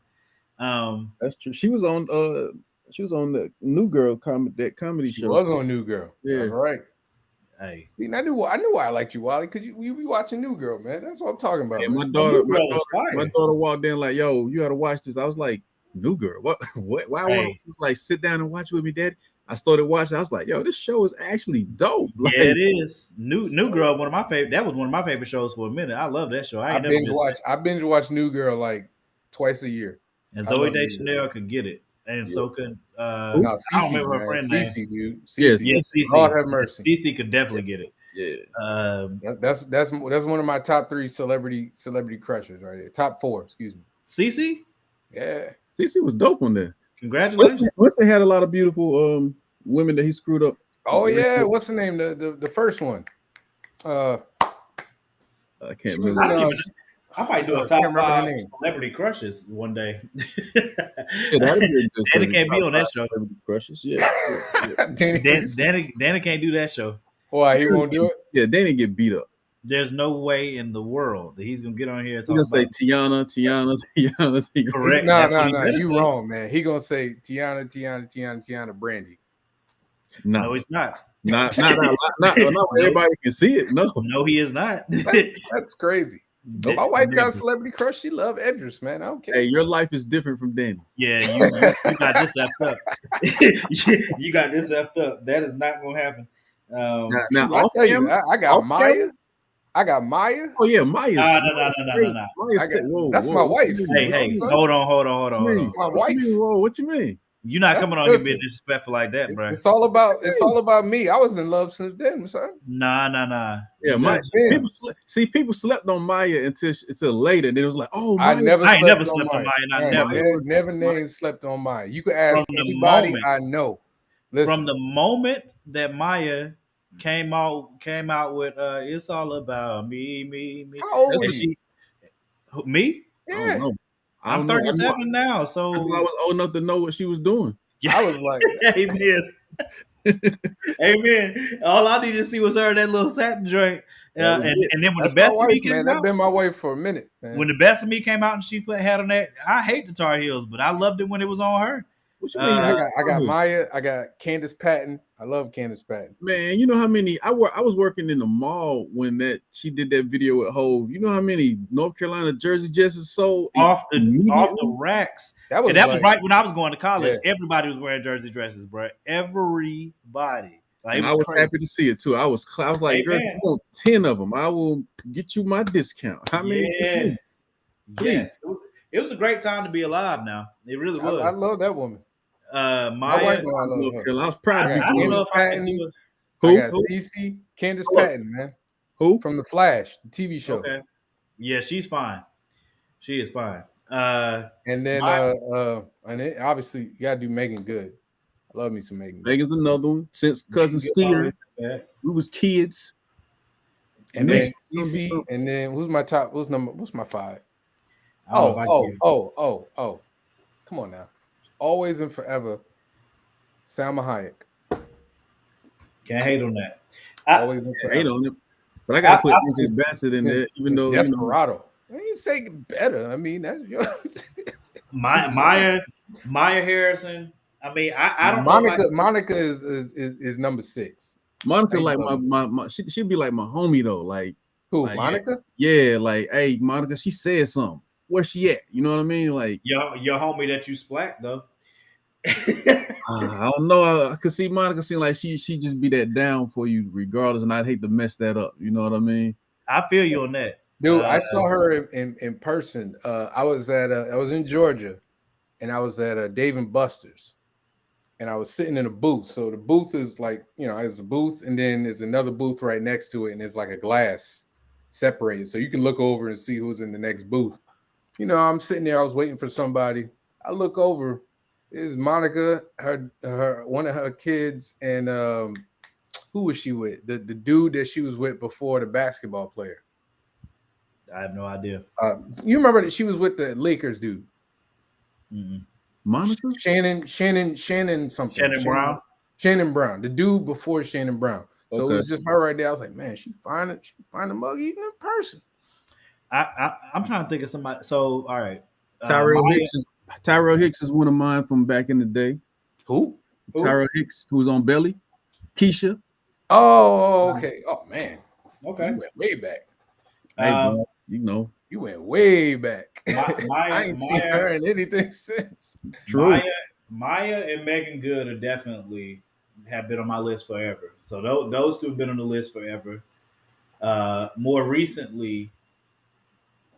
that's true. She was on the New Girl that comedy She show. was on New Girl. Yeah. That's right. Hey. See, I knew why I liked you, Wally, because you be watching New Girl, man. That's what I'm talking about. Yeah, man. my daughter walked in like, "Yo, you got to watch this." I was like, "New Girl, what? What? Why?" Hey. She was like, "Sit down and watch with me, Daddy." I started watching. I was like, "Yo, this show is actually dope." Like, Yeah, it is. New Girl, one of my favorite. That was one of my favorite shows for a minute. I love that show. I binge watch New Girl like twice a year. And I Zoe love New Deschanel could get it, and so could No, I don't Cece, remember her friend name. Cece, dude. Yes, Cece. Yeah, God Cece. have mercy. Cece could definitely get it. yeah. That's one of my top 3 celebrity crushes right there. Top 4, excuse me. Cece, Yeah. CC was dope on there. congratulations. Winston had a lot of beautiful women that he screwed up. Oh yeah, what's the name? The first one. I can't She was remember. in, I might do I a can't top remember her 5 name. celebrity crushes one day. Yeah, that'd be a good Danny show. can't be on that Top show. five celebrity crushes. Yeah. Danny can't do that show. Why he won't do it? Yeah, Danny get beat up. There's no way in the world that he's gonna get on here and He talk gonna about. say Tiana. Correct. No, That's what he no. better You say. wrong, man. He gonna say Tiana Brandy. No, he's not. Not everybody can see it. No. No, he is not. That's crazy. My wife got a celebrity crush. She love Edris, man. I don't care. Hey, your life is different from Danny's. Yeah, you got this effed up. You got this effed up. That is not gonna happen. Now, I tell you, I got off Maya. camera? I got Maya. Oh yeah, Maya's. No. That's my wife. Hey, hold on. That's my wife. What you mean? You're not That's coming on here pussy. being disrespectful like that, bro. It's all about me. I was in love since then, son. Nah. Yeah, Maya. People slept on Maya until later, and it was like, oh, I Maya. never I ain't never slept slept on Maya. I Never. never named slept on Maya. You can ask From the anybody moment. I know. From the moment that Maya came out with "It's All About Me." How old That's are And what you? me, I don't Yeah, know. I I'm don't know. 37 now, I so knew I was old enough to know what she was doing. I was like, amen, amen. All I need to see was her in that little satin joint, That was it. and then when the that's my best of me wife, man. came That's out. been my wife for a minute, man. When the best of me came out and she put hat on that, I hate the Tar Heels, but I loved it when it was on her. What you mean? Yeah, Uh, I got Maya. I got Candace Patton. I love Candace Patton. Man, you know how many I was working in the mall when that she did that video with Hove. You know how many North Carolina jersey dresses sold off the immediately? racks. That was And that was like, right when I was going to college. yeah. Everybody was wearing jersey dresses, bro. Everybody. Like, it And was I was crazy. happy to see it too. I was like, girl, Amen. you want 10 of them. I will get you my discount. How many? Yes. Please. Yes. It was a great time to be alive now. It really I was. love that woman. My Maya, wife know I love North her. Carolina. I was proud to I be got I don't born. know Candace if I could Patton. do it. I Who? got Cece, Candace Hold up. Patton, man, Who? from The Flash, the TV show. Okay. Yeah, she's fine. She is fine. And then and then obviously you gotta do Megan Good. I love me some Megan Good. Megan's another one. Since cousin Steer, we was kids. And Next then one gonna be CC, something. and then who's my top? What's my 5? I don't know if I Oh. Come on now. Always and forever. Salma Hayek. can't hate on that. Always and I hate forever. on it. But I gotta put I- Angela Bassett in there, even though Desperado. I ain't say better. I mean, that's your Maya Harrison. I mean, I don't know. Monica is number 6. Monica How you like doing? my she'd be like my homie though. Like Who? like, Monica? yeah, like hey Monica, she said something. Where she at? You know what I mean? Like Your homie that you splacked though. I don't know. I could see Monica seem like she just be that down for you regardless, and I'd hate to mess that up. You know what I mean? I feel you on that. Dude, I saw her in person. I was in Georgia, and I was at Dave and Buster's, and I was sitting in a booth. So the booth is like, there's a booth, and then there's another booth right next to it, and it's like a glass separated, so you can look over and see who's in the next booth. I'm sitting there. I was waiting for somebody. I look over. Is Monica, her one of her kids, and who was she with? The dude that she was with before, the basketball player. I have no idea. You remember that she was with the Lakers dude? Mm-mm. Monica? Shannon something. Shannon Brown, the dude before Shannon Brown. So it was just her right there. I was like, man, she find a mug even in person. I'm trying to think of somebody. So all right, Tyrell Hicks is one of mine from back in the day. Who? Tyrell Hicks, who was on Belly. Keisha. Oh, okay. Oh man. Okay. You went way back. Hey, bro, you went way back. Maya, I ain't seen her in anything since. True. Maya and Megan Good are definitely have been on my list forever. So those two have been on the list forever. More recently,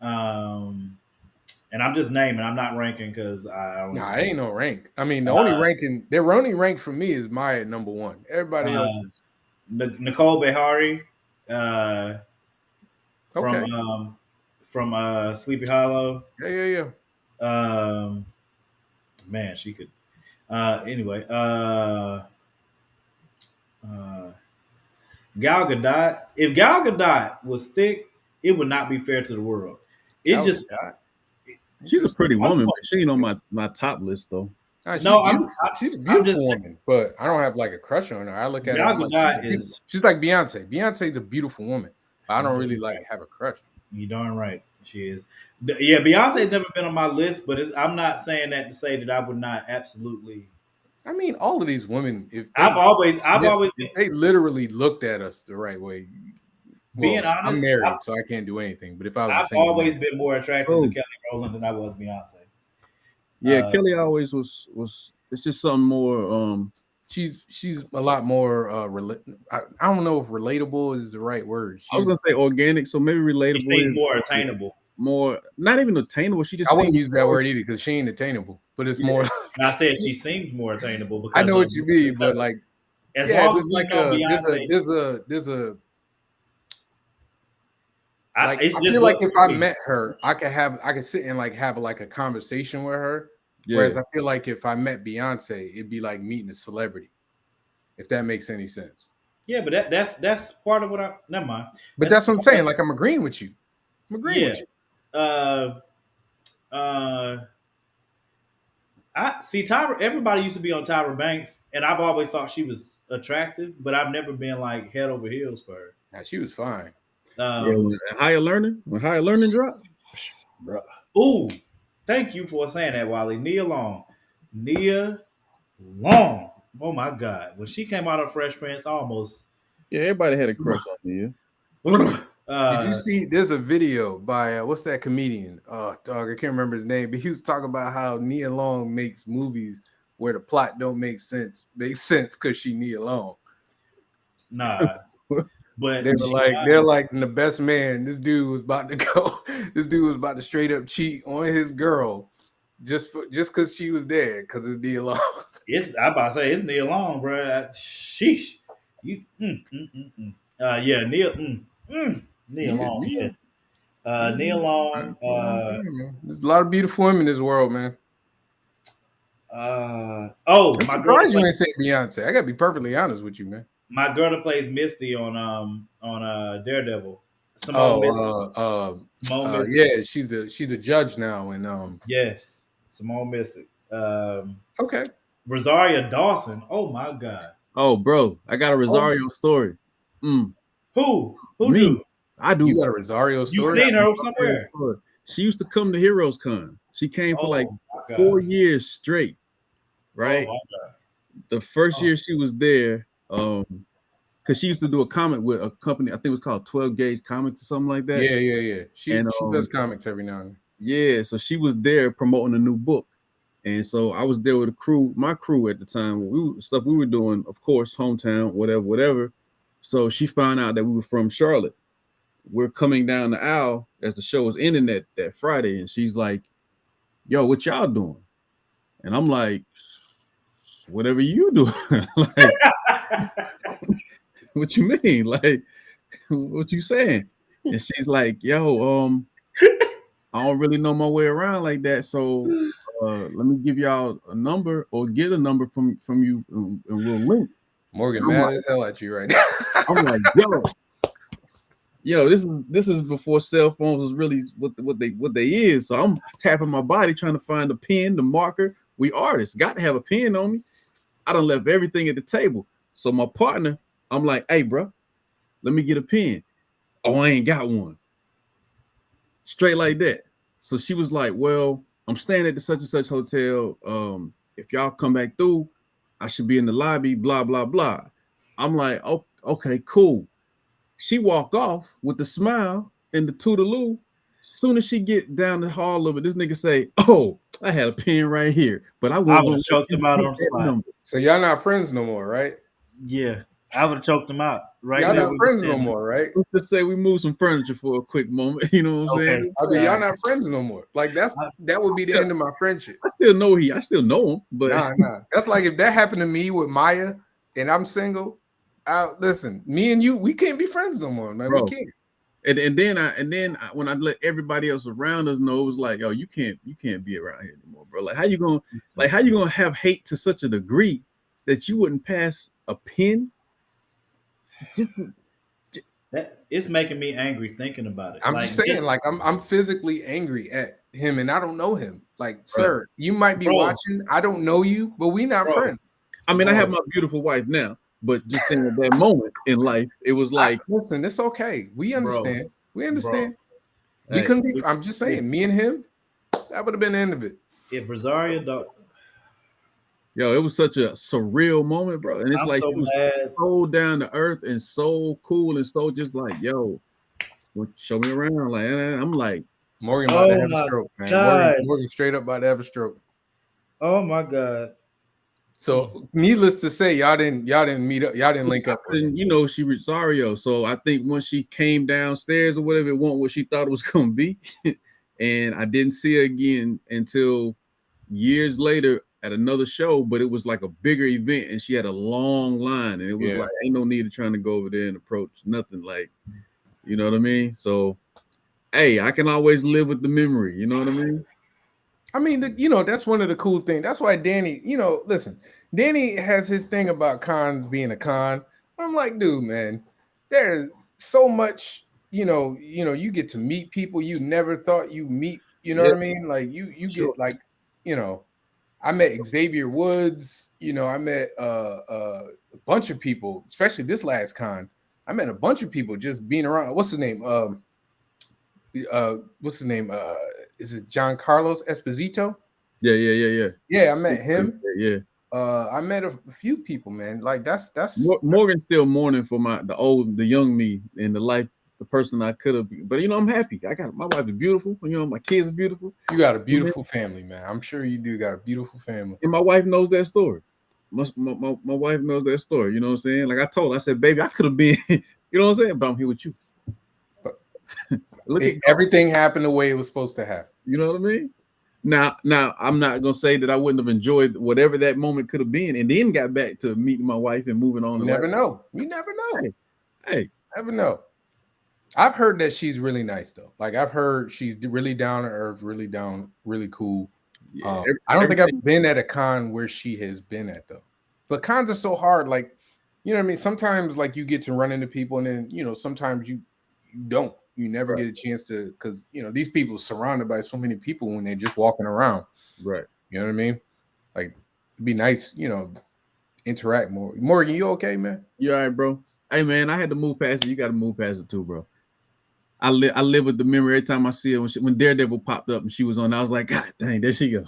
and I'm just naming. I'm not ranking because I don't. Nah, it ain't no rank. I mean, the only rank for me is Maya at number 1. Everybody else is Nicole Behari. okay. From Sleepy Hollow. Yeah. Man, she could. Anyway, Gal Gadot. If Gal Gadot was thick, it would not be fair to the world. She's a pretty woman, but she ain't on my top list though. She's a beautiful woman, but I don't have like a crush on her. I look at her. Like, she's like Beyonce. Beyonce's a beautiful woman, but I don't really have a crush. You darn right, she is. Yeah, Beyonce's never been on my list, but I'm not saying that to say that I would not absolutely. I mean, all of these women. I've always they literally looked at us the right way. Being honest, I'm married, so I can't do anything. But if I was, I've always been more attracted to Kelly Rowland than I was Beyonce. Yeah, Kelly always was. It's just something more. She's a lot more. I don't know if relatable is the right word. I was gonna say organic, so maybe relatable. She seems more attainable. More, not even attainable. She just. I wouldn't use that word either because she ain't attainable. But it's more. And I said she seems more attainable because I know what you mean, but like, as long as like there's a. I feel just like if I met her, I could sit and like have like a conversation with her. Yeah. Whereas I feel like if I met Beyonce, it'd be like meeting a celebrity. if that makes any sense. Yeah, but that's part of what I. Never mind. But that's what I'm saying. Like I'm agreeing with you. I'm agreeing Yeah. with you. I see Tyra. Everybody used to be on Tyra Banks, and I've always thought she was attractive, but I've never been like head over heels for her. Nah, she was fine. When higher learning drop. Bro. Ooh, thank you for saying that, Wally. Nia Long. Oh my God. When she came out of Fresh Prince, almost. Yeah, everybody had a crush on Nia. Did you see? There's a video by what's that comedian? Oh, dog, I can't remember his name, but he was talking about how Nia Long makes movies where the plot don't make sense because she Nia Long. Nah, but they're like the best man. This dude was about to go. This dude was about to straight up cheat on his girl just because she was there because it's Nia Long. I'm about to say it's Nia Long, bro. Sheesh, you. Yeah, Nia Long. Yes. Nia Long. There's a lot of beautiful women in this world, man. My I'm girl. surprised you ain't say Beyonce. I gotta be perfectly honest with you, man. My girl that plays Misty on Daredevil. Simone Missick. Yeah, she's a judge now, and yes, Simone Missick. Okay. Rosaria Dawson. Oh my God. Oh, bro, I got a Rosario story. Who Me. do? I do. You got a Rosario story? You seen her somewhere? She used to come to Heroes Con. She came for like 4 years straight, right? Oh, the first year she was there, because she used to do a comic with a company, I think it was called 12 Gauge Comics or something like that. Yeah. She does comics every now and then. Yeah, so she was there promoting a new book. And so I was there with my crew at the time. We were doing, of course, hometown, whatever. So she found out that we were from Charlotte. We're coming down the aisle as the show was ending that Friday, and she's like, "Yo, what y'all doing?" And I'm like, "Whatever you do." Like, what you mean? Like, what you saying? And she's like, "Yo, I don't really know my way around like that, so let me give y'all a number or get a number from you, and we'll link." Morgan mad as hell at you right now. I'm like, yo, this is before cell phones was really what they is. So I'm tapping my body trying to find the pen, the marker. We artists got to have a pen on me. I done left everything at the table. So my partner, I'm like, "Hey, bro, let me get a pen." "Oh, I ain't got one." Straight like that. So she was like, "Well, I'm staying at the such and such hotel. If y'all come back through, I should be in the lobby, blah, blah, blah." I'm like, "Oh, okay, cool." She walk off with the smile and the toodaloo. Soon as she get down the hall of it, this nigga say, "Oh, I had a pen right here, but I would have choked him out on the spot." So y'all not friends no more, right? Yeah, I would have choked him out. Right, y'all not friends no more, right? Let's just say we moved some furniture for a quick moment. You know what I'm saying? I mean, y'all not friends no more. Like that would be the end of my friendship. I still know him, but nah. That's like if that happened to me with Maya and I'm single. Listen, me and you, we can't be friends no more, man. Bro. We can't. And then when I let everybody else around us know, it was like, "Oh, you can't be around here anymore, bro. Like, how you gonna have hate to such a degree that you wouldn't pass a pen?" It's making me angry thinking about it. I'm just saying, like, I'm physically angry at him, and I don't know him. Like, sir, you might be watching. I don't know you, but we not friends. I mean, I have my beautiful wife now. But just saying at that moment in life, it was like, listen, it's okay. We understand. We understand. We couldn't be. I'm just saying, me and him, that would have been the end of it. If Rosario, it was such a surreal moment, bro. And it's like so she was so down to earth and so cool and so just like, "Yo, show me around." Like, and I'm like, Morgan about to have a stroke, man. Morgan straight up about to have a stroke. Oh my God. So, needless to say, y'all didn't meet up, y'all didn't link up. And she Rosario. So I think once she came downstairs or whatever, it wasn't what she thought it was gonna be. And I didn't see her again until years later at another show, but it was like a bigger event, and she had a long line, and it was like ain't no need of trying to go over there and approach nothing, like, you know what I mean? So, hey, I can always live with the memory. You know what I mean? I mean, that's one of the cool things. That's why Danny, listen, Danny has his thing about cons being a con. I'm like, dude, man, there's so much, you get to meet people you never thought you meet. You know what I mean? Like you Sure. get like, I met Xavier Woods. I met a bunch of people, especially this last con. I met a bunch of people just being around. What's his name? What's his name? Is it John Carlos Esposito? Yeah. Yeah, I met him. Yeah. I met a few people, man. Like that's Morgan's still mourning for the young me and the person I could have been. But I'm happy. I got my wife is beautiful. My kids are beautiful. You got a beautiful family, man. I'm sure you do got a beautiful family. And my wife knows that story. My wife knows that story. You know what I'm saying? Like I told her, I said, baby, I could have been, you know what I'm saying? But I'm here with you. Everything happened the way it was supposed to happen. You know what I mean? Now I'm not gonna say that I wouldn't have enjoyed whatever that moment could have been, and then got back to meeting my wife and moving on. You never know. You never know. Hey, never know. I've heard that she's really nice though. Like I've heard she's really down to earth, really cool. Yeah, I don't think I've been at a con where she has been at though. But cons are so hard. Like, you know what I mean? Sometimes like you get to run into people, and then sometimes you don't. You never get a chance to, because these people are surrounded by so many people when they're just walking around. Right. You know what I mean? Like, it'd be nice, interact more. Morgan, you okay, man? You all right, bro? Hey, man, I had to move past it. You got to move past it too, bro. I live with the memory every time I see her. When Daredevil popped up and she was on, I was like, God dang, there she go.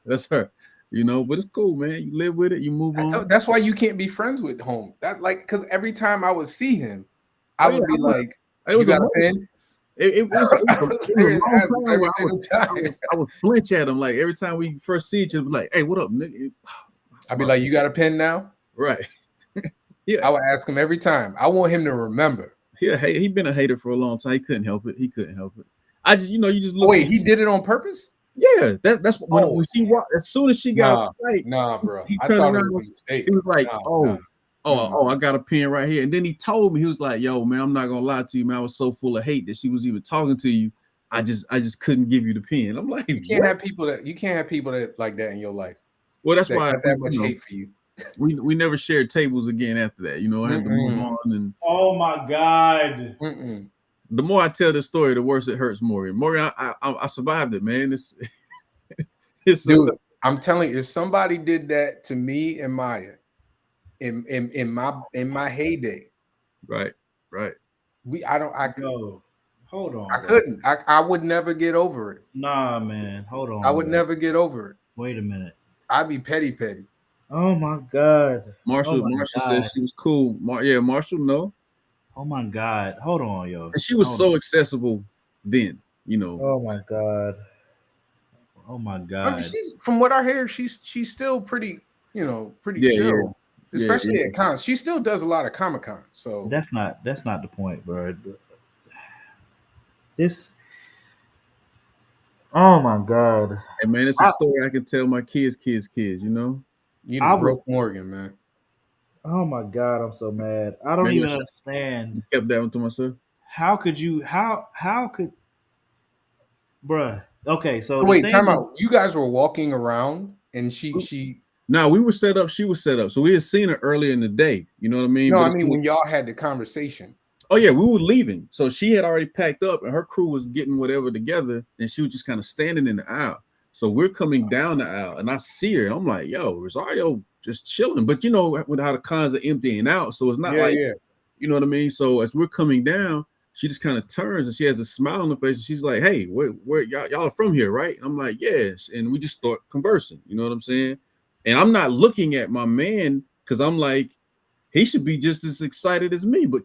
that's her. But it's cool, man. You live with it, you move on. That's why you can't be friends with Home. That because every time I would see him, I would be like, it was a pen. It was I would flinch at him like every time we first see each other, like, hey, what up, nigga? I'd be like, you got a pen now? Right. Yeah. I would ask him every time. I want him to remember. Yeah, he been a hater for a long time. He couldn't help it. I just, you just look. Wait, he did it on purpose? Yeah, that's when she walked. As soon as she got right, bro. He turned around. It was a mistake. He was like, I got a pen right here. And then he told me, he was like, yo, man, I'm not gonna lie to you, man. I was so full of hate that she was even talking to you. I just couldn't give you the pen. I'm like, you can't have people that like that in your life. Well, that's why I that much hate for you. We never shared tables again after that. I had to move on. And oh my God. The more I tell this story, the worse it hurts Morgan. Morgan, I survived it, man. It's dude, I'm telling you, if somebody did that to me and Maya in my heyday, right. Hold on. I couldn't. I would never get over it. Nah, man. Hold on. I would never get over it. Wait a minute. I'd be petty. Oh my God. Marshall said she was cool. Marshall, no. Oh my God. Hold on, yo. And she was so accessible then, Oh my God. Oh my God. I mean, from what I hear, she's still pretty chill. Yeah. Especially at cons. She still does a lot of Comic-Con. So that's not the point, bro. Oh my God. Hey man, it's a story I can tell my kids, You broke Morgan, man. Oh my God, I'm so mad. I don't even understand. You kept that one to myself. How could bruh? Okay, so wait, time out. You guys were walking around and she No, we were set up, she was set up. So we had seen her earlier in the day. You know what I mean? No, I mean when y'all had the conversation. Oh yeah, we were leaving. So she had already packed up and her crew was getting whatever together, and she was just kind of standing in the aisle. So we're coming down the aisle and I see her and I'm like, yo, Rosario just chilling. But with how the cons are emptying out. So it's not you know what I mean? So as we're coming down, she just kind of turns and she has a smile on her face and she's like, hey, where y'all are from here, right? And I'm like, yes. And we just start conversing. You know what I'm saying? And I'm not looking at my man because I'm like, he should be just as excited as me, but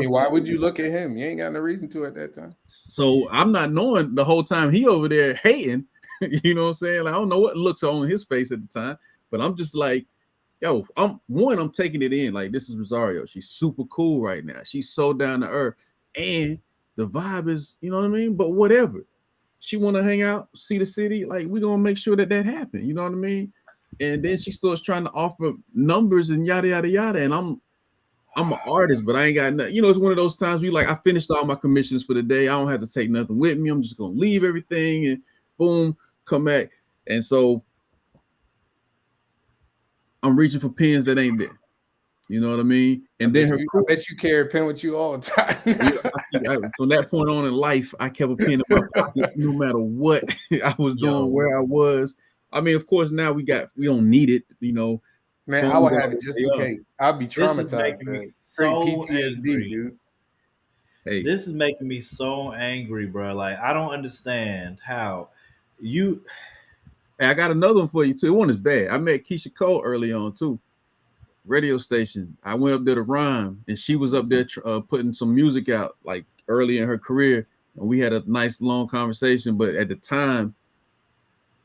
why would you look at him? You ain't got no reason to at that time. So I'm not knowing the whole time he over there hating. You know what I'm saying? Like, I don't know what looks on his face at the time, but I'm just like, yo, I'm taking it in. Like, this is Rosario. She's super cool right now. She's so down to earth. And the vibe is, you know what I mean? But whatever. She want to hang out, see the city. Like, we're going to make sure that happens. You know what I mean? And then she starts trying to offer numbers and yada, yada, yada. And I'm an artist, but I ain't got nothing. It's one of those times where I finished all my commissions for the day. I don't have to take nothing with me. I'm just going to leave everything and boom. come back. And so I'm reaching for pens that ain't there. You know what I mean? And then I bet you carry a pen with you all the time. From that point on in life, I kept a pen in my pocket no matter what I was doing, where I was. I mean, of course, now we don't need it, you know. Man, I would have it just in case. I'll be traumatized. This is making me straight so PTSD, angry. dude. Hey, This is making me so angry, bro. Like, I don't understand how you. Hey, I got another one for you too. It wasn't as bad. I met Keisha Cole early on too. Radio station. I went up there to rhyme, and she was up there putting some music out like early in her career, and we had a nice long conversation. But at the time,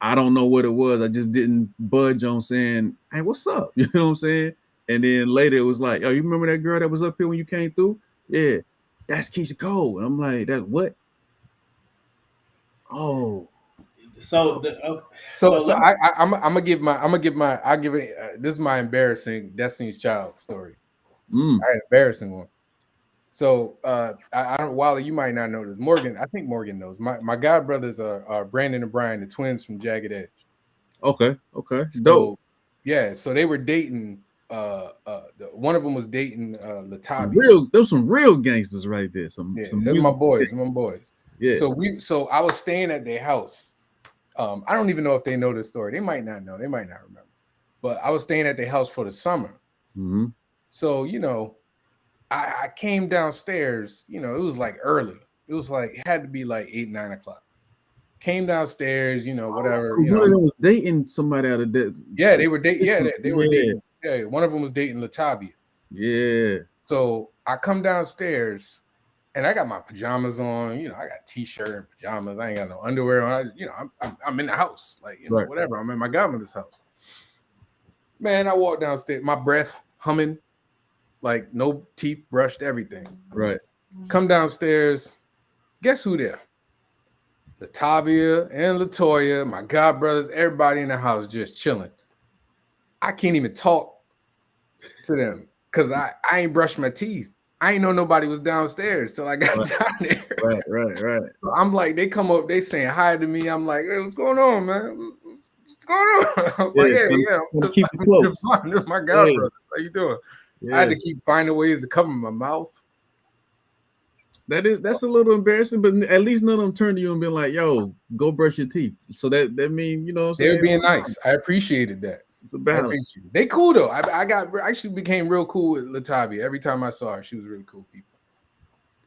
I don't know what it was. I just didn't budge on saying, "Hey, what's up?" You know what I'm saying? And then later it was like, "Oh, you remember that girl that was up here when you came through? Yeah, that's Keisha Cole." And I'm like, "That what?" Oh, So I'm gonna give my I'll give it. This is my embarrassing Destiny's Child story. I had an embarrassing one. So I don't, Wally, you might not know this. Morgan, I think Morgan knows. My god brothers are Brandon and Brian, the twins from Jagged Edge. okay, So, dope. Yeah, so they were dating. One of them was dating Latavi. There's some real gangsters right there. They're my boys. Yeah. So I was staying at their house. I don't even know if they know this story. They might not know. They might not remember. But I was staying at their house for the summer. Mm-hmm. So, you know, I came downstairs, you know, it was like early. It was like, it had to be like 8, 9 o'clock. Came downstairs, you know, whatever. One of them was dating somebody out of that. Yeah, they were dating. Yeah, they were dating. Yeah, one of them was dating Latavia. Yeah. So I come downstairs and I got my pajamas on, you know, I got t-shirt and pajamas. I ain't got no underwear on. I'm in the house, like, you know, whatever. I'm in my godmother's house. Man, I walked downstairs, my breath humming, like no teeth brushed, everything. Right. Come downstairs. Guess who there? Latavia and Latoya, my god brothers, everybody in the house just chilling. I can't even talk to them because I ain't brushed my teeth. I ain't know nobody was downstairs till I got down there. Right. So I'm like, they come up, they saying hi to me. I'm like, hey, what's going on, man? What's going on? I'm like, yeah. Keep it close. My god brothers, how you doing? Yeah. I had to keep finding ways to cover my mouth. That's a little embarrassing, but at least none of them turned to you and been like, "Yo, go brush your teeth." So that mean, you know, they were being nice. I appreciated that. It's a balance. They cool though. I actually became real cool with Latavia. Every time I saw her, she was really cool people.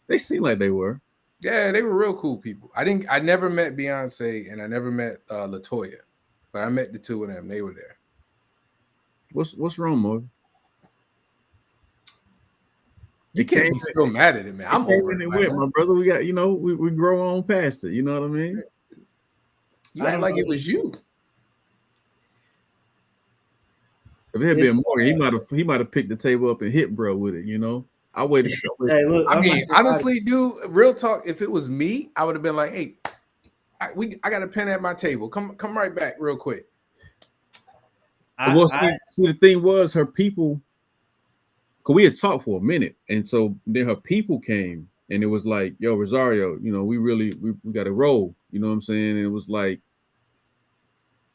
They seemed like they were. Yeah, they were real cool people. I never met Beyonce and I never met Latoya, but I met the two of them. They were there. What's wrong, Morgan? You can't be still mad at it, man. I'm over it, with my brother. We got, you know, we grow on past it. You know what I mean? You act like it was you. If it had been Morgan, he might have picked the table up and hit bro with it. You know, I waited. Hey, look, I mean, honestly, dude, real talk. If it was me, I would have been like, "Hey, I got a pen at my table. Come right back, real quick." See, the thing was, her people. Cause we had talked for a minute, and so then her people came, and it was like, "Yo, Rosario, you know, we got to roll." You know what I'm saying? And it was like,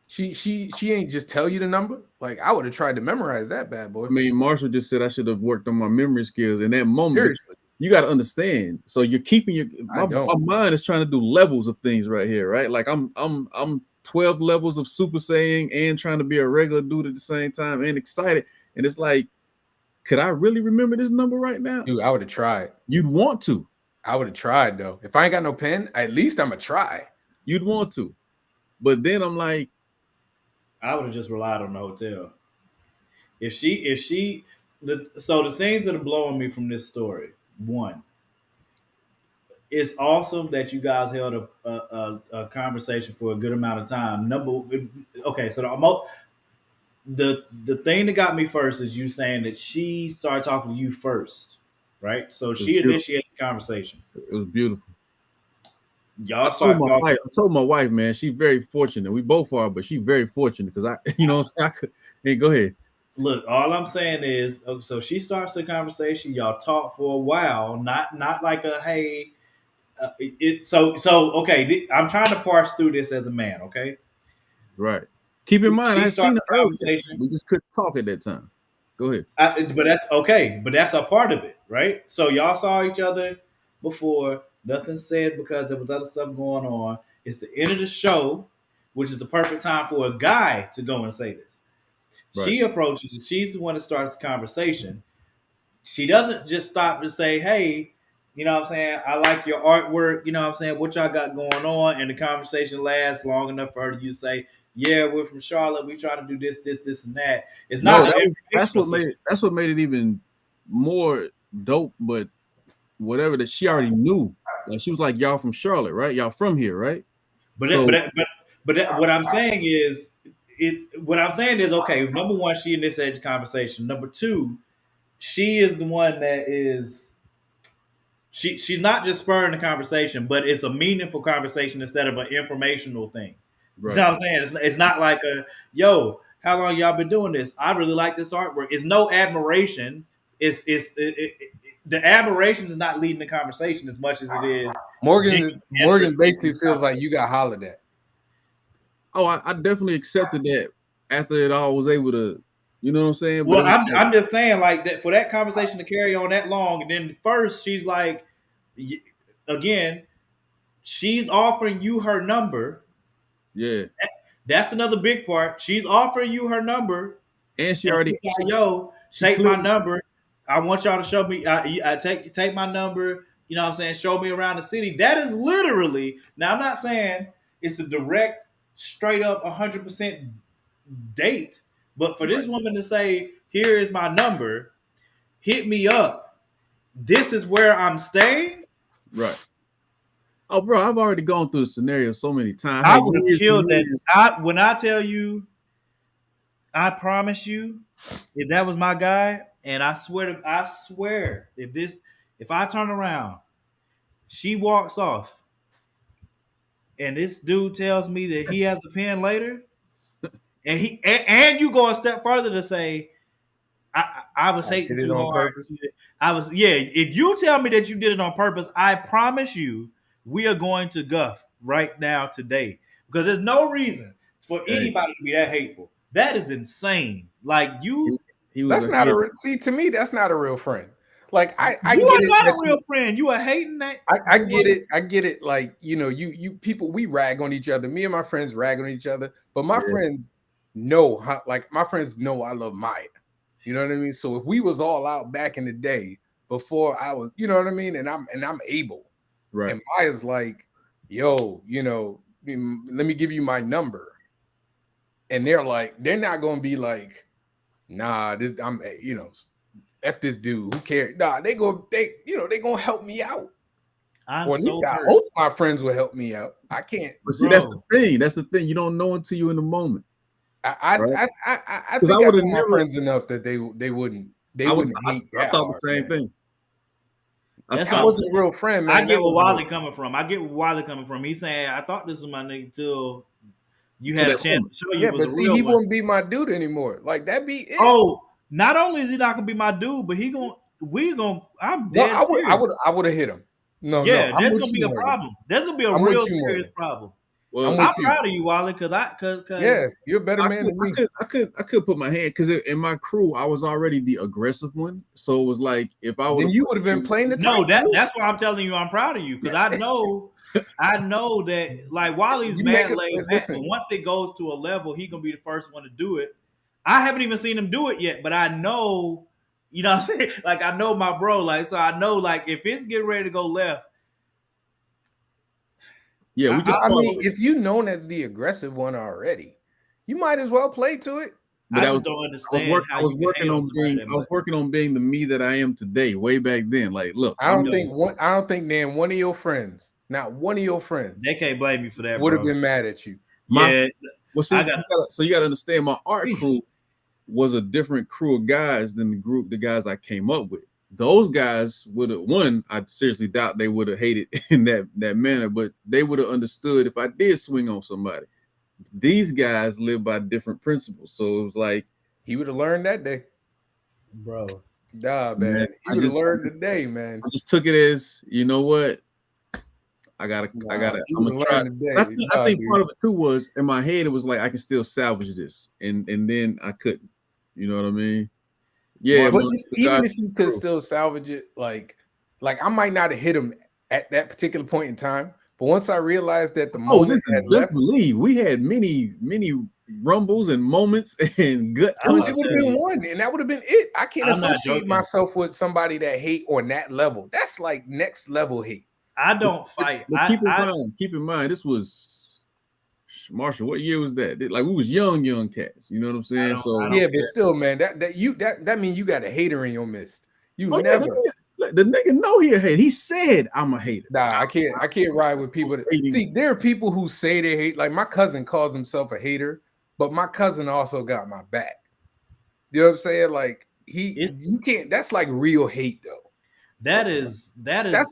she ain't just tell you the number. Like I would have tried to memorize that bad boy. I mean, Marshall just said I should have worked on my memory skills. In that moment, seriously, you got to understand. So you're keeping my mind is trying to do levels of things right here, right? Like I'm 12 levels of Super Saiyan and trying to be a regular dude at the same time and excited, and it's like. Could I really remember this number right now? Dude, I would have tried. You'd want to. I would have tried though. If I ain't got no pen, at least I'm gonna try. You'd want to. But then I'm like, I would have just relied on the hotel. The things that are blowing me from this story, one, it's awesome that you guys held a conversation for a good amount of time. The thing that got me first is you saying that she started talking to you first, right? So she initiated the conversation. It was beautiful. Y'all started talking. I told my wife, man, she's very fortunate. We both are, but she's very fortunate because hey, go ahead. Look, all I'm saying is, so she starts the conversation. Y'all talk for a while, not like a hey. Okay. I'm trying to parse through this as a man. Okay. Right. Keep in mind, She I seen started the the earlier. conversation. We just couldn't talk at that time. Go ahead. But that's okay. But that's a part of it, right? So y'all saw each other before. Nothing said because there was other stuff going on. It's the end of the show, which is the perfect time for a guy to go and say this. Right. She approaches you. She's the one that starts the conversation. She doesn't just stop to say, hey, you know what I'm saying? I like your artwork. You know what I'm saying? What y'all got going on? And the conversation lasts long enough for her to you say, yeah, we're from Charlotte. We try to do this, and that. It's No, not that's what made it even more dope. But whatever that she already knew, like she was like, y'all from Charlotte, right? Y'all from here, right? But So- what I'm saying is, okay. Number one, she initiated the conversation. Number two, she is the one that is. She's not just spurring the conversation, but it's a meaningful conversation instead of an informational thing. Right. You know what I'm saying? It's not like yo, how long y'all been doing this? I really like this artwork. It's no admiration. The admiration is not leading the conversation as much as it is. Morgan basically feels like you got hollered at. Oh, I definitely accepted that after it all was able to, you know what I'm saying? Well, but I'm just saying like that for that conversation to carry on that long, and then first she's like, again, she's offering you her number. Yeah. That's another big part. She's offering you her number, and she already take my number. I want y'all to show me. I take my number. You know what I'm saying? Show me around the city. That is literally. Now I'm not saying it's a direct, straight up 100% date, but for this woman to say, "Here is my number. Hit me up. This is where I'm staying." Right. Oh, bro, I've already gone through the scenario so many times. I would have killed that. When I tell you, I promise you, if that was my guy, and I swear, if I turn around, she walks off, and this dude tells me that he has a pen later, and you go a step further to say, I was hating too hard. If you tell me that you did it on purpose, I promise you, we are going to guff right now today because there's no reason for anybody to be that hateful. That is insane. Like you, that's not to me, that's not a real friend. Like I you get are it. Not a real friend. You are hating that. I get it. I get it. Like you people, we rag on each other. Me and my friends rag on each other, but my friends know how. Like my friends know I love Maya. You know what I mean? So if we was all out back in the day before I was, you know what I mean, and I'm able, right? And Maya's like, yo, let me give you my number, and they're not gonna be like, nah, I'm F this dude, who cares? Nah, they gonna help me out. Or at least I hope my friends will help me out. I can't. But see, that's the thing. That's the thing. You don't know until you're in the moment. I think I would have my friends enough that they wouldn't hate that. I thought the same thing. That wasn't a real friend, man. I get where Wiley coming from. He's saying, I thought this was my nigga till you had a chance to show you. But see, he wouldn't be my dude anymore. Like that be it. Oh, not only is he not gonna be my dude, but I'm dead. I would have hit him. There's gonna be a problem. There's gonna be a real serious problem. Well, I'm proud of you, Wally, because you're a better man than me. I could put my hand because in my crew I was already the aggressive one, so it was like if I would, then you would have been playing the. No, that's why I'm telling you I'm proud of you because I know that like Wally's mad laid back, but once it goes to a level, he gonna be the first one to do it. I haven't even seen him do it yet, but I know, you know what I'm saying? Like I know my bro, like so I know like if it's getting ready to go left. Yeah, I mean, if you known as the aggressive one already, you might as well play to it. But I just don't understand. I was working on being the me that I am today. Way back then, like, look, I don't think one of your friends, not one of your friends, they can't blame you for that. Would have been mad at you. So you got to understand, my art crew was a different crew of guys than the guys I came up with. Those guys would have I seriously doubt they would have hated in that manner, but they would have understood if I did swing on somebody. These guys live by different principles, so it was like he would have learned that day, bro. Nah, man, he would have learned today, man. I just took it as, you know what, I gotta. You I'm gonna gonna try. learn today. I think part of it too was in my head. It was like I can still salvage this, and then I couldn't. You know what I mean? Yeah, but but even if you could still salvage it, like I might not have hit him at that particular point in time, but once I realized that the moment had just left, believe we had many rumbles and moments and gut it would have been one, and that would have been it. I can't associate myself with somebody that hate on that level. That's like next level hate. I don't fight. But keep in mind, this was Marshall. What year was that? Like we was young cats. You know what I'm saying? So yeah, but still, man, that means you got a hater in your midst. You never. The nigga know he a hater. He said I'm a hater. Nah, I can't ride with people that see. There are people who say they hate. Like my cousin calls himself a hater, but my cousin also got my back. You know what I'm saying? Like you can't. That's like real hate, though. That's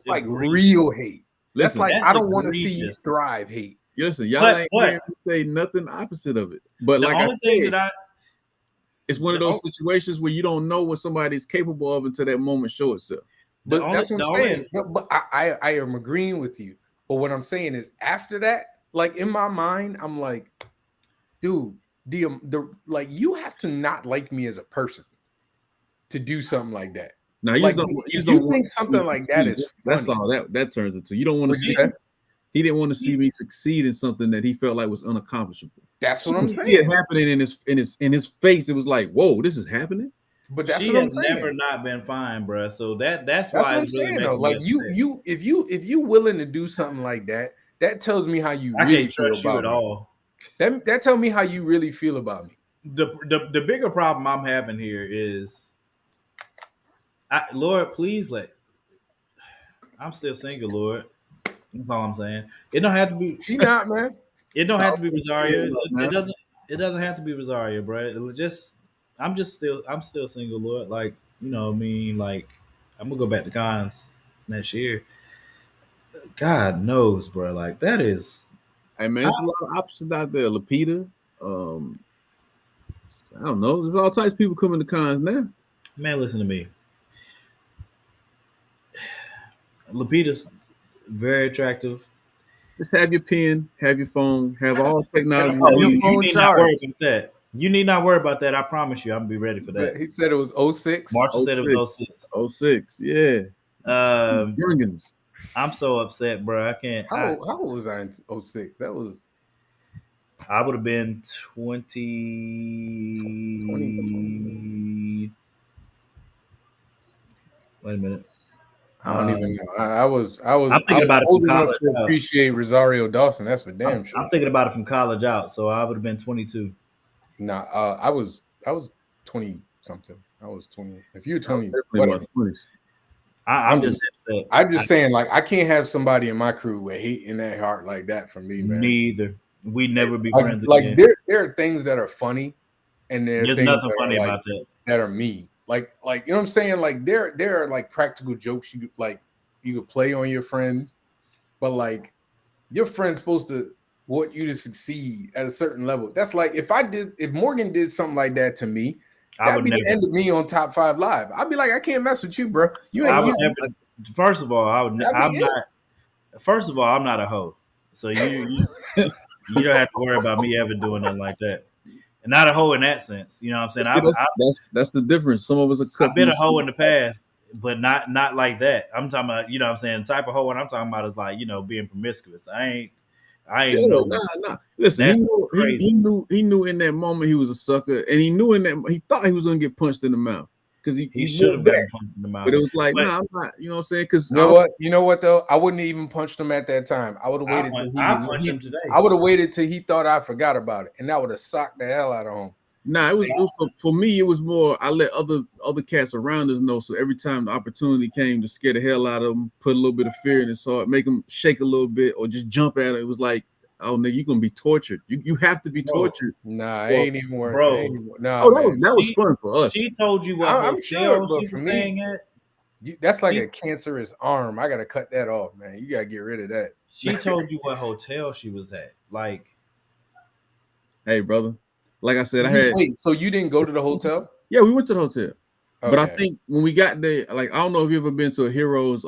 like real hate. That's like I don't want to see you thrive. Hate. Listen, y'all ain't hearing me say nothing opposite of it. But like I said, it's one of those situations where you don't know what somebody's capable of until that moment show itself. But that's what I'm saying. But I am agreeing with you. But what I'm saying is after that, like in my mind, I'm like, dude, the like you have to not like me as a person to do something like that. Now you think something like that is funny. That's all that turns into. You don't want to see. He didn't want to see me succeed in something that he felt like was unaccomplishable. That's what I'm saying. It happening in his face. It was like, whoa, this is happening. But that's what I'm saying. Never not been fine, bro. So that's why what I'm saying though. Like if you willing to do something like that, that tells me how you really feel about me. All. That tell me how you really feel about me. The bigger problem I'm having here is, Lord, please I'm still single, Lord. That's all I'm saying. It don't have to be. She not, man. It don't have to be Rosario. It doesn't have to be Rosario, bro. I'm still single, Lord. Like, you know what I mean? Like, I'm gonna go back to Cons next year. God knows, bro. Like, that is. Hey man, there's a lot of options out there. Lapita. I don't know. There's all types of people coming to Cons now. Man, listen to me. Lapita's very attractive. Just have your pen, have your phone, have all technology. You need not worry about that. You need not worry about that. I promise you, I'm gonna be ready for that. He said it was 06. Marshall said it was 06. 06, yeah. Youngins. I'm so upset, bro. I can't. How old was I in 06? That was. I would have been 20. Wait a minute. I don't even know. I was. I'm thinking about it from college to appreciate Rosario Dawson. That's for damn sure. I'm thinking about it from college out, so I would have been 22. Nah, I was 20 something. I was 20. If you're 20, whatever. I'm just upset. I'm just saying, like, I can't have somebody in my crew with hate in that heart like that for me, man. Me either. We'd never be friends again. There are things that are funny, and there's nothing funny about that. That are mean. Like you know what I'm saying? Like there are like practical jokes you could play on your friends, but like your friend's supposed to want you to succeed at a certain level. That's like if Morgan did something like that to me, that'd be the end of me on Top 5 Live. I'd be like, I can't mess with you, bro. First of all, I'm not a hoe. So you don't have to worry about me ever doing nothing like that. And not a hoe in that sense. You know what I'm saying? That's the difference. Some of us are cut. I've been a hoe in the past, but not like that. I'm talking about, you know what I'm saying? The type of hoe what I'm talking about is like, you know, being promiscuous. I ain't know. Nah. Listen, he knew in that moment he was a sucker, and he knew he thought he was gonna get punched in the mouth. Because he should have gotten punched in the mouth. But it was like, nah, I'm not, you know what I'm saying? Because you know what though? I wouldn't even punched him at that time. I would have waited till he thought I forgot about it. And that would have socked the hell out of him. Nah, it was for me, it was more I let other cats around us know. So every time the opportunity came to scare the hell out of them, put a little bit of fear in his heart, make him shake a little bit, or just jump at it. It was like, oh nigga, you're gonna be tortured. You have to be tortured. Nah, ain't even worth, bro. Nah, that was fun for us. She told you what I'm sure, but she for was me, staying at. That's like a cancerous arm. I gotta cut that off, man. You gotta get rid of that. She told you what hotel she was at. Like, hey, brother. Like I said, wait. So you didn't go to the hotel? Yeah, we went to the hotel. Okay. But I think when we got there, like I don't know if you ever been to a Heroes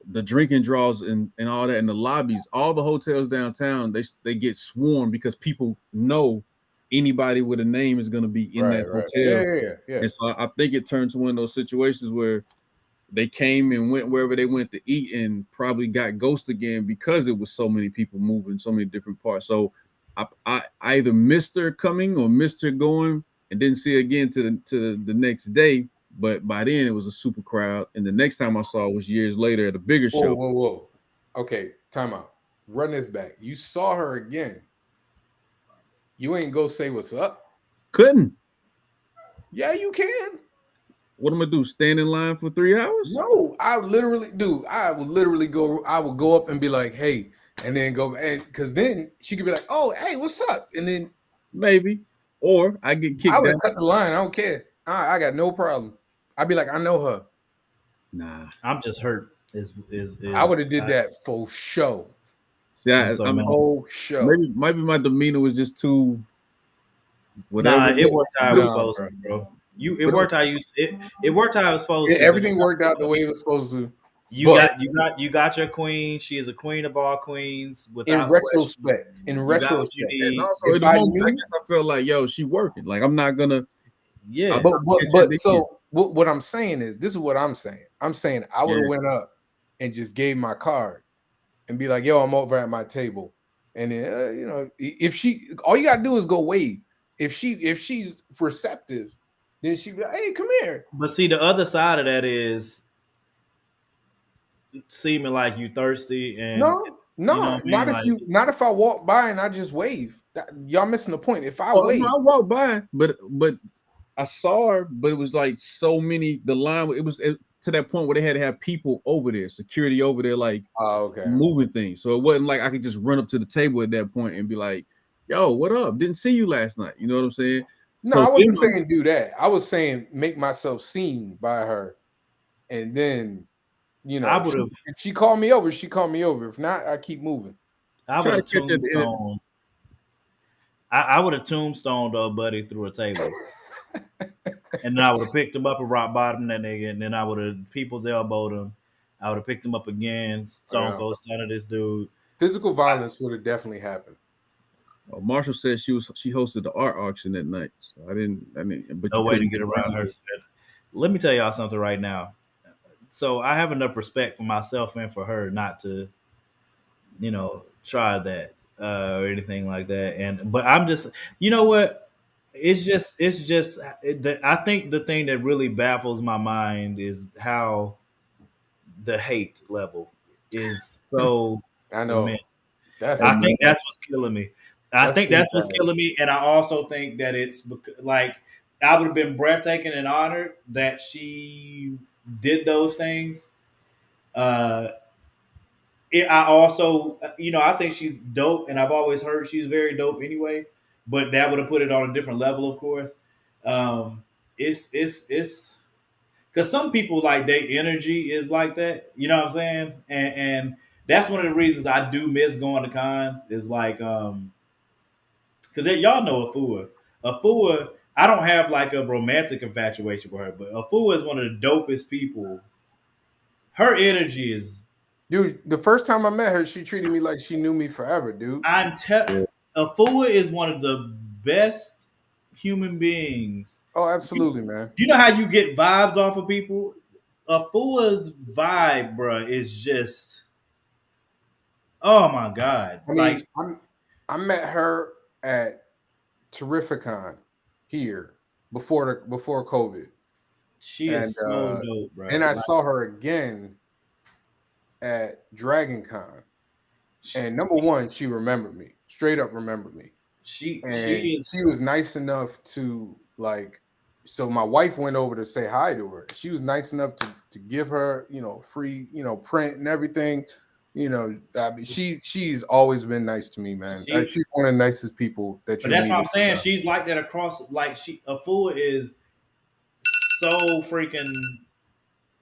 the drinking draws and all that in the lobbies, all the hotels downtown, they get swarmed because people know anybody with a name is going to be in that Right. hotel. Yeah. And so I think it turned to one of those situations where they came and went wherever they went to eat and probably got ghost again because it was so many people moving, so many different parts. So I either missed her coming or missed her going and didn't see her again to the next day. But by then it was a super crowd. And the next time I saw her was years later at a bigger show. Whoa. Okay, time out. Run this back. You saw her again. You ain't go say what's up? Couldn't. Yeah, you can. What am I do? Stand in line for 3 hours? No, I would literally go. I would go up and be like, "Hey," and then go, because then she could be like, "Oh, hey, what's up?" And then maybe, or I get kicked. I would cut the line. I don't care. I got no problem. I'd be like, "I know her." Nah, I'm just hurt. I would have did that for show. See, I'm whole show. Maybe my demeanor was just too. Whatever. Nah, it worked how it was supposed to, bro. It worked how it worked how it was supposed to. Everything worked out the way it was supposed to. You got your queen. She is a queen of all queens. In retrospect, and also, if I feel like, yo, she working. Like, I'm not gonna. Yeah, but so what I'm saying is, this is what I'm saying. I'm saying I would have went up and just gave my card and be like, yo, I'm over at my table, and then if she, all you gotta do is go wave. If she's receptive, then she be like, hey, come here. But see, the other side of that is seeming like you thirsty and not if I walk by and I just wave. Y'all missing the point. If I wave, I walk by, but I saw her, but it was like so many. The line, it was to that point where they had to have people over there, security over there, like moving things. So it wasn't like I could just run up to the table at that point and be like, "Yo, what up? Didn't see you last night." You know what I'm saying? No, so I wasn't saying do that. I was saying make myself seen by her, and then I would have. If she called me over, she called me over. If not, I keep moving. I would have tombstone. I would have tombstoned old buddy through a table. And then I would have picked him up and rock bottom that nigga, and then I would have people's elbowed him. I would have picked him up again, stone cold stunner this dude. Physical violence would have definitely happened. Marshall said she hosted the art auction that night. So I didn't. But no way to get around her. Let me tell y'all something right now. So I have enough respect for myself and for her not to, try that or anything like that. But I'm just, you know what? It's just. I think the thing that really baffles my mind is how the hate level is so. I know. Immense. I think that's what's killing me. I think that's what's killing me, and I also think that it's like I would have been breathtaking and honored that she did those things. I also, I think she's dope, and I've always heard she's very dope anyway. But that would have put it on a different level, of course. It's because some people like their energy is like that. You know what I'm saying? And that's one of the reasons I do miss going to cons. Is like because y'all know Afua. Afua, I don't have like a romantic infatuation with her, but Afua is one of the dopest people. Her energy is. Dude, the first time I met her, she treated me like she knew me forever, dude. Afua is one of the best human beings. Oh, absolutely, man. You know how you get vibes off of people? Afua's vibe, bro, is just. Oh my God! I mean, I met her at Terrificon here before COVID. She is so dope, bro. And I saw her again at Dragon Con. And number one, she remembered me. Straight up remembered me. She was nice enough to so my wife went over to say hi to her. She was nice enough to give her, free, print and everything. She's always been nice to me, man. She's one of the nicest people that you. But that's what I'm saying. She's like that across. Like Afua is so freaking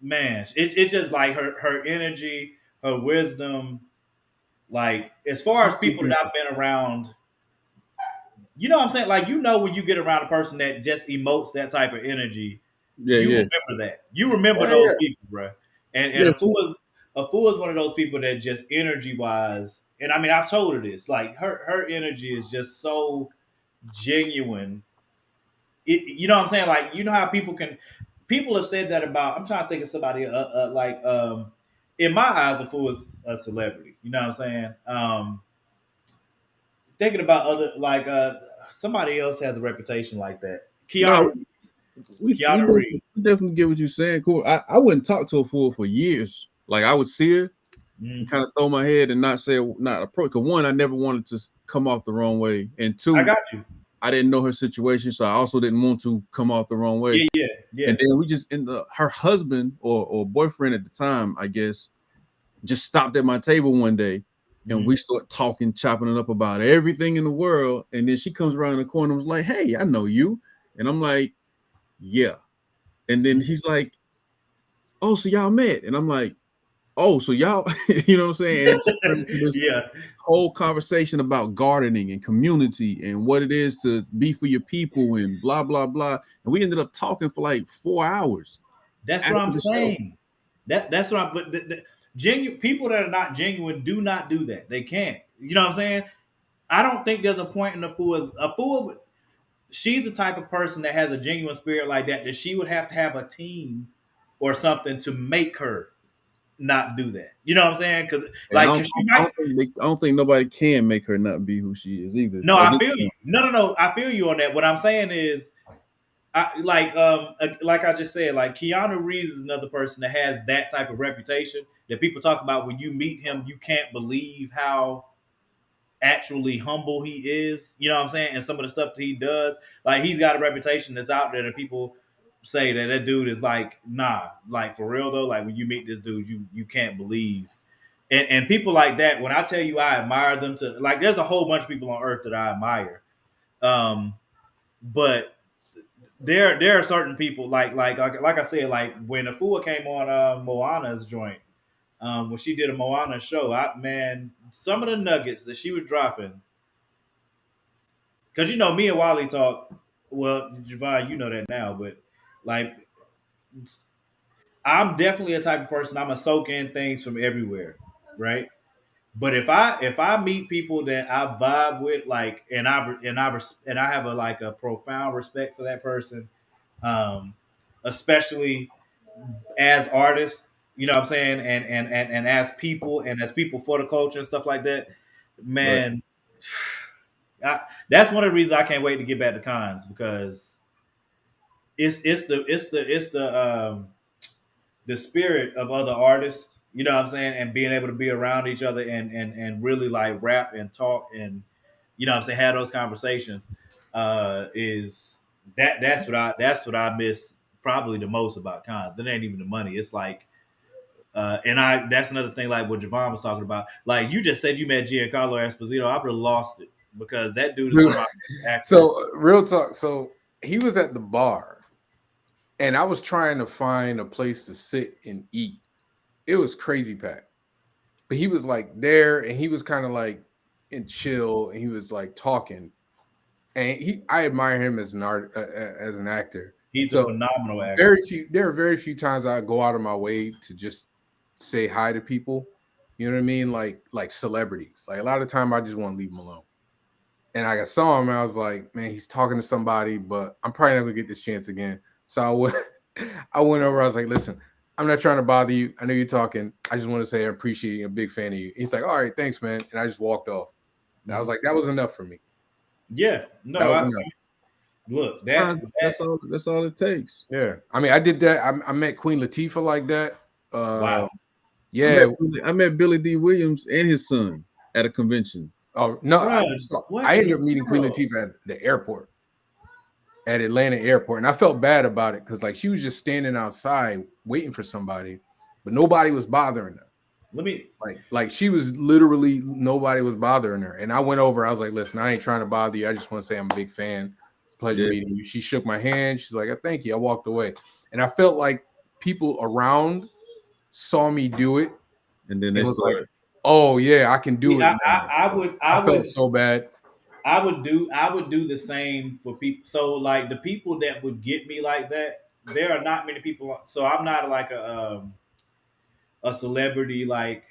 man. It's just like her energy, her wisdom. Like as far as people that I've been around, you know what I'm saying? Like when you get around a person that just emotes that type of energy, remember that. You remember those people, bro. And Afua is one of those people that just energy wise, and I mean I've told her this, like her energy is just so genuine. You know what I'm saying? Like you know how people have said that about. I'm trying to think of somebody like in my eyes, Afua is a celebrity. You know what I'm saying? Thinking about other like somebody else has a reputation like that. No, Keanu Reeves. we Keanu Reeves. definitely get what you're saying. Cool. I wouldn't talk to a fool for years. Like I would see her and kind of throw my head and not say not approach. Cause one, I never wanted to come off the wrong way, and two, I got you. I didn't know her situation, so I also didn't want to come off the wrong way. Yeah. And then we just her husband or boyfriend at the time, I guess, just stopped at my table one day, and we start talking, chopping it up about everything in the world. And then she comes around the corner and was like, "Hey, I know you," and I'm like, "Yeah." And then he's like, "Oh, so y'all met?" And I'm like, "Oh, so y'all," you know what I'm saying? And it just turned into this whole conversation about gardening and community and what it is to be for your people and blah blah blah. And we ended up talking for like 4 hours. That's what I'm saying. That's what I'm. But the genuine people that are not genuine do not do that. They can't. You know what I'm saying? I don't think there's a point in Afua. She's the type of person that has a genuine spirit like that she would have to have a team or something to make her not do that. You know what I'm saying? Because like I don't think nobody can make her not be who she is either. No, I feel you. No. I feel you on that. What I'm saying is, like I just said, like Keanu Reeves is another person that has that type of reputation that people talk about. When you meet him, you can't believe how actually humble he is. You know what I'm saying? And some of the stuff that he does, like he's got a reputation that's out there that people say that dude is like, nah, like for real though. Like when you meet this dude, you can't believe. And people like that, when I tell you I admire them to like, there's a whole bunch of people on earth that I admire. But there are certain people like I said, like when Afua came on Moana's joint, when she did a Moana show, man, some of the nuggets that she was dropping, because you know me and Wally talk. Well, Javon, you know that now, but like I'm definitely a type of person. I'm a soak in things from everywhere, right? But if I meet people that I vibe with, like, and I have a profound respect for that person, um, especially as artists, you know what I'm saying, and as people for the culture and stuff like that, man. That's one of the reasons I can't wait to get back to cons because it's the spirit of other artists, you know what I'm saying, and being able to be around each other and really like rap and talk and you know what I'm saying, have those conversations is that's what I miss probably the most about cons. It ain't even the money. It's like and that's another thing like what Javon was talking about. Like you just said you met Giancarlo Esposito, I would have lost it because that dude is one of my actors. So real talk. So he was at the bar and I was trying to find a place to sit and eat. It was crazy packed. But he was like there and he was kind of like in chill and he was like talking. And I admire him as as an actor. He's a phenomenal actor. There are very few times I go out of my way to just say hi to people. You know what I mean? Like celebrities. Like a lot of time I just want to leave them alone. And I saw him and I was like, man, he's talking to somebody, but I'm probably not gonna get this chance again. So I went over, I was like, listen, I'm not trying to bother you. I know you're talking. I just want to say I appreciate you. I'm a big fan of you. He's like, all right, thanks, man. And I just walked off. And I was like, that was enough for me. Yeah, no, that was enough. Look, that's all it takes. Yeah, I mean, I did that. I met Queen Latifah like that. Wow. Yeah, I met Billy D. Williams and his son at a convention. Oh no, I ended up meeting Queen Latifah at the airport, at Atlanta airport, and I felt bad about it because like she was just standing outside waiting for somebody, but nobody was bothering her. Like she was literally nobody was bothering her, and I went over. I was like, listen, I ain't trying to bother you. I just want to say I'm a big fan. It's a pleasure meeting you. She shook my hand. She's like, thank you. I walked away, and I felt like people around saw me do it, and then they was like, oh yeah, I can do it. I felt so bad. I would do the same for people. So like the people that would get me like that, there are not many people. So I'm not like a a celebrity like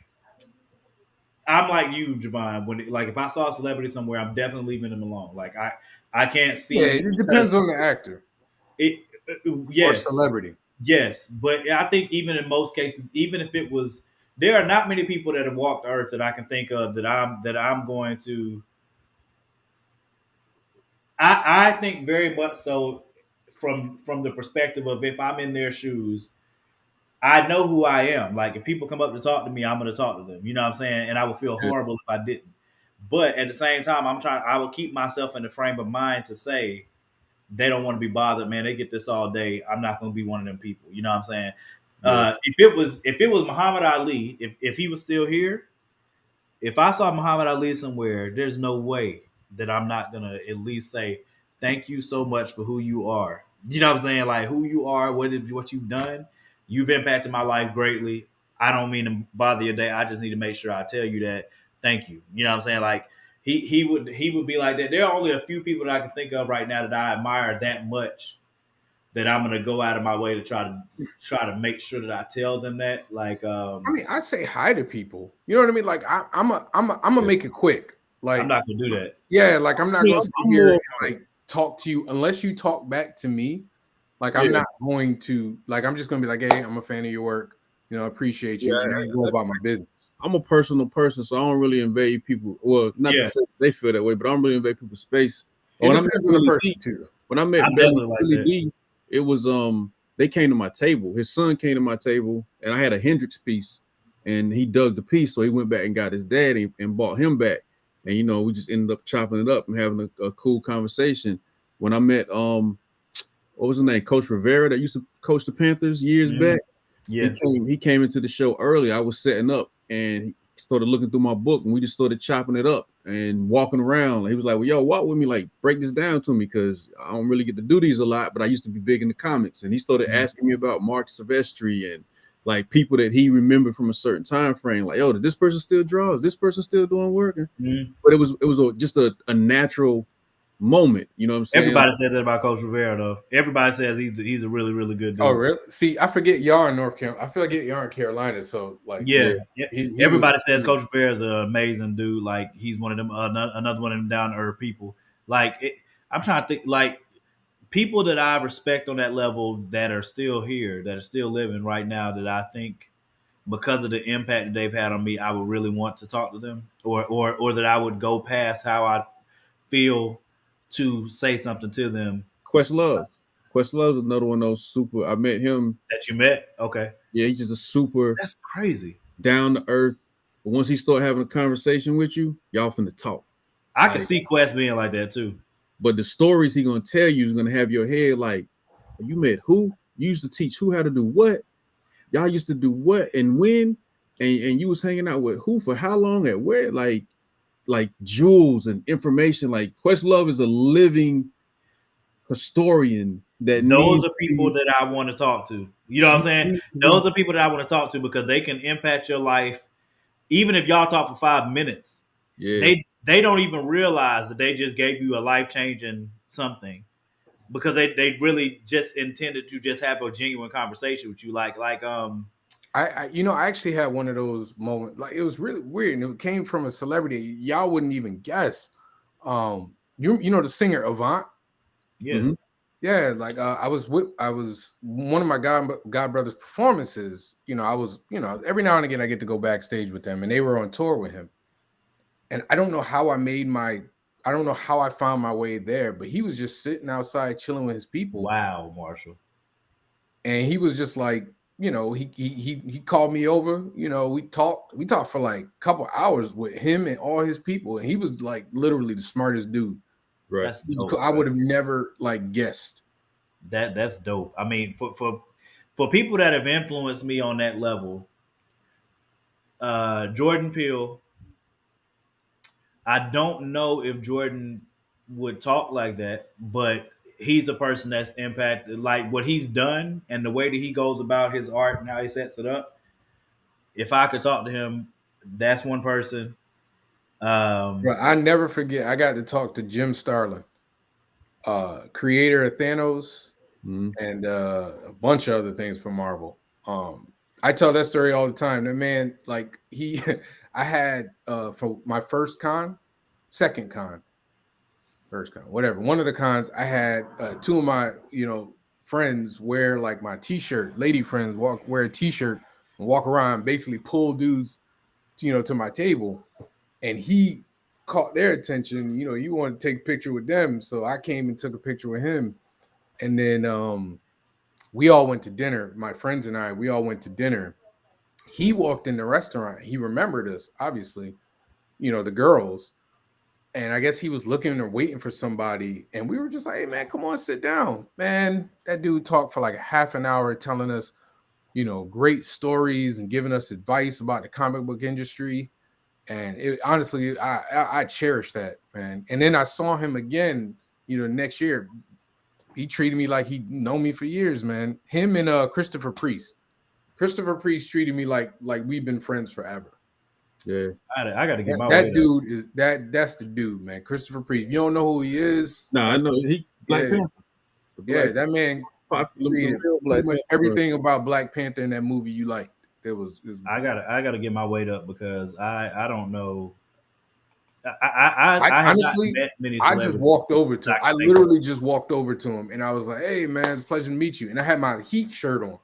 I'm like you, Javon. When like if I saw a celebrity somewhere, I'm definitely leaving them alone. Like I can't Yeah, see it depends on the actor it. or Yes, celebrity. yes, but I think even in most cases, even if it was, there are not many people that have walked Earth that I can think of that I'm going to. I think very much so from the perspective of if I'm in their shoes, I know who I am. Like if people come up to talk to me, I'm going to talk to them. You know what I'm saying? And I would feel Yeah. horrible if I didn't. But at the same time, I will keep myself in the frame of mind to say they don't want to be bothered, man. They get this all day. I'm not going to be one of them people. You know what I'm saying? Yeah. If it was Muhammad Ali, if he was still here, if I saw Muhammad Ali somewhere, there's no way that I'm not gonna at least say thank you so much for who you are. You know what I'm saying? Like who you are, what you've done. You've impacted my life greatly. I don't mean to bother your day. I just need to make sure I tell you that thank you. You know what I'm saying? Like he would be like that. There are only a few people that I can think of right now that I admire that much that I'm gonna go out of my way to try to make sure that I tell them that. Like I mean, I say hi to people. You know what I mean? Like I'm gonna make it quick. I'm Like not gonna do that. yeah, like I'm not Yeah, gonna sit I'm here more and like talk to you unless you talk back to me. Like I'm yeah, not going to like I'm just gonna be like, hey, I'm a fan of your work. You know, I appreciate you, and I go about my business. I'm a personal person, so I don't really invade people. Well, not to Yeah, say they feel that way, but I don't really invade people's space. It When I met depends on the Billy person D, too. when I met I'm definitely like Billy that. D, it was they came to my table. His son came to my table, and I had a Hendrix piece, and he dug the piece, so he went back and got his daddy and bought him back. And you know, we just ended up chopping it up and having a cool conversation. When I met what was his name, Coach Rivera, that used to coach the Panthers years back. Yeah. He came into the show early. I was setting up, and he started looking through my book, and we just started chopping it up and walking around. He was like, "Well, yo, walk with me, like break this down to me, because I don't really get to do these a lot, but I used to be big in the comics." And he started asking me about Mark Silvestri and like people that he remembered from a certain time frame. Like, "Yo, did this person still draw? Is this person still doing work?" But it was just a natural moment. You know what I'm saying? Everybody says that about Coach Rivera, though. Everybody says he's a really, really good dude. Oh, really? See, I forget y'all in North Carolina. I feel like y'all in Carolina. So, like, Yeah. Everybody was- says Coach Rivera is an amazing dude. Like he's one of them, another one of them down to earth people. Like I'm trying to think, like people that I respect on that level that are still here, that are still living right now, that I think because of the impact that they've had on me, I would really want to talk to them, or that I would go past how I feel to say something to them. Questlove. Questlove's another one of those super. I met him. That you met? Okay. Yeah, he's just a super That's crazy. down to earth. But once he start having a conversation with you, y'all finna talk. I can see Quest being like that too. But the stories he gonna tell you is gonna have your head like, you met who? You used to teach who how to do what? Y'all used to do what and when? And you was hanging out with who for how long at where? Like jewels and information. Like Questlove is a living historian that Those are people that I want to talk to. You know what I'm saying? Those are people that I want to talk to because they can impact your life. Even if y'all talk for 5 minutes, Yeah. they don't even realize that they just gave you a life changing something because they really just intended to just have a genuine conversation with you. Like I actually had one of those moments. Like, it was really weird, and it came from a celebrity y'all wouldn't even guess. You know the singer Avant? yeah. Mhm. Yeah, like I was one of my God brothers performances. You know, I was, every now and again I get to go backstage with them, and they were on tour with him. And I don't know how I don't know how I found my way there, but he was just sitting outside chilling with his people. Wow, Marshall. And he was just like, he called me over, we talked for like a couple hours with him and all his people. And he was like literally the smartest dude. Right. That's dope, I would have never like guessed. That's dope. I mean, for people that have influenced me on that level, Jordan Peele. I don't know if Jordan would talk like that, but he's a person that's impacted, like what he's done and the way that he goes about his art and how he sets it up. If I could talk to him, that's one person. But I never forget, I got to talk to Jim Starlin, creator of Thanos Mhm. and a bunch of other things from Marvel. I tell that story all the time. That man, like I had for my second con, whatever. One of the cons, I had two of my friends wear like my t-shirt. Lady friends wear a t-shirt and walk around, basically pull dudes, to my table, and he caught their attention. You want to take a picture with them, so I came and took a picture with him, and then we all went to dinner. My friends and I, we all went to dinner. He walked in the restaurant. He remembered us, obviously, the girls. And I guess he was looking or waiting for somebody. And we were just like, hey, man, come on, sit down. Man, that dude talked for like a half an hour telling us, great stories and giving us advice about the comic book industry. And honestly, I cherish that, man. And then I saw him again, next year. He treated me like he'd known me for years, man. Him and Christopher Priest. Christopher Priest treated me like we've been friends forever. Yeah, I got to get my that dude up. Is that's the dude, man. Christopher Priest. You don't know who he is? No, I know he Black Panther. That man treated pretty much everything about Black Panther in that movie you liked. It was I gotta get my weight up because I don't know. I honestly, I just walked over to him. I literally just walked over to him and I was like, hey man, it's a pleasure to meet you. And I had my Heat shirt on.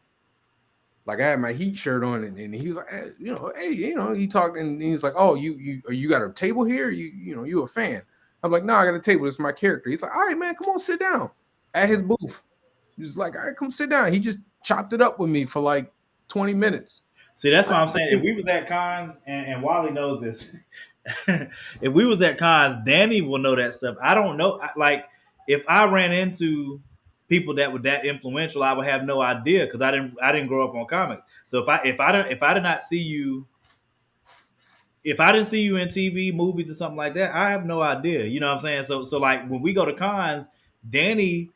Like I had my Heat shirt on, and he was like, hey, he talked and he's like, oh, you got a table here? You a fan? I'm like, no, I got a table. It's my character. He's like, all right, man, come on, sit down at his booth. He's like, all right, come sit down. He just chopped it up with me for like 20 minutes. See, that's what I'm saying. If we was at cons, and Wally knows this, if we was at cons, Danny will know that stuff. I don't know. Like, if I ran into people that were that influential, I would have no idea because I didn't grow up on comics. So if I did not see you, if I didn't see you in TV, movies, or something like that, I have no idea. You know what I'm saying? So like when we go to cons, Danny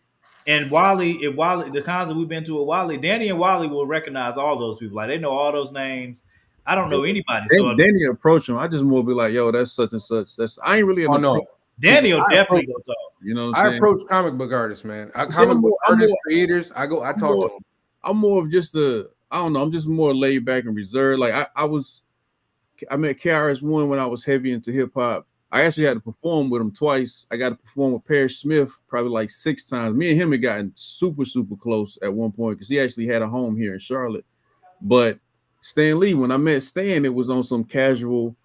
and Wally, the cons that we've been to with Wally, Danny and Wally will recognize all those people. Like they know all those names. I don't know anybody. So Danny approach him. I just more be like, yo, that's such and such. I ain't really. Oh no. Danny will definitely go talk. You know what I approach comic book artists, man. Comic book artists, creators. I talk to them. I'm more of just I don't know. I'm just more laid back and reserved. Like I met KRS-One when I was heavy into hip hop. I actually had to perform with him twice. I got to perform with Parrish Smith probably like 6 times. Me and him had gotten super, super close at one point because he actually had a home here in Charlotte. But Stan Lee, when I met Stan, it was on some casual.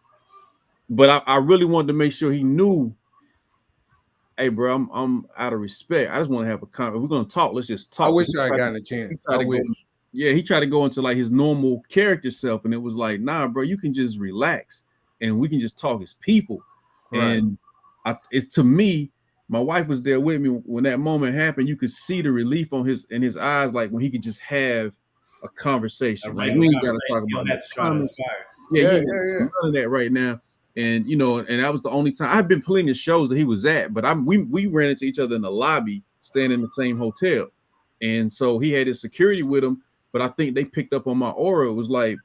But I really wanted to make sure he knew, hey, bro, I'm out of respect. I just want to have a conversation. If we're gonna talk, let's just talk. I wish I had gotten a chance. He tried to go into like his normal character self, and it was like, nah, bro, you can just relax and we can just talk as people. Right. And it's to me, my wife was there with me when that moment happened. You could see the relief in his eyes, like when he could just have a conversation. Like we ain't got to talk about that. Yeah. None of that right now. And and that was the only time I've been plenty of shows that he was at, but we ran into each other in the lobby, staying in the same hotel, and so he had his security with him. But I think they picked up on my aura. It was like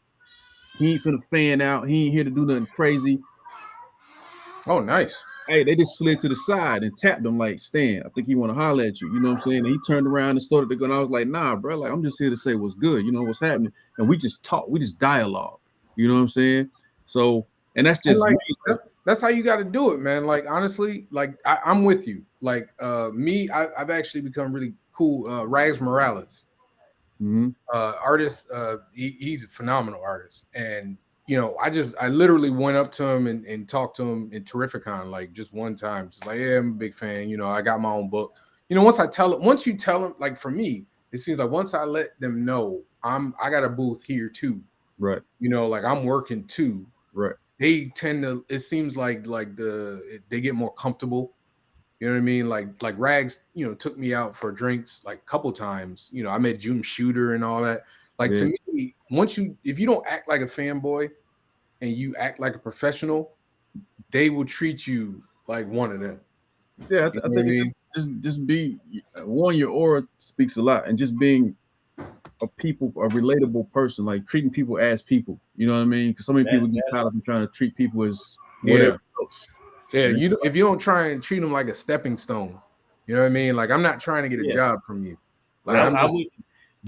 he ain't finna fan out. He ain't here to do nothing crazy. Oh, nice. Hey, they just slid to the side and tapped him like, Stan, I think he want to holler at you. You know what I'm saying? And he turned around and started to go. And I was like, nah, bro. Like I'm just here to say what's good. You know what's happening, and we just talk. We just dialogue. You know what I'm saying? So. And that's just like, that's how you got to do it, man. Like honestly, like I'm with you. Like I've actually become really cool. Rags Morales, artist. He's a phenomenal artist, and I literally went up to him and talked to him in Terrificon like just one time. Just like, yeah, I'm a big fan. I got my own book. Once you tell them, like for me, it seems like once I let them know I got a booth here too. Right. Like I'm working too. Right. They tend to. It seems like they get more comfortable. You know what I mean? Like Rags, took me out for drinks like a couple times. I met Jim Shooter and all that. Like to me, if you don't act like a fanboy and you act like a professional, they will treat you like one of them. Yeah, I think just be one. Your aura speaks a lot, and just being a relatable person, like treating people as people. You know what I mean? Because so many people get caught up in trying to treat people as whatever else. Yeah, if you don't try and treat them like a stepping stone, you know what I mean? Like I'm not trying to get a job from you. Like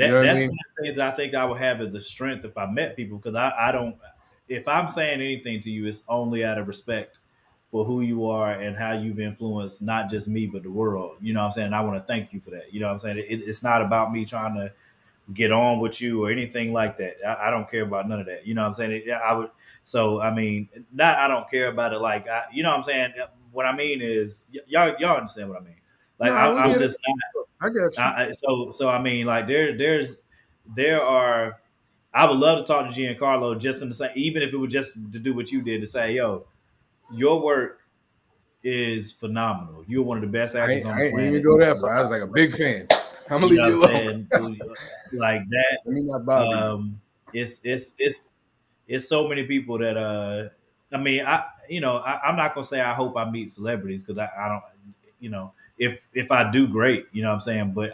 You know what I That's mean? one of the things I think I would have as a strength if I met people, because I don't. If I'm saying anything to you, it's only out of respect for who you are and how you've influenced not just me but the world. You know what I'm saying? And I want to thank you for that. You know what I'm saying? It's not about me trying to get on with you or anything like that. I don't care about none of that. You know what I'm saying? I would. So I mean, not I don't care about it. Like you know what I'm saying? What I mean is y'all understand what I mean? Like No, we I'm get it. just not. I got you. So I mean, like there are. I would love to talk to Giancarlo just in the same, even if it was just to do what you did to say, yo, your work is phenomenal. You're one of the best actors on I the ain't even planet. go that far. I was like a big fan. I'm gonna You leave know you what I'm alone. saying? Like that. Let me not bother you. It's so many people that I mean I'm not gonna say I hope I meet celebrities because I don't if I do great, you know what I'm saying, but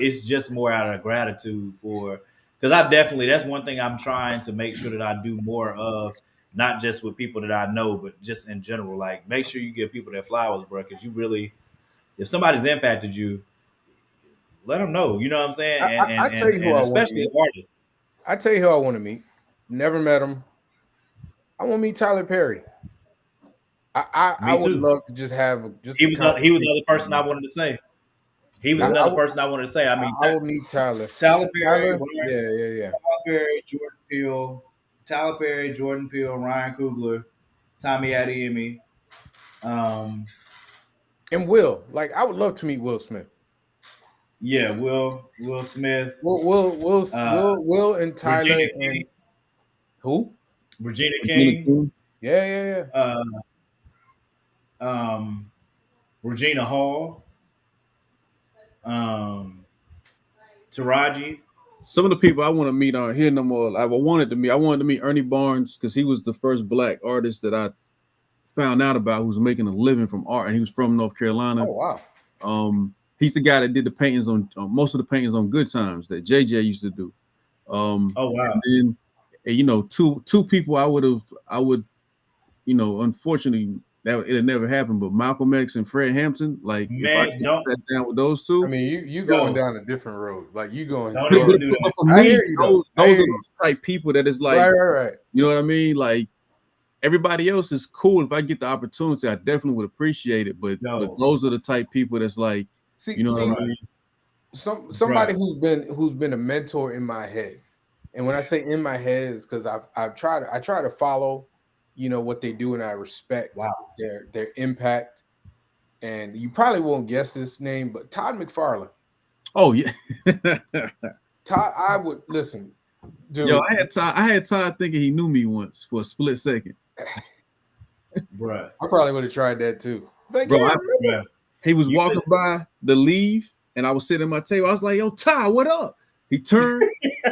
it's just more out of gratitude for, because I definitely, that's one thing I'm trying to make sure that I do more of, not just with people that I know but just in general. Like, make sure you give people their flowers, bro, because you really, if somebody's impacted you, let them know, you know what I'm saying, I tell you who and I want to especially meet. artists. I tell you who I want to meet. Never met him. I want to meet Tyler Perry. I Me would too. love to just have just a He was conversation another with person I him. wanted to say. He was I another person I wanted to say. I mean, I will meet Tyler. Tyler Perry, Tyler? Yeah. Tyler Perry, Jordan Peele, Tyler Perry, Jordan Peele, Ryan Coogler, Tommy Adeyemi. Um, And Will. Like, I would love to meet Will Smith. yeah, Will Smith, Will and Tyler Regina and King, who? Regina Regina King, King. Yeah. uh, um, Regina Hall, um, Taraji. Some of the people I want to meet aren't here no more. I wanted to meet Ernie Barnes because he was the first black artist that I found out about who was making a living from art, and he was from North Carolina. Oh wow. He's the guy that did the paintings on most of the paintings on Good Times that JJ used to do. Oh wow, And then two people I would unfortunately that it'll never happen. But Malcolm X and Fred Hampton, like if I man, could don't sat down with those I two. mean, you going yo, down a different road. Like you going don't But, even but, do but that. for I me, hear you though. those are those type people that is like, Right. you know what I mean? Like everybody else is cool. If I get the opportunity, I definitely would appreciate it. But Yo, those are the type people that's like, you know what I See, mean? somebody who's been a mentor in my head. And when I say in my head is because I try to follow, what they do, and I respect wow. their impact. And you probably won't guess his name, but Todd McFarlane. Oh yeah. Todd, I would listen, dude. Yo, I had Todd thinking he knew me once for a split second. Bruh. I probably would have tried that too. Like, Bro, yeah, Bruh. he was You walking by the leave, and I was sitting at my table. I was like, "Yo, Ty, what up?" He turned,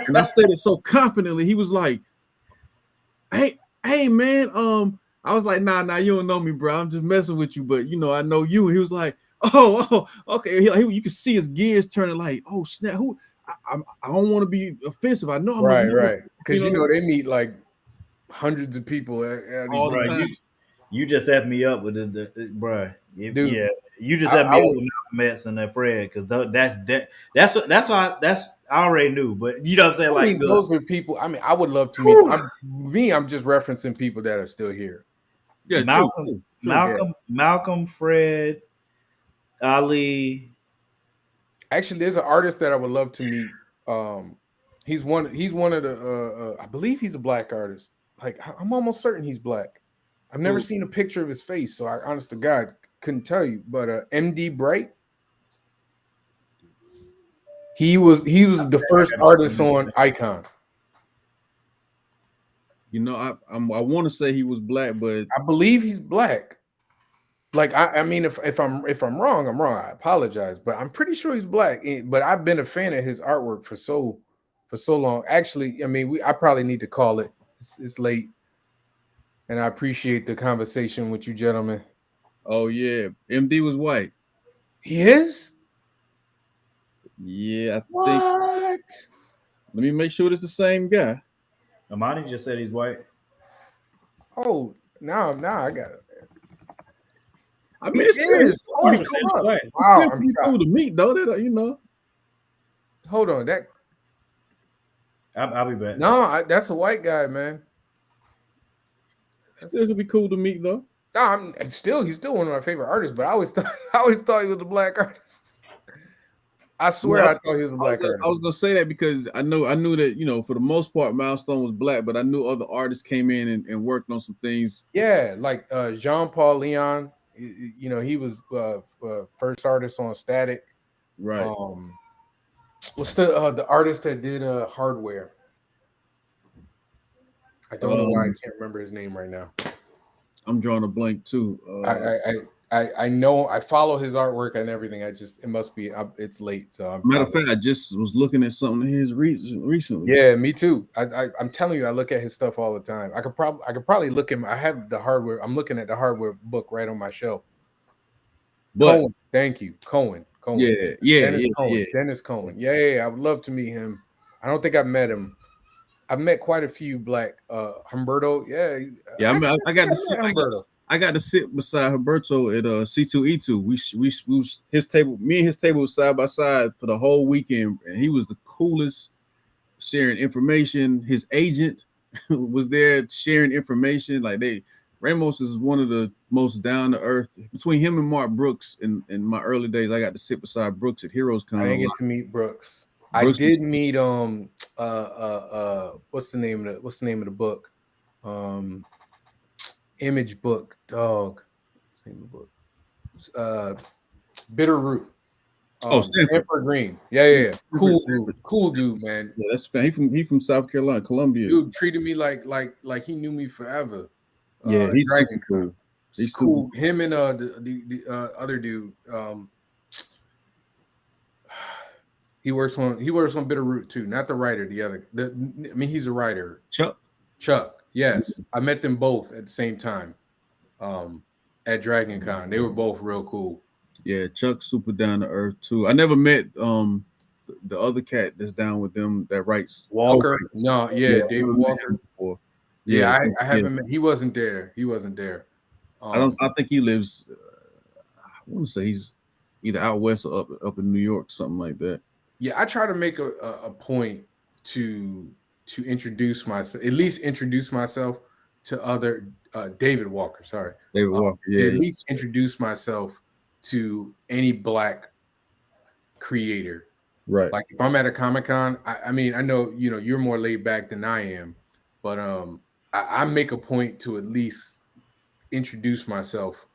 and I said it so confidently. He was like, "Hey, man." I was like, "Nah, you don't know me, bro. I'm just messing with you, but I know you." He was like, "Oh, okay." You could see his gears turning. Like, "Oh snap! Who? I don't want to be offensive. I know I'm right. Because you know, they meet like hundreds of people at all the events. time." You just set me up with the bruh. Dude, Yeah, you just I set me up would- with Malcolm X and that Fred, because that's why I already knew. But you know what I'm saying? I Like mean, those are people. I mean, I would love to meet. I'm just referencing people that are still here. Yeah, Malcolm, true. Malcolm, Fred, Ali. Actually, there's an artist that I would love to meet. He's one of the. I believe he's a black artist. Like I'm almost certain he's black. I've never Who? seen a picture of his face, so I, honest to God, couldn't tell you. But MD Bright, he was the first artist on Icon. I want to say he was black, but I believe he's black. Like I mean, if I'm wrong, I'm wrong. I apologize, but I'm pretty sure he's black. But I've been a fan of his artwork for so long. Actually, I mean, I probably need to call it. It's late, and I appreciate the conversation with you, gentlemen. oh yeah, MD was white. He is. Yeah, I What? think. Let me make sure it's the same guy. Amani just said he's white. Oh, now I got it. I mean, it's Wow, pretty cool to meet though. That Hold on, that I'll be back. No, that's a white guy, man. Still gonna be cool to meet though. No, he's still one of my favorite artists, but I always thought he was a black artist. I swear, I thought he was a black artist. I was gonna say that because I knew that for the most part Milestone was black, but I knew other artists came in and worked on some things. Yeah, like Jean-Paul Leon. He was first artist on Static. Right. What's the artist that did Hardware? I don't know why I can't remember his name right now. I'm drawing a blank too. I know I follow his artwork and everything. It must be it's late. So matter of fact, I just was looking at something of his recently. Yeah, me too. I'm telling you, I look at his stuff all the time. I could probably look at. I have the Hardware. I'm looking at the Hardware book right on my shelf. But Cohen, thank you, Cohen. Dennis Cohen. Yeah. I would love to meet him. I don't think I've met him. I've met quite a few black Humberto. Yeah. I got to sit beside Humberto at C2E2. We his table. Me and his table was side by side for the whole weekend, and he was the coolest, sharing information. His agent was there sharing information. Like Ramos is one of the most down to earth. Between him and Mark Brooks in my early days, I got to sit beside Brooks at Heroes Con. I didn't get to meet Brooks. I did meet what's the name of the book? Image book, dog. What's the name of the book? Bitter Root. Sanford Green. Yeah. Cool dude, man. Yeah, that's he from South Carolina, Columbia. Dude treated me like he knew me forever. Yeah, he's Dragon cool. He's cool. Him and the other dude. He works on Bitter Root too, not the writer. The other. He's a writer. Chuck. Yes, I met them both at the same time. At Dragon Con, they were both real cool. Yeah, Chuck's super down to earth too. I never met the other cat that's down with them that writes Walker. No, yeah, David Walker. Yeah, I haven't met. He wasn't there. I think he lives. I want to say he's either out west or up in New York, something like that. Yeah, I try to make a point to introduce myself, at least introduce myself to other David Walker. Sorry, David Walker. Yeah, at least introduce myself to any black creator. Right. Like if I'm at a Comic-Con, I know you're more laid back than I am, but I make a point to at least introduce myself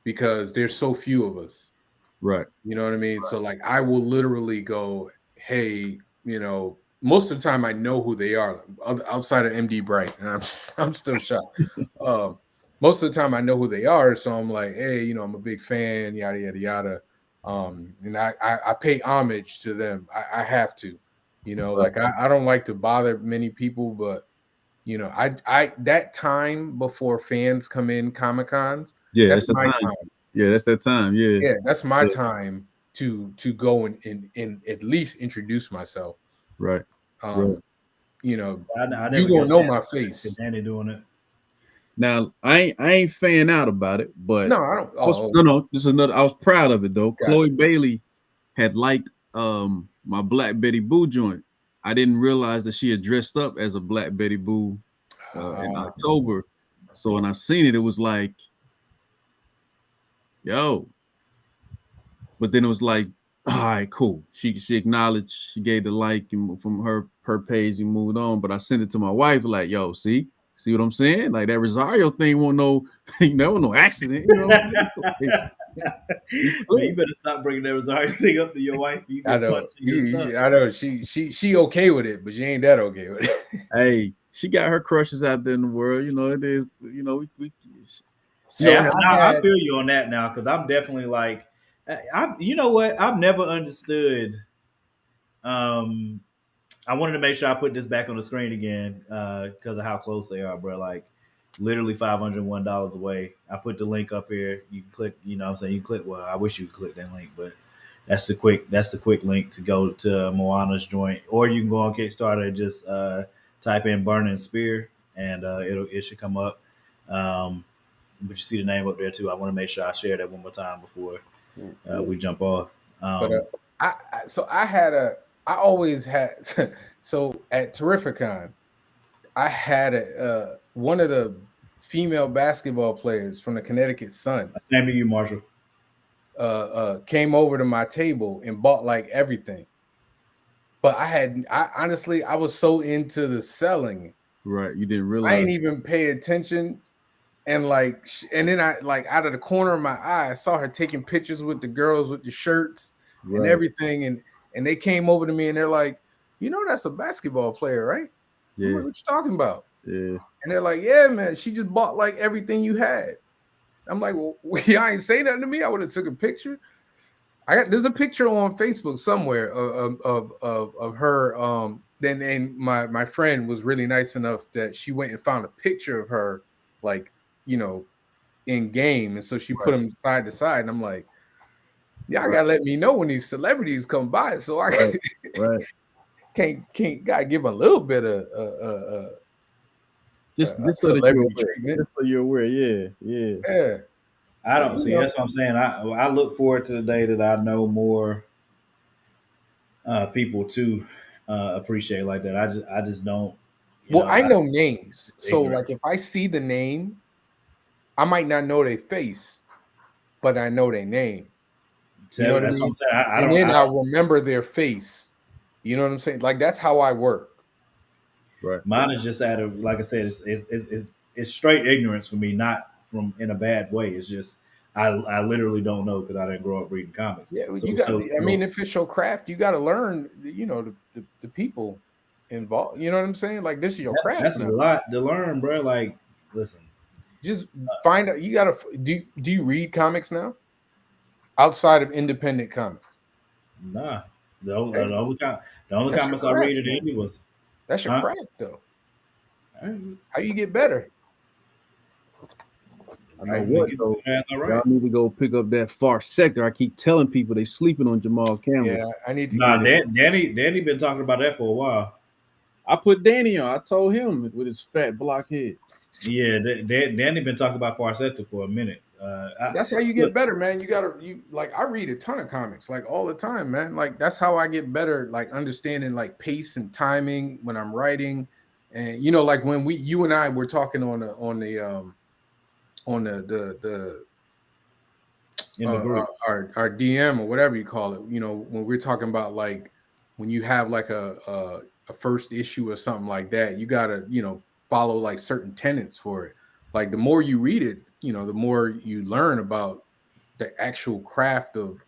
because there's so few of us. Right. You know what I mean? Right. So like I will literally go, hey, most of the time I know who they are outside of MD Bright, and I'm still shocked. Most of the time I know who they are, so I'm like, hey, I'm a big fan, yada yada yada. And I pay homage to them. I have to, like I don't like to bother many people, but I that time before fans come in Comic-Cons, that's my time. Yeah, that's that time. Yeah, that's my time to go and at least introduce myself. Right. You gonna know my face. Danny doing it. Now I ain't fan out about it, but no, I don't. No. This is another. I was proud of it though. Gotcha. Chloe Bailey had liked my Black Betty Boo joint. I didn't realize that she had dressed up as a Black Betty Boo in October. So when I seen it, it was like, yo. But then it was like, all right, cool. She acknowledged, she gave the like from her page and moved on. But I sent it to my wife, like, yo, see what I'm saying? Like that Rosario thing won't no, no accident. You better stop bringing that Rosario thing up to your wife. I know. She okay with it, but she ain't that okay with it. Hey, she got her crushes out there in the world. It is. I feel you on that now because I'm definitely like. You know what? I've never understood. I wanted to make sure I put this back on the screen again because of how close they are, bro. Like literally $501 away. I put the link up here. You can click. You know what I'm saying? You click. Well, I wish you could click that link, but that's the quick link to go to Moana's joint, or you can go on Kickstarter and just type in Burning Spear and it should come up. But you see the name up there too. I want to make sure I share that one more time before we jump off. I had I always had so at Terrificon, I had one of the female basketball players from the Connecticut Sun Same to you, Marshall. came over to my table and bought like everything. But I honestly, I was so into the selling. Right. You didn't I realize. ain't even pay attention. And like, and then I like out of the corner of my eye, I saw her taking pictures with the girls with the shirts and everything. And they came over to me and they're like, you know, that's a basketball player, right? Yeah. I'm like, what you talking about? Yeah. And they're like, yeah, man, she just bought like everything you had. I'm like, well, y'all ain't say nothing to me. I would have took a picture. There's a picture on Facebook somewhere of her. Then my friend was really nice enough that she went and found a picture of her, like, you know, in game, and so she put them side to side. And I'm like, yeah, I gotta let me know when these celebrities come by, so I can't gotta give them a little bit of just so celebrity treatment. Just so you're aware, yeah. I don't see. That's what I'm saying. I look forward to the day that I know more people to appreciate like that. I just don't. Well, I know names, so ignorant. like if I see the name, I might not know their face, but I know their name. You know what I mean? What I'm saying. I'll remember their face. You know what I'm saying? Like that's how I work. Right. Mine is just out of, like I said, it's straight ignorance for me, not from in a bad way. It's just I literally don't know because I didn't grow up reading comics. Yeah, I mean, if it's your craft, you got to learn. You know, the people involved. You know what I'm saying? Like this is your craft. That's a lot to learn, bro. Like, listen, just find out. You got to do you read comics now? Outside of independent comics? Nah. The only comics I read at Indie was. That's your craft, though. How you get better? I know what though. Y'all need to go pick up that Far Sector. I keep telling people they sleeping on Jamal Campbell. Yeah, I need to. Danny been talking about that for a while. I put Danny on. I told him with his fat blockhead. Yeah, Danny been talking about Far Sector for a minute. That's how you get better, man. You like I read a ton of comics like all the time, man. Like that's how I get better, like understanding like pace and timing when I'm writing. And you know, like when you and I were talking on the our DM or whatever you call it, you know, when we're talking about like when you have like a first issue or something like that, you gotta, you know, follow like certain tenets for it. Like the more you read it, you know, the more you learn about the actual craft of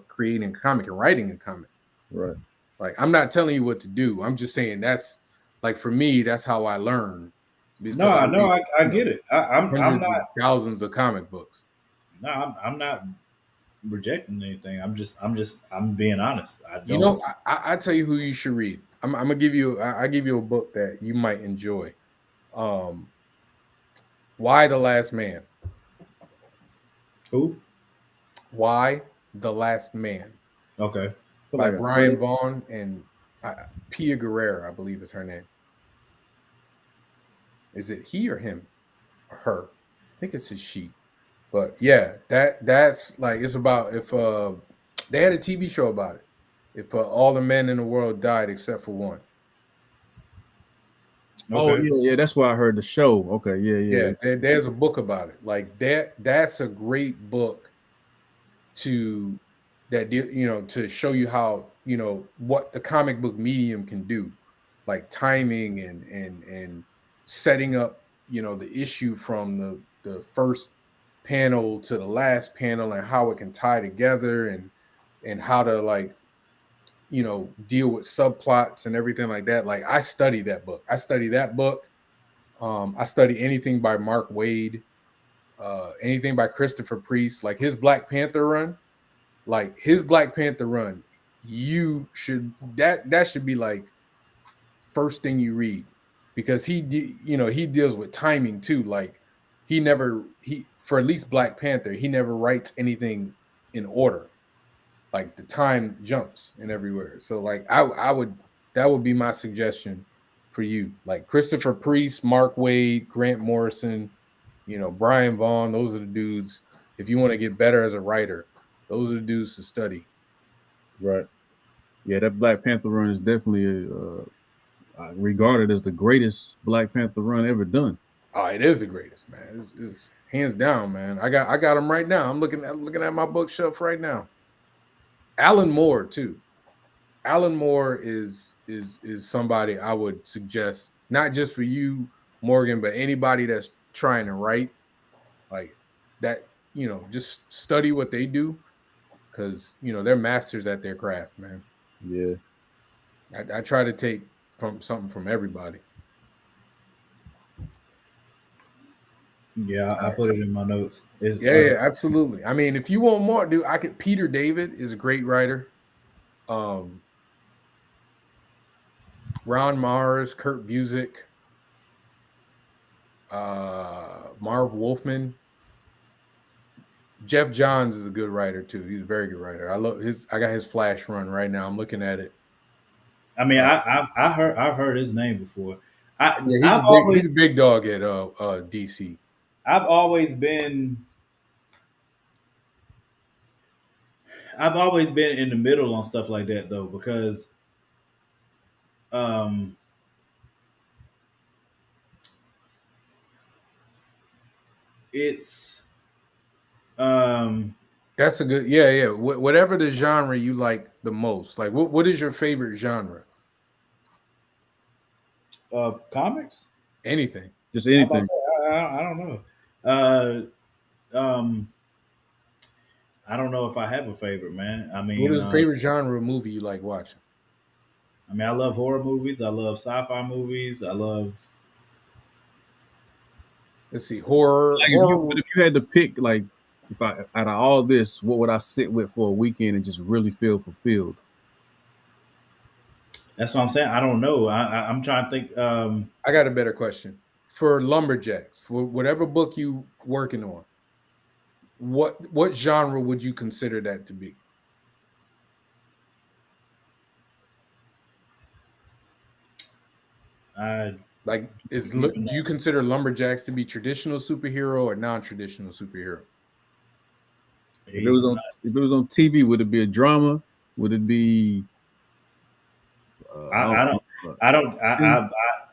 creating a comic and writing a comic. Right. Like I'm not telling you what to do. I'm just saying that's like for me, that's how I learn. No, I get it. I'm not thousands of comic books. No, I'm not rejecting anything. I'm being honest. You know, I tell you who you should read. I'm gonna give you. I give you a book that you might enjoy. Why the Last Man? Who? Why the Last Man? Okay. By Brian Vaughn and Pia Guerrero, I believe is her name. Is it he or him? Or her? I think it's a she. But yeah, that's like it's about if they had a TV show about it. If all the men in the world died except for one. Okay. Oh yeah, that's why I heard the show. Okay, yeah. There's a book about it. Like that's a great book to show you how, you know, what the comic book medium can do, like timing and setting up, you know, the issue from the first panel to the last panel and how it can tie together and how to, like, you know, deal with subplots and everything like that. Like I study that book. I study anything by Mark Waid, anything by Christopher Priest, like his Black Panther run. You should that should be like first thing you read, because he deals with timing too. Like for at least Black Panther, he never writes anything in order. Like the time jumps and everywhere. So like that would be my suggestion for you. Like Christopher Priest, Mark Waid, Grant Morrison, you know, Brian Vaughn. Those are the dudes. If you want to get better as a writer, those are the dudes to study. Right. Yeah, that Black Panther run is definitely regarded as the greatest Black Panther run ever done. Oh, it is the greatest, man. It's hands down, man. I got them right now. I'm looking at my bookshelf right now. Alan Moore too. Alan Moore is somebody I would suggest, not just for you, Morgan, but anybody that's trying to write like that. Just study what they do, because they're masters at their craft, man. Yeah. I try to take something from everybody. Yeah, I put it in my notes. Yeah, absolutely. I mean, if you want more, dude, Peter David is a great writer. Ron Mars, Kurt Busiek, Marv Wolfman. Jeff Johns is a good writer too. He's a very good writer. I got his Flash run right now. I'm looking at it. I mean, I've heard his name before. He's a big dog at DC. I've always been in the middle on stuff like that though, because it's that's a good yeah. Whatever the genre you like the most, like what is your favorite genre? Of comics? Anything. Just anything. I don't know. I don't know if I have a favorite, man. I mean, what is your favorite genre of movie you like watching? I mean, I love horror movies. I love sci-fi movies. I love. Let's see, horror. But if you had to pick, like, if I out of all this, what would I sit with for a weekend and just really feel fulfilled? That's what I'm saying. I don't know. I'm trying to think. I got a better question for Lumberjacks. For whatever book you working on, what genre would you consider that to be? Do you consider Lumberjacks to be traditional superhero or non-traditional superhero? If it was on TV, would it be a drama? Would it be? I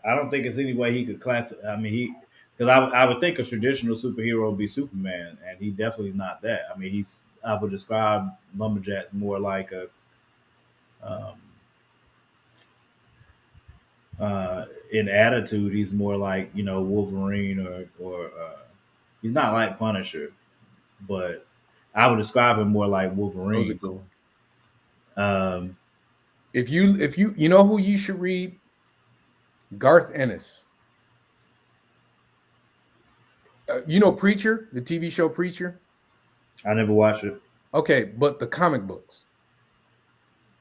don't think it's any way he could classify. I mean, because I would think a traditional superhero would be Superman, and he definitely is not that. I mean, I would describe Lumberjacks more like a in attitude, he's more like Wolverine or he's not like Punisher, but I would describe him more like Wolverine. If you know who you should read, Garth Ennis. Preacher, the TV show Preacher. I never watched it. Okay, but the comic books.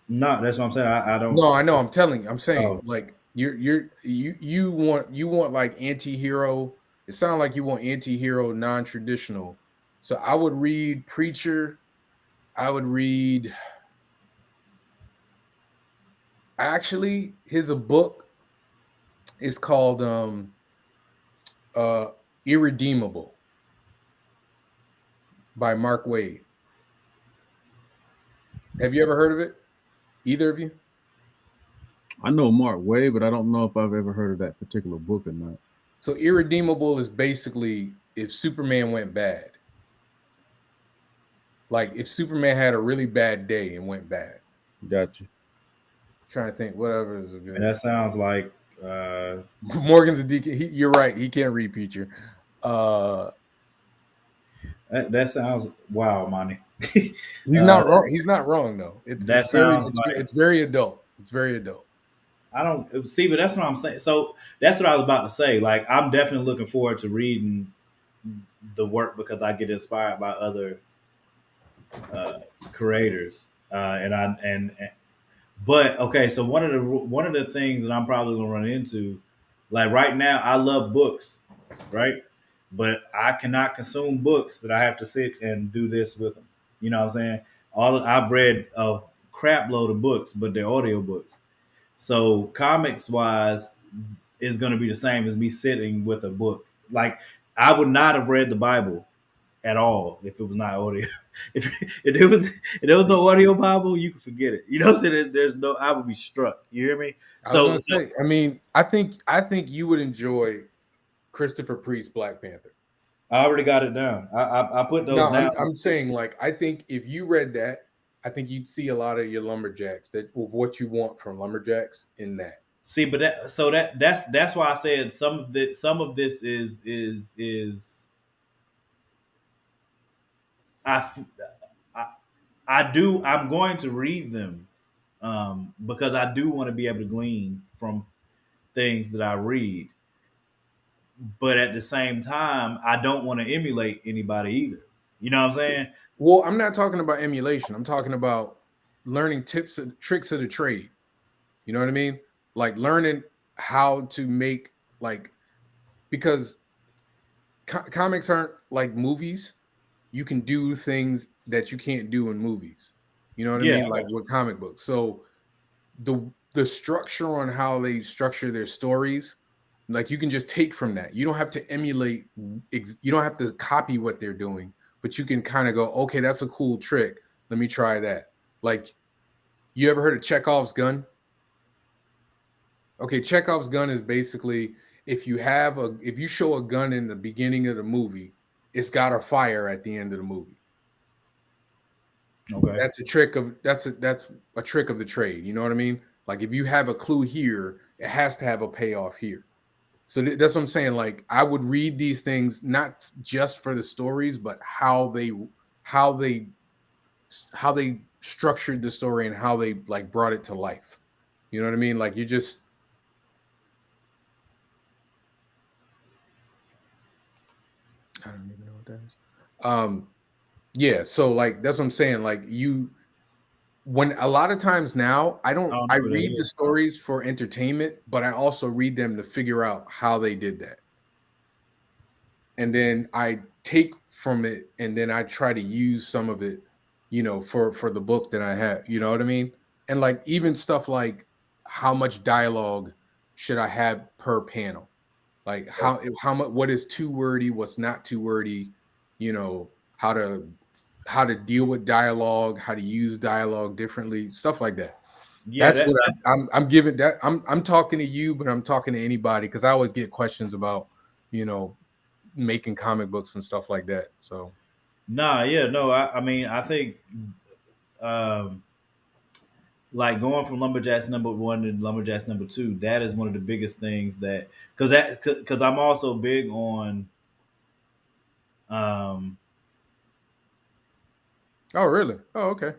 No, that's what I'm saying. I don't. No, I know. I'm telling you. I'm saying like you want like anti-hero. It sounds like you want anti-hero, non-traditional. So I would read Preacher. I would read. Actually, here's a book. It's called Irredeemable by Mark Waid. Have you ever heard of it? Either of you? I know Mark Waid, but I don't know if I've ever heard of that particular book or not. So Irredeemable is basically if Superman went bad. Like if Superman had a really bad day and went bad. Gotcha. Trying to think whatever is a good. And that sounds like Morgan's a deacon. You're right. He can't read Preacher. That sounds wow, Monty. He's not wrong. He's not wrong though. It's very adult. It's very adult. I don't see, but that's what I'm saying. So that's what I was about to say. Like I'm definitely looking forward to reading the work because I get inspired by other creators. But okay, so one of the things that I'm probably gonna run into, like right now, I love books, right? But I cannot consume books that I have to sit and do this with them. You know what I'm saying? I've read a crap load of books, but they're audio books. So comics wise is going to be the same as me sitting with a book. Like I would not have read the Bible at all if it was not audio. If there was no audio Bible, you can forget it. You know what I'm saying? There's no. I would be struck. You hear me? I was So gonna say. I mean, I think you would enjoy Christopher Priest Black Panther. I already got it down. I put those No, down. I'm saying like I think if you read that, I think you'd see a lot of your lumberjacks that of what you want from lumberjacks in that. See, but that's why I said some of this is I I I'm going to read them because I do want to be able to glean from things that I read, but at the same time, I don't want to emulate anybody either. You know what I'm saying? Well, I'm not talking about emulation. I'm talking about learning tips and tricks of the trade. You know what I mean? Like learning how to make like because comics aren't like movies. You can do things that you can't do in movies. You know what I Yeah, mean? Like with comic books. So the structure on how they structure their stories, like you can just take from that. You don't have to emulate. You don't have to copy what they're doing, but you can kind of go, okay, that's a cool trick. Let me try that. Like, you ever heard of Chekhov's gun? Okay, Chekhov's gun is basically if you show a gun in the beginning of the movie, it's got a fire at the end of the movie. okay. That's a trick of the trade. You know what I mean? Like if you have a clue here, it has to have a payoff here. So that's what I'm saying. Like I would read these things not just for the stories, but how they structured the story and how they like brought it to life. You know what I mean? Like you just I don't even know what that is. Yeah, so like that's what I'm saying. Like when a lot of times now I read the stories for entertainment, but I also read them to figure out how they did that. And then I take from it and then I try to use some of it, you know, for the book that I have, you know what I mean? And like even stuff like how much dialogue should I have per panel? Like how much what is too wordy, what's not too wordy, you know, how to deal with dialogue, how to use dialogue differently, stuff like that. Yeah, That's what I'm giving that. I'm talking to you, but I'm talking to anybody because I always get questions about, you know, making comic books and stuff like that. So I mean, I think like going from Lumberjacks #1 to Lumberjacks #2, that is one of the biggest things that because I'm also big on oh really? Oh okay.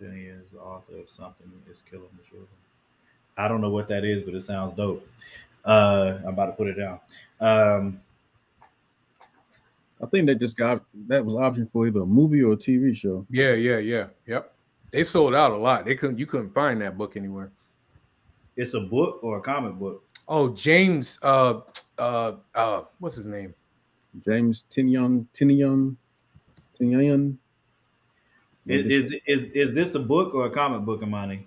10 years the author of something is killing the children. I don't know what that is, but it sounds dope. I'm about to put it down. I think that was option for either a movie or a TV show. Yeah. Yep. They sold out a lot. You couldn't find that book anywhere. It's a book or a comic book? Oh, James what's his name? James Tinian. Is this a book or a comic book, Imani?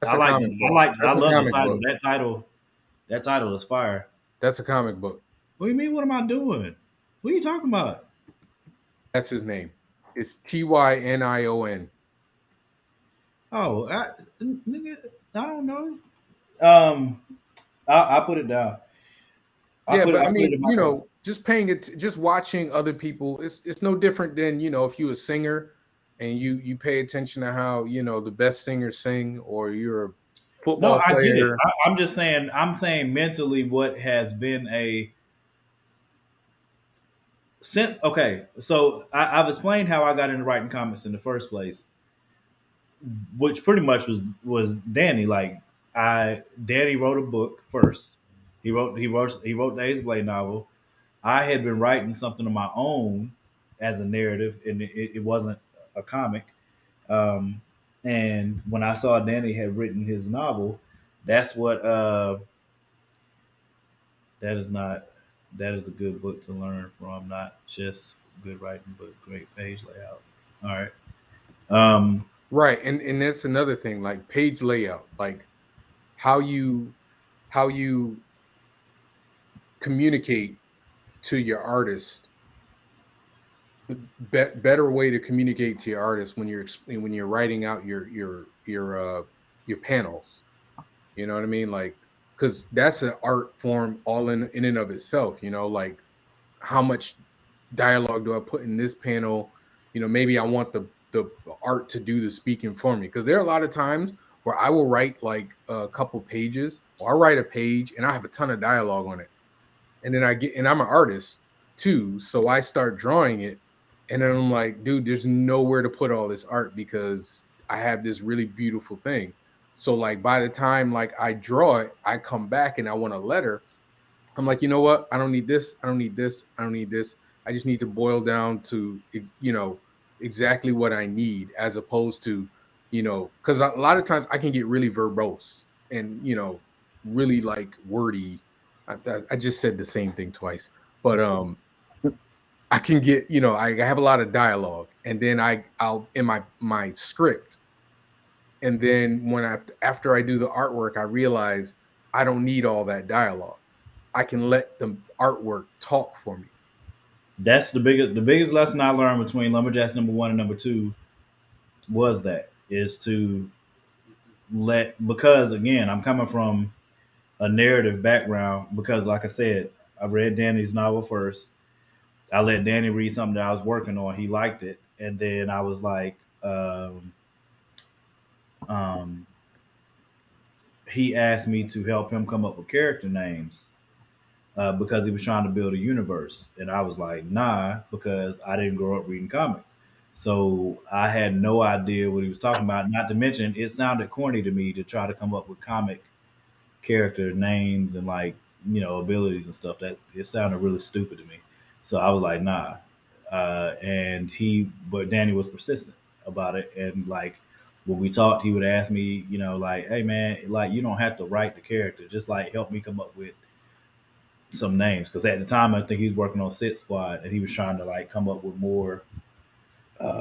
I love the title. That title is fire. That's a comic book. What do you mean? What am I doing? What are you talking about? That's his name. It's Tinion. Oh, I don't know. I put it down. I mean, you know, just paying it, just watching other people. It's no different than, you know, if you're a singer and you pay attention to how, you know, the best singers sing, or you're a football player. I get it. I'm just saying. I'm saying mentally, what has been okay, so I've explained how I got into writing comics in the first place, which pretty much was Danny. Like Danny wrote a book first. He wrote the Ace Blade novel. I had been writing something of my own as a narrative, and it wasn't a comic. And when I saw Danny had written his novel, that's what that is a good book to learn from, not just good writing, but great page layouts. All right. Right. And that's another thing, like page layout, like how you communicate to your artist better way to communicate to your artist when you're writing out your panels. You know what I mean? Like, because that's an art form all in and of itself. You know, like how much dialogue do I put in this panel? You know, maybe I want the art to do the speaking for me, because there are a lot of times where I will write like a couple pages, or I write a page and I have a ton of dialogue on it, and then I'm an artist too, so I start drawing it, and then I'm like, dude, there's nowhere to put all this art because I have this really beautiful thing. So like by the time like I draw it, I come back and I want a letter. I'm like, you know what? I don't need this. I don't need this. I don't need this. I just need to boil down to, exactly what I need, as opposed to, because a lot of times I can get really verbose and, really like wordy. I just said the same thing twice, but I can get, I have a lot of dialogue, and then I'll in my script, and then after I do the artwork, I realize I don't need all that dialogue. I can let the artwork talk for me. That's the biggest lesson I learned between Lumberjacks #1 and #2 was that is to because again, I'm coming from a narrative background, because like I said, I read Danny's novel first. I let Danny read something that I was working on. He liked it, and then I was like, he asked me to help him come up with character names because he was trying to build a universe, and I was like, nah, because I didn't grow up reading comics, so I had no idea what he was talking about. Not to mention, it sounded corny to me to try to come up with comic character names and like abilities and stuff. That it sounded really stupid to me. So I was like, nah. But Danny was persistent about it, and like when we talked, he would ask me, like, hey man, like you don't have to write the character, just like help me come up with some names, because at the time I think he was working on Sit Squad and he was trying to like come up with more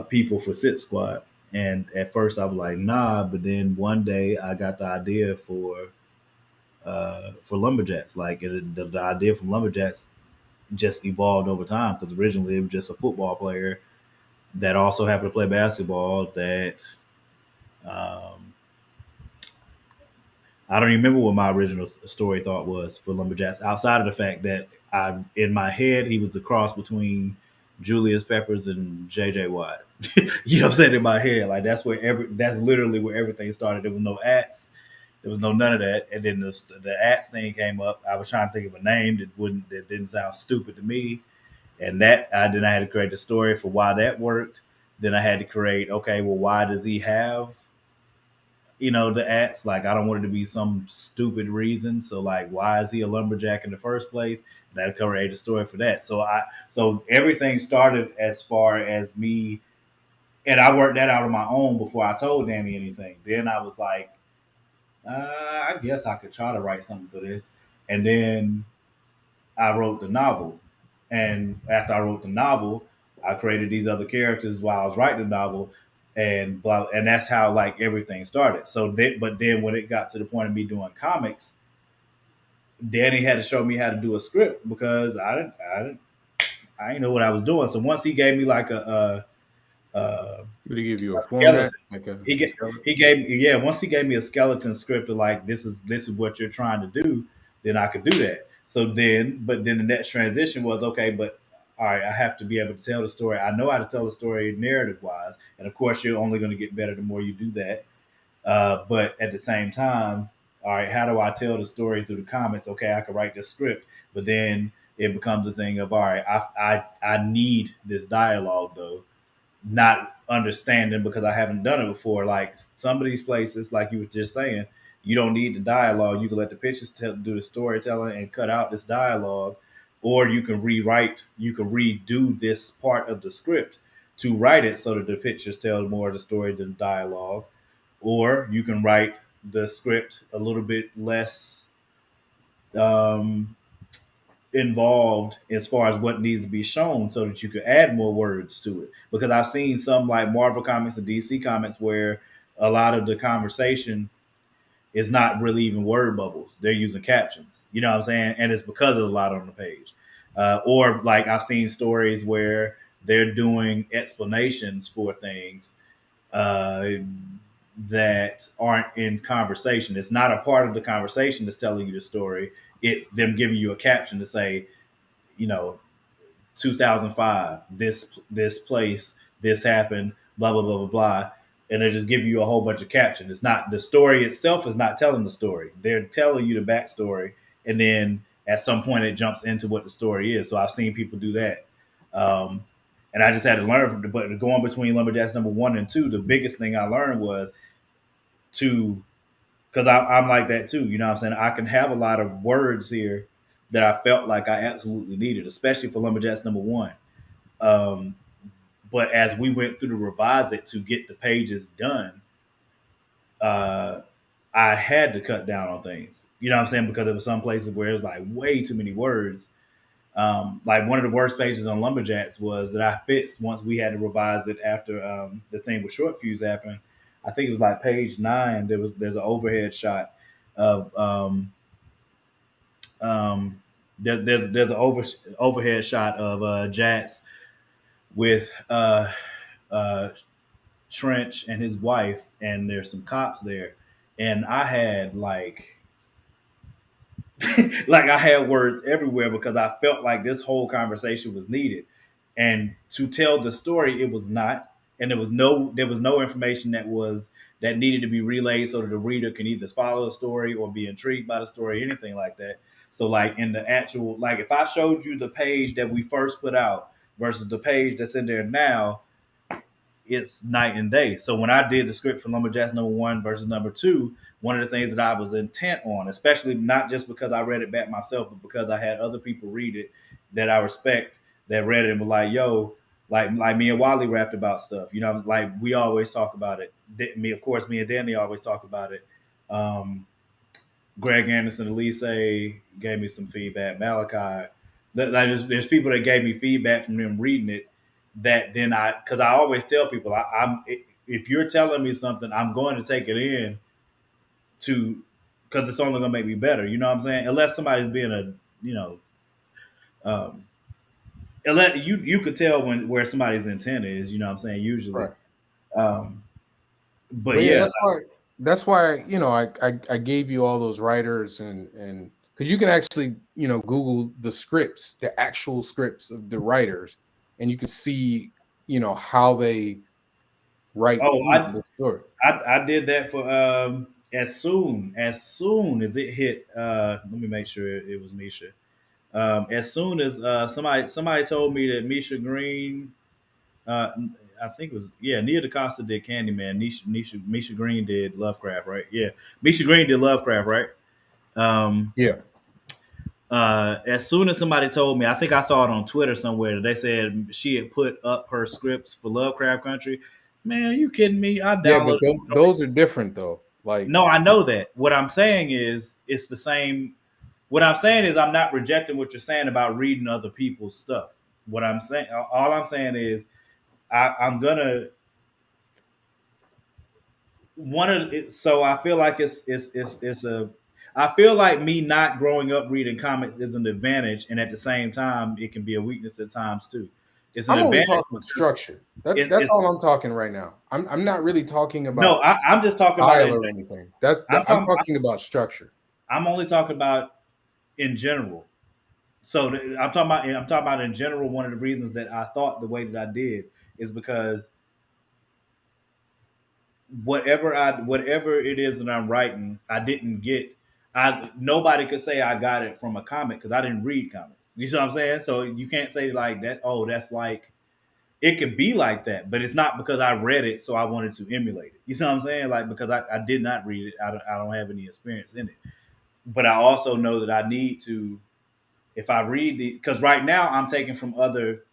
people for Sit Squad. And at first I was like, nah, but then one day I got the idea for Lumberjacks. Like the idea from Lumberjacks just evolved over time, because originally it was just a football player that also happened to play basketball. That I don't remember what my original story thought was for Lumberjacks, outside of the fact that in my head, he was the cross between Julius Peppers and JJ Watt. You know what I'm saying? In my head, like that's literally where everything started. There was no ads. There was none of that. And then the ads thing came up. I was trying to think of a name that didn't sound stupid to me. And then I had to create the story for why that worked. Then I had to create, okay, well, why does he have the acts? Like, I don't want it to be some stupid reason. So like, why is he a lumberjack in the first place? And I created a story for that. So everything started as far as me, and I worked that out on my own before I told Danny anything. Then I was like, I guess I could try to write something for this. And then I wrote the novel. And after I wrote the novel, I created these other characters while I was writing the novel, and blah. And that's how like everything started. But then when it got to the point of me doing comics, Danny had to show me how to do a script, because I didn't know what I was doing. So once he gave me like did he give you a format? He gave once he gave me a skeleton script of like, this is what you're trying to do, then I could do that. But then the next transition was, okay, but all right, I have to be able to tell the story. I know how to tell the story narrative wise, and of course you're only going to get better the more you do that. But at the same time, all right, how do I tell the story through the comics? Okay, I can write the script, but then it becomes a thing of, all right, I need this dialogue though, not understanding because I haven't done it before. Like some of these places, like you were just saying, you don't need the dialogue. You can let the pictures do the storytelling and cut out this dialogue, or you can redo this part of the script to write it so that the pictures tell more of the story than the dialogue, or you can write the script a little bit less involved as far as what needs to be shown, so that you could add more words to it. Because I've seen some like Marvel comics and DC comics where a lot of the conversation is not really even word bubbles. They're using captions. You know what I'm saying? And it's because of a lot on the page. Or like I've seen stories where they're doing explanations for things uh, that aren't in conversation. It's not a part of the conversation that's telling you the story. It's them giving you a caption to say, you know, 2005, this place, this happened, blah blah blah blah blah, and they just give you a whole bunch of captions. It's not the story itself is not telling the story. They're telling you the backstory, and then at some point it jumps into what the story is. So I've seen people do that, and I just had to learn. But going between Lumberjacks number 1 and 2, the biggest thing I learned was to because I'm like that too. You know what I'm saying? I can have a lot of words here that I felt like I absolutely needed, especially for Lumberjacks number 1. Um, but as we went through to revise it to get the pages done, uh, I had to cut down on things. You know what I'm saying? Because there were some places where it was like way too many words. Like one of the worst pages on Lumberjacks was that I fixed once we had to revise it after the thing with Short Fuse happened. I think it was like page 9. There's an overhead shot of there's an overhead shot of Jats with Trench and his wife, and there's some cops there, and I had like I had words everywhere because I felt like this whole conversation was needed, and to tell the story, it was not, and there was no information that needed to be relayed so that the reader can either follow the story or be intrigued by the story, anything like that. So like in the actual, like if I showed you the page that we first put out versus the page that's in there now, it's night and day. So when I did the script for Lumberjacks number 1 versus number 2, one of the things that I was intent on, especially not just because I read it back myself, but because I had other people read it that I respect that read it and were like, yo, like me and Wally rapped about stuff. You know, like we always talk about it. Me and Danny always talk about it. Greg Anderson, Elise gave me some feedback. Malachi, there's people that gave me feedback from them reading it. That then because I always tell people, if you're telling me something, I'm going to take it in because it's only going to make me better. You know what I'm saying? Unless somebody's being unless you could tell where somebody's intent is. You know what I'm saying? Usually, Right. But yeah, that's why I gave you all those writers and because you can actually Google the scripts, the actual scripts of the writers, and you can see how they write the story. I did that for as soon as it hit. Let me make sure it was Misha. As soon as somebody told me that Misha Green, I think it was Nia DaCosta did Candyman. Misha Green did Lovecraft, right? Yeah, Misha Green did Lovecraft, right? Yeah. As soon as somebody told me, I think I saw it on Twitter somewhere that they said she had put up her scripts for Lovecraft Country. Man, are you kidding me? I downloaded. Yeah, but those are different though. Like, no, I know that. What I'm saying is, it's the same. What I'm saying is, I'm not rejecting what you're saying about reading other people's stuff. What I'm saying, all I'm saying is, I'm gonna so I feel like it's a. I feel like me not growing up reading comics is an advantage, and at the same time, it can be a weakness at times too. It's an I'm only advantage. talking structure. That's all I'm talking right now. I'm not really talking about. No, I'm just talking about or anything. I'm talking about structure. I'm only talking about in general. So I'm talking about in general. One of the reasons that I thought the way that I did is because whatever it is that I'm writing, I didn't get. Nobody could say I got it from a comic because I didn't read comics. You see what I'm saying? So you can't say like that. Oh, that's like it could be like that, but it's not because I read it, so I wanted to emulate it. You see what I'm saying? Like because I did not read it, I don't have any experience in it. But I also know that I need to, if I read because right now I'm taking from other.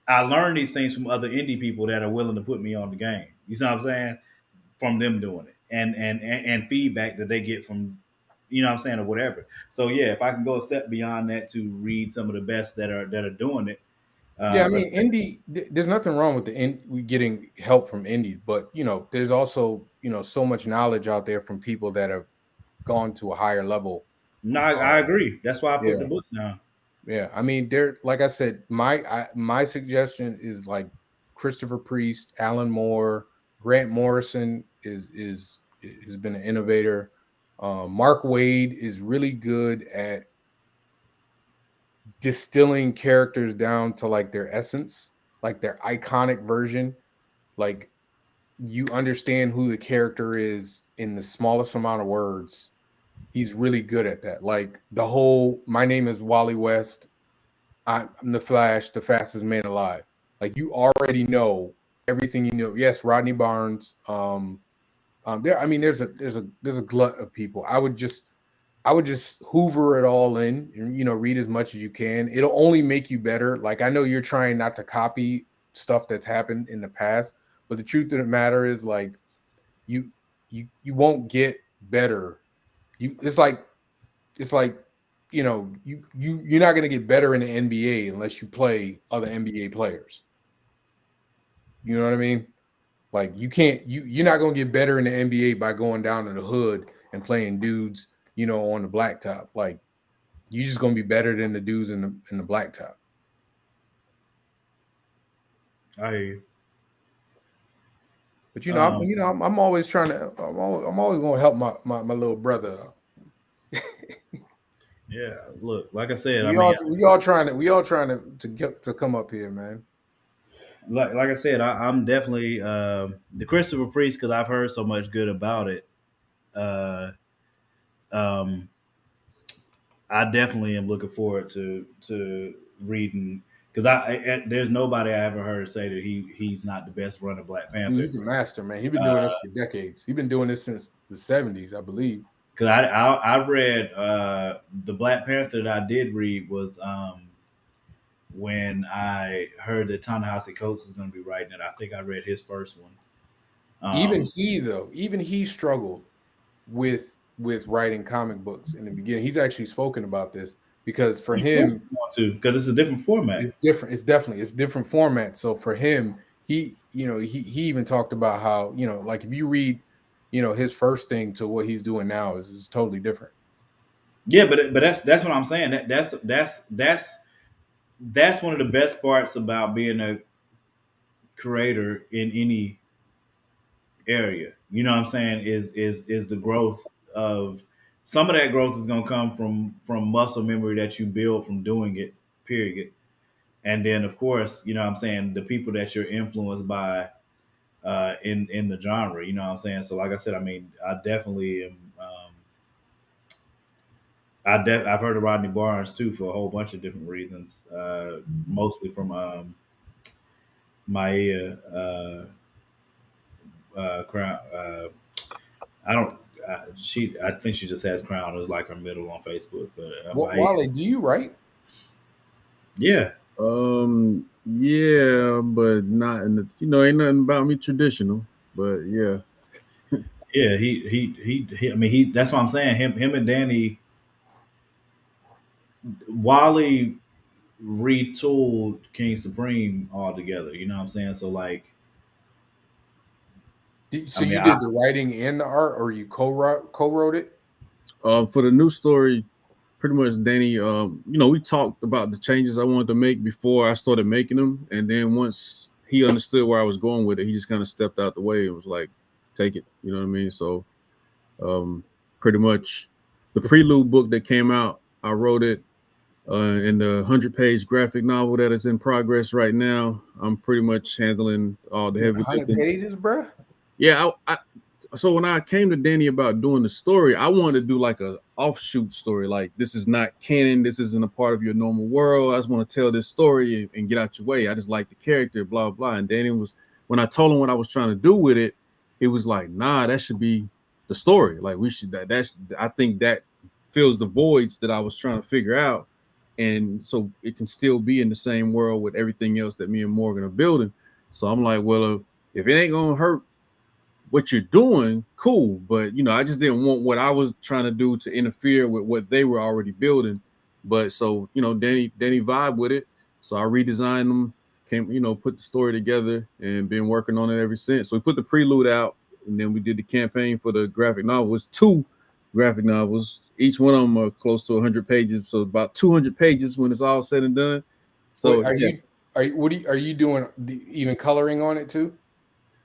I learned these things from other indie people that are willing to put me on the game. You see what I'm saying? From them doing it and feedback that they get from, you know what I'm saying, or whatever. So yeah, if I can go a step beyond that to read some of the best that are doing it. Yeah, I mean, indie. There's nothing wrong with getting help from indie, but there's also so much knowledge out there from people that have gone to a higher level. No, I agree. That's why I put the books down. Yeah, I mean, there. Like I said, my suggestion is like Christopher Priest, Alan Moore, Grant Morrison has been an innovator. Mark Wade is really good at distilling characters down to like their essence, like their iconic version. Like you understand who the character is in the smallest amount of words. He's really good at that. Like the whole, my name is Wally West. I'm the Flash, the fastest man alive. Like you already know everything you know. Yes, Rodney Barnes. There. I mean, there's a glut of people. I would just hoover it all in and read as much as you can. It'll only make you better. Like I know you're trying not to copy stuff that's happened in the past, but the truth of the matter is like you won't get better. It's like you're not going to get better in the NBA unless you play other NBA players. You know what I mean? Like you're not going to get better in the NBA by going down to the hood and playing dudes, on the blacktop. Like you're just going to be better than the dudes in the blacktop. I hear you. But I'm always trying to. I'm always going to help my little brother out. Yeah, look, like I said, we all trying to come up here, man. Like I said, I'm definitely the Christopher Priest because I've heard so much good about it. I definitely am looking forward to reading because there's nobody I ever heard say that he's not the best runner Black Panther. He's a master, man. He's been doing this for decades. He's been doing this since the 70s, I believe. Because I read the Black Panther that I did read was when I heard that Ta-Nehisi Coates was going to be writing it. I think I read his first one. Even he struggled with writing comic books in the beginning. He's actually spoken about this because for him, because it's a different format. It's different. It's different format. So for him, he even talked about how like if you read his first thing to what he's doing now is totally different. Yeah, but that's what I'm saying. That's one of the best parts about being a creator in any area. You know what I'm saying? Is the growth of some of that growth is going to come from muscle memory that you build from doing it. Period. And then of course, you know what I'm saying, the people that you're influenced by in the genre. You know what I'm saying? So like I said, I mean, I definitely am. I've heard of Rodney Barnes too for a whole bunch of different reasons, mostly from Maya Crown. I think she just has Crown as like her middle on Facebook. But Wally, do you write? Yeah. Yeah, but not in the. Ain't nothing about me traditional. But yeah. Yeah, he. I mean, that's what I'm saying. Him and Danny. Wally retooled King Supreme altogether. You know what I'm saying? So like, you did the writing and the art, or you co-wrote it? For the new story, pretty much Danny. We talked about the changes I wanted to make before I started making them, and then once he understood where I was going with it, he just kind of stepped out the way and was like, "Take it." You know what I mean? So, pretty much, the prelude book that came out, I wrote it. In the 100-page graphic novel that is in progress right now, I'm pretty much handling all the heavy 100 pages, bro. Yeah, so when I came to Danny about doing the story, I wanted to do like a offshoot story. Like this is not canon. This isn't a part of your normal world. I just want to tell this story and get out your way. I just like the character, blah, blah. And Danny when I told him what I was trying to do with it, it was like, nah, that should be the story. Like we should, I think that fills the voids that I was trying to figure out. And so it can still be in the same world with everything else that me and Morgan are building. So I'm like, well, if it ain't going to hurt what you're doing, cool. But, I just didn't want what I was trying to do to interfere with what they were already building. But so, Danny vibed with it. So I redesigned them, put the story together and been working on it ever since. So we put the prelude out and then we did the campaign for the graphic novel. It's 2 graphic novels. each one of them are close to 100 pages, so about 200 pages when it's all said and done. So Wait, are you doing even coloring on it too?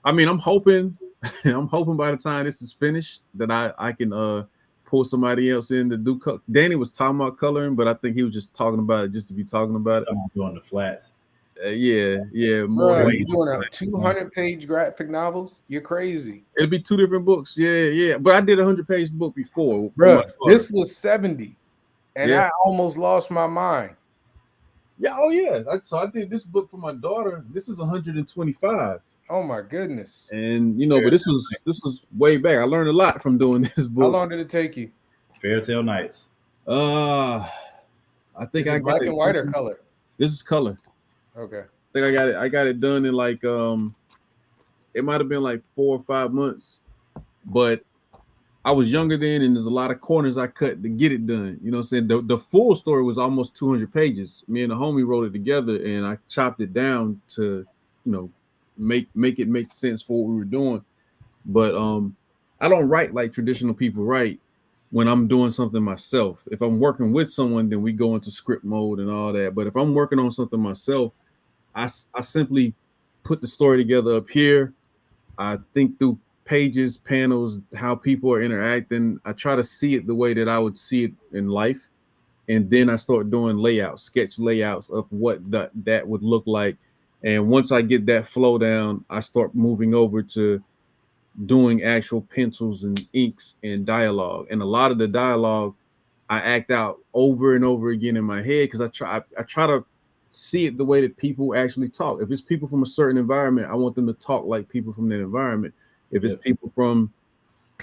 I mean, I'm hoping I'm hoping by the time this is finished that I can pull somebody else in to do. Danny was talking about coloring, but I think he was just talking about it just to be talking about it. I'm doing the flats. Yeah, more. Bro, you doing a 200-page graphic novels? You're crazy. It'll be 2 different books. Yeah. But I did a 100-page book before. Bro, this was 70, and Yeah. I almost lost my mind. Yeah. Oh yeah. So I did this book for my daughter. This is 125. Oh my goodness. And but this was way back. I learned a lot from doing this book. How long did it take you? Fairytale Nights. I think I got black and white or color. This is color. Okay. I think I got it done in like it might have been like 4 or 5 months, but I was younger then, and there's a lot of corners I cut to get it done. You know what I'm saying? The full story was almost 200 pages. Me and the homie wrote it together, and I chopped it down to, make it make sense for what we were doing. But I don't write like traditional people write when I'm doing something myself. If I'm working with someone, then we go into script mode and all that. But if I'm working on something myself, I simply put the story together up here. I think through pages, panels, how people are interacting. I try to see it the way that I would see it in life. And then I start doing layouts, sketch layouts of what that would look like. And once I get that flow down, I start moving over to doing actual pencils and inks and dialogue. And a lot of the dialogue I act out over and over again in my head, because I try to see it the way that people actually talk. If it's people from a certain environment, I want them to talk like people from that environment. If it's people from,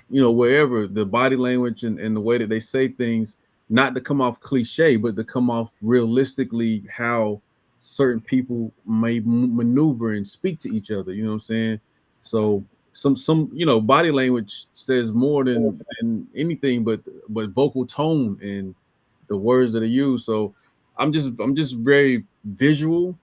wherever, the body language and the way that they say things, not to come off cliche, but to come off realistically how certain people may maneuver and speak to each other. You know what I'm saying? So some body language says more than anything, but vocal tone and the words that are used. So I'm just very visual,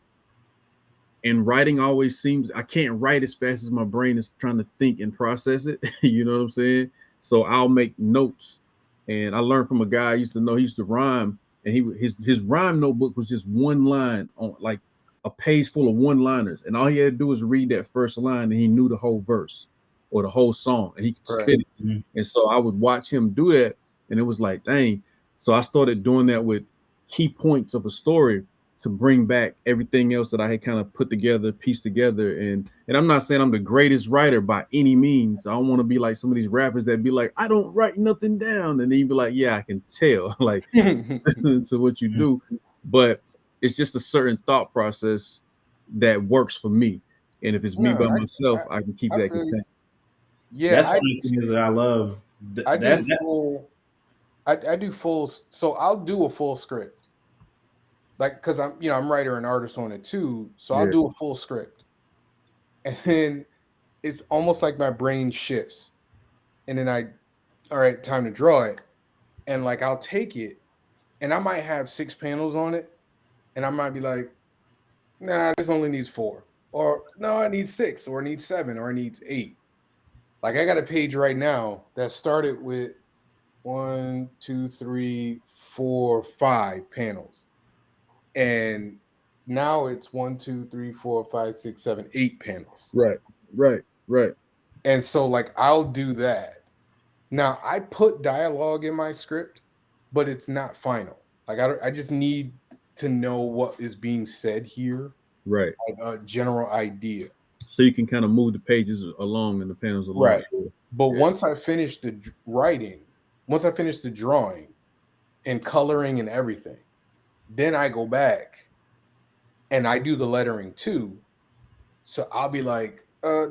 and writing always seems, I can't write as fast as my brain is trying to think and process it. You know what I'm saying? So I'll make notes. And I learned from a guy I used to know, he used to rhyme, and his rhyme notebook was just one line on like a page full of one-liners, and all he had to do was read that first line and he knew the whole verse or the whole song, and he could spit it. Mm-hmm. And so I would watch him do that, and it was like, dang. So I started doing that with key points of a story to bring back everything else that I had kind of put together, pieced together. And I'm not saying I'm the greatest writer by any means. I don't want to be like some of these rappers that be like, I don't write nothing down. And then you be like, yeah, I can tell, like, to what you do. But it's just a certain thought process that works for me. And if it's me by myself, I can keep that content. Yeah, that's one of the things that I love. I do full. So I'll do a full script. Like, because I'm writer and artist on it too. So I'll do a full script. And then it's almost like my brain shifts. And then all right, time to draw it. And like, I'll take it and I might have 6 panels on it. And I might be like, nah, this only needs 4. Or no, it needs 6, or it needs 7, or it needs 8. Like, I got a page right now that started with 1, 2, 3, 4, 5 panels. And now it's 1, 2, 3, 4, 5, 6, 7, 8 panels. Right. And so like, I'll do that. Now I put dialogue in my script, but it's not final. Like, I just need to know what is being said here. Right. Like a general idea. So you can kind of move the pages along and the panels along. Right. But once I finish the writing, once I finish the drawing and coloring and everything, then I go back and I do the lettering too. So I'll be like, no.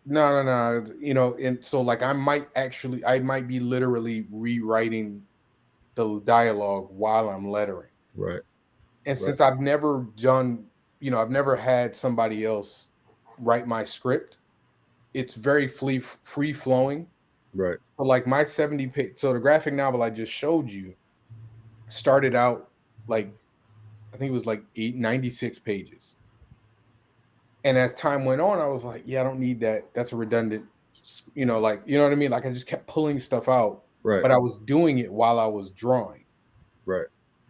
And so like, I might be literally rewriting the dialogue while I'm lettering. Right. And since I've never done, I've never had somebody else write my script, it's very free flowing. Right. So like my 70 page, so the graphic novel I just showed you started out like, I think it was like 96 pages. And as time went on, I was like, yeah, I don't need that. That's a redundant, you know what I mean? Like, I just kept pulling stuff out Right. but I was doing it while I was drawing. Right.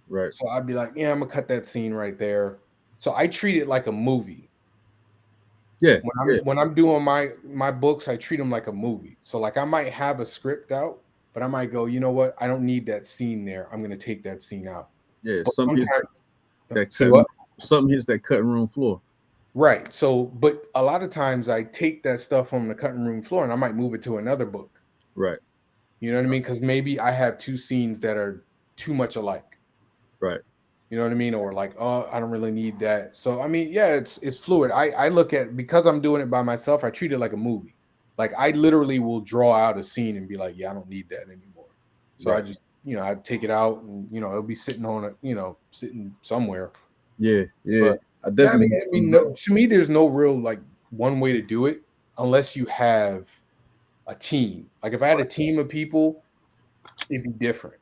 Right. So I'd be like, yeah, I'm gonna cut that scene right there. So I treat it like a movie. Yeah. When I'm doing my books, I treat them like a movie. So like I might have a script out, but I might go, you know what? I don't need that scene there. I'm gonna take that scene out. Yeah. But Something sometimes, that say cutting, what? something hits that cutting room floor. Right. So, but a lot of times I take that stuff from the cutting room floor and I might move it to another book. Right. You know what I mean? Because maybe I have two scenes that are too much alike. Right. You know what I mean? Or like, oh, I don't really need that. So I mean, yeah, it's fluid. I look at, because I'm doing it by myself, I treat it like a movie. Like I literally will draw out a scene and be like, yeah, I don't need that anymore. So I Right. just, I take it out and it'll be sitting on a, sitting somewhere. Yeah. Yeah. But I yeah, I definitely. mean, no, to me, there's no real like one way to do it unless you have a team. Like if I had a team of people, it'd be different.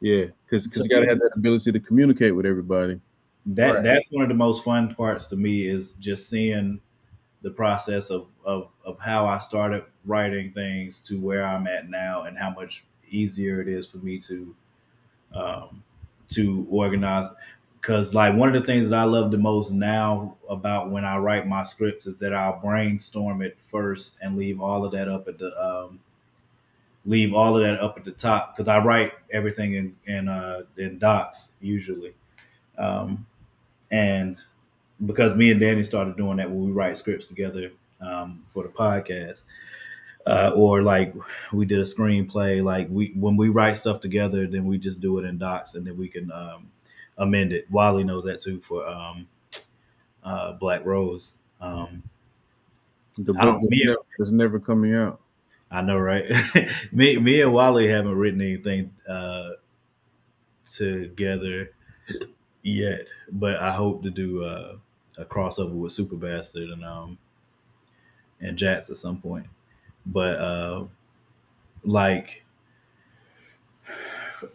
Yeah, because So you got to have that ability to communicate with everybody. Right. that's one of the most fun parts to me is just seeing the process of how I started writing things to where I'm at now and how much easier it is for me um, to organize. Because like one of the things that I love the most now about when I write my scripts is that I'll brainstorm it first and leave all of that up at the top because I write everything in docs usually, um, and because me and Danny started doing that when we write scripts together for the podcast, or like we did a screenplay. Like when we write stuff together, then we just do it in docs, and then we can amend it. Wally knows that too for Black Rose. The I book don't. Me, is never coming out. I know, right? me and Wally haven't written anything together yet, but I hope to do a crossover with Super Bastard and Jats at some point. But like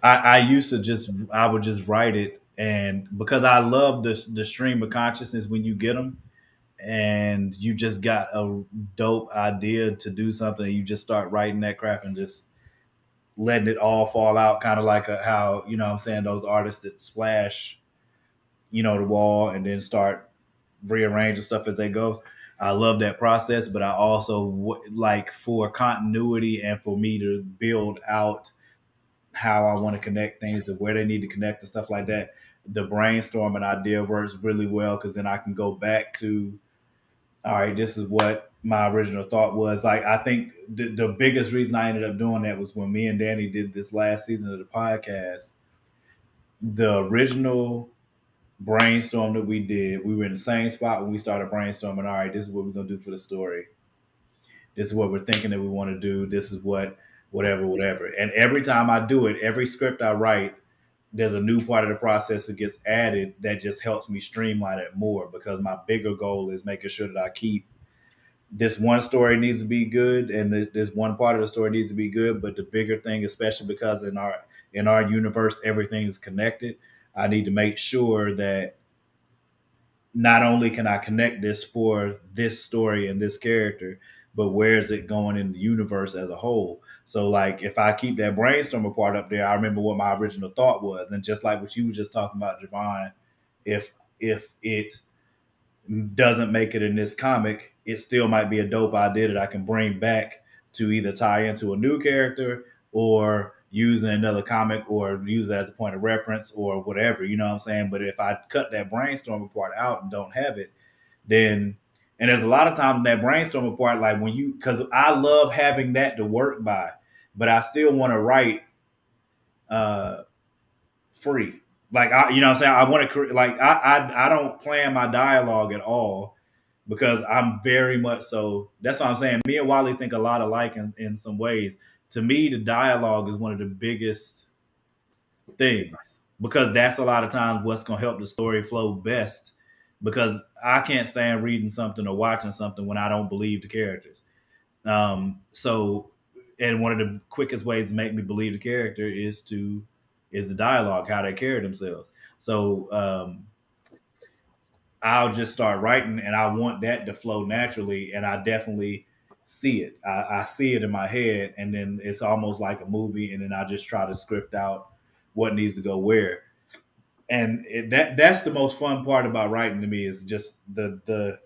I used to I would just write it, and because I love the stream of consciousness when you get them, and you just got a dope idea to do something, and you just start writing that crap and just letting it all fall out, kind of like how what I'm saying, those artists that splash the wall and then start rearranging stuff as they go. I love that process, but I also like for continuity and for me to build out how I want to connect things and where they need to connect and stuff like that. The brainstorming idea works really well because then I can go back to, all right, this is what my original thought was. Like, I think the biggest reason I ended up doing that was when me and Danny did this last season of the podcast. The original brainstorm that we did, we were in the same spot when we started brainstorming. All right, this is what we're gonna do for the story. This is what we're thinking that we want to do. This is whatever. And every time I do it, every script I write, there's a new part of the process that gets added that just helps me streamline it more because my bigger goal is making sure that I keep this one story needs to be good and this one part of the story needs to be good. But the bigger thing, especially because in our universe everything is connected, I need to make sure that not only can I connect this for this story and this character, but where is it going in the universe as a whole? So, like, if I keep that brainstorming part up there, I remember what my original thought was, and just like what you were just talking about, Javon, if it doesn't make it in this comic, it still might be a dope idea that I can bring back to either tie into a new character or use in another comic or use it as a point of reference or whatever, you know what I'm saying? But if I cut that brainstorming part out and don't have it, then and there's a lot of times in that brainstorming part, like when you because I love having that to work by, but I still want to write uh free. Like you know what I'm saying? I want to like I don't plan my dialogue at all because I'm very much so. That's what I'm saying. Me and Wally think a lot alike in some ways. To me, the dialogue is one of the biggest things because that's a lot of times what's going to help the story flow best. Because I can't stand reading something or watching something when I don't believe the characters. So, and one of the quickest ways to make me believe the character is the dialogue, how they carry themselves. So I'll just start writing, and I want that to flow naturally. And I definitely see it. I see it in my head, and then it's almost like a movie, and then I just try to script out what needs to go where. And that's the most fun part about writing to me is just the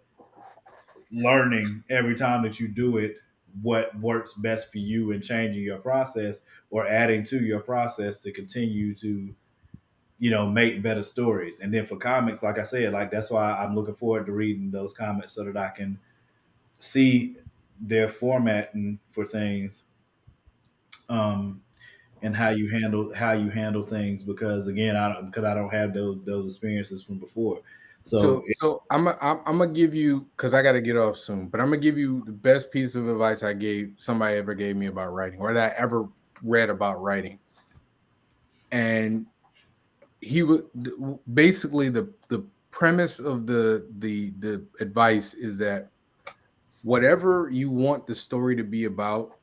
learning every time that you do it what works best for you and changing your process or adding to your process to continue to make better stories. And then for comics, like I said, like that's why I'm looking forward to reading those comics so that I can see their formatting for things, um and how you handle things, because again I don't have those experiences from before. So So I'm gonna give you, because I got to get off soon, but I'm gonna give you the best piece of advice I gave somebody ever gave me about writing, or that I ever read about writing. And he was basically the premise of the advice is that whatever you want the story to be about,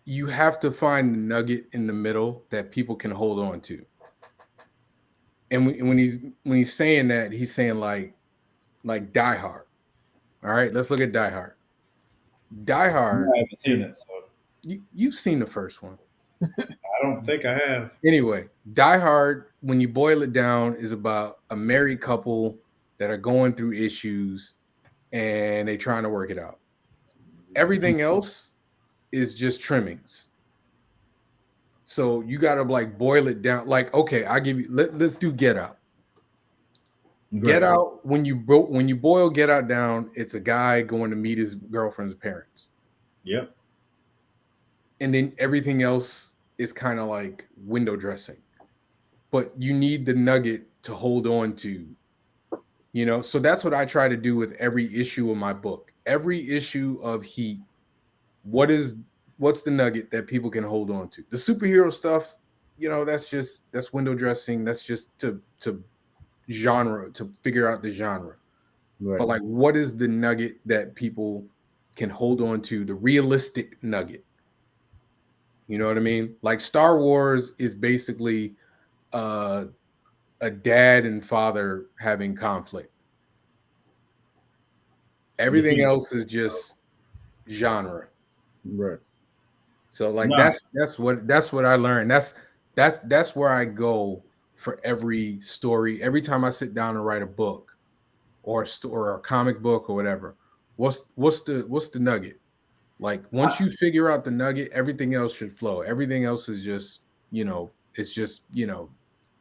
you have to find the nugget in the middle that people can hold on to. And when he's saying that, he's saying like Die Hard. All right, let's look at Die Hard. Die Hard. I haven't seen it, so You've seen the first one. I don't think I have. Anyway, Die Hard, when you boil it down, is about a married couple that are going through issues and they're trying to work it out. Everything else is just trimmings. So you got to like boil it down. Like, okay, I give you. Let's do Get Out. Great. Get Out. When you boil Get Out down, it's a guy going to meet his girlfriend's parents. Yep. And then everything else is kind of like window dressing. But you need the nugget to hold on to. So that's what I try to do with every issue of my book. Every issue of Heat, what's the nugget that people can hold on to? The superhero stuff, that's window dressing. That's just to genre, to figure out the genre. Right. But like, what is the nugget that people can hold on to? The realistic nugget. You know what I mean? Like Star Wars is basically a dad and father having conflict. Everything else is just genre. Right. So like No. that's what I learned. That's where I go for every story. Every time I sit down and write a book or a comic book or whatever, what's the nugget? Like once you figure out the nugget, everything else should flow. Everything else is just, it's just,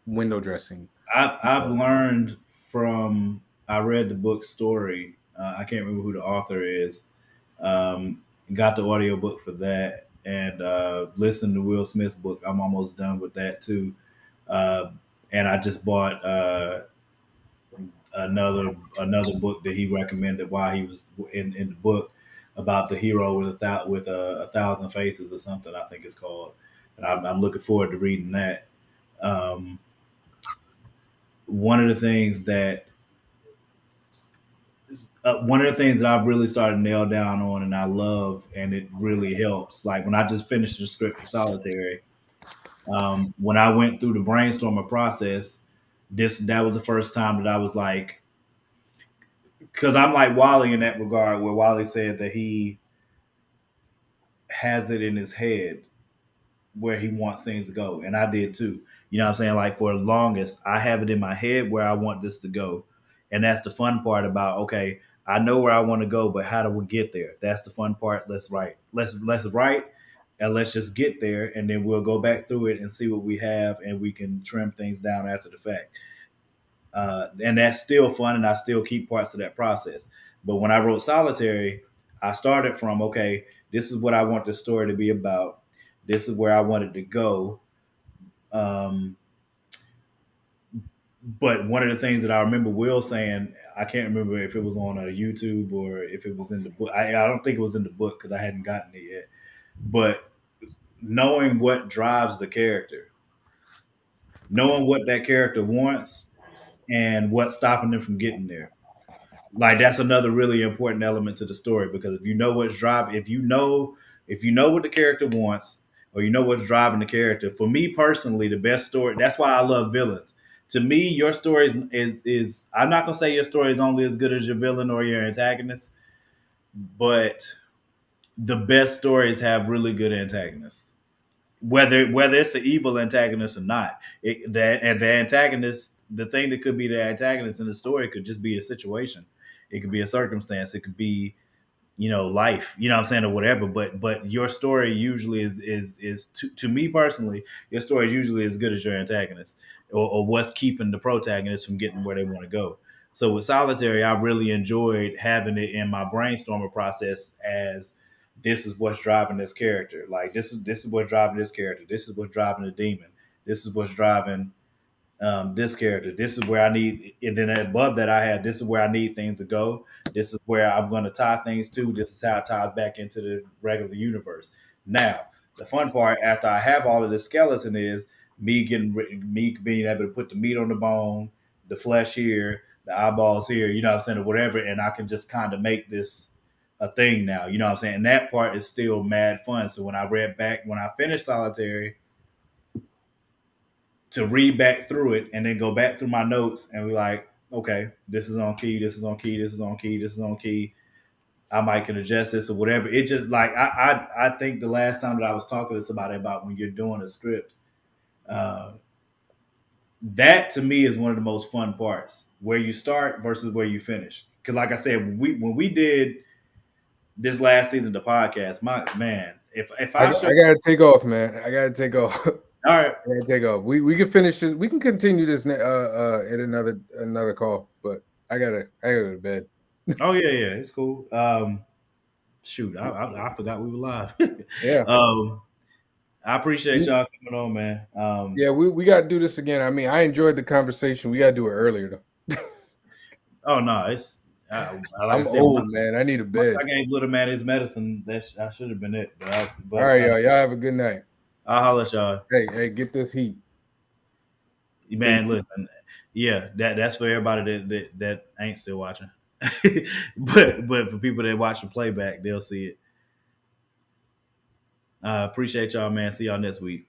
window dressing. I've learned from, I read the book Story. I can't remember who the author is. Got the audio book for that, and listened to Will Smith's book. I'm almost done with that too. And I just bought another book that he recommended while he was in the book, about the hero with a thousand faces or something, I think it's called. And I'm looking forward to reading that. One of the things that I've really started to nail down on, and I love, and it really helps. Like when I just finished the script for Solitary, when I went through the brainstorming process, that was the first time that I was like, because I'm like Wally in that regard, where Wally said that he has it in his head where he wants things to go, and I did too. You know what I'm saying? Like for the longest, I have it in my head where I want this to go, and that's the fun part about, okay, I know where I want to go, but how do we get there? That's the fun part. Let's write. Let's write, and let's just get there, and then we'll go back through it and see what we have, and we can trim things down after the fact. And that's still fun, and I still keep parts of that process. But when I wrote Solitary, I started from, okay, this is what I want the story to be about. This is where I want it to go. But one of the things that I remember Will saying, I can't remember if it was on a YouTube or if it was in the book. I don't think it was in the book because I hadn't gotten it yet. But knowing what drives the character, knowing what that character wants, and what's stopping them from getting there. Like that's another really important element to the story, because if you know what's driving, if you know what the character wants, or you know what's driving the character. For me personally, the best story. That's why I love villains. To me, your story is I'm not gonna say your story is only as good as your villain or your antagonist, but the best stories have really good antagonists. Whether it's an evil antagonist or not, and the antagonist, the thing that could be the antagonist in the story could just be a situation. It could be a circumstance. It could be, life, what I'm saying, or whatever. But your story usually is to me personally, your story is usually as good as your antagonist, or what's keeping the protagonist from getting where they want to go. So with Solitary, I really enjoyed having it in my brainstorming process as this is what's driving this character. Like this is what's driving this character. This is what's driving the demon. This is what's driving this character. This is where I need, and then above that, I have this is where I need things to go. This is where I'm going to tie things to. This is how it ties back into the regular universe. Now, the fun part after I have all of this skeleton is me being able to put the meat on the bone, the flesh here, the eyeballs here, what I'm saying, or whatever, and I can just kind of make this a thing now. You know what I'm saying? And that part is still mad fun. So when I finished Solitary, to read back through it and then go back through my notes and be like, okay, this is on key, this is on key, this is on key, this is on key. I might can adjust this or whatever. It just like I think the last time that I was talking to somebody about when you're doing a script, that to me is one of the most fun parts, where you start versus where you finish. Because like I said, when we did this last season of the podcast, my man, if I gotta take off, man. I gotta take off. All right, I gotta take off. We can finish this. We can continue this in another call, but I gotta go to bed. Oh yeah, it's cool. Shoot, I forgot we were live. Yeah. I appreciate y'all coming on, man. Yeah, we gotta do this again. I mean, I enjoyed the conversation. We gotta do it earlier though. Oh no, it's like I'm old, man. I need a bed. I gave little man his medicine. I should have been it. But all right, y'all. Y'all have a good night. I'll holler at y'all. Hey, get this heat, man. Peace. Listen, yeah, that's for everybody that ain't still watching. but for people that watch the playback, they'll see it. Appreciate y'all, man. See y'all next week.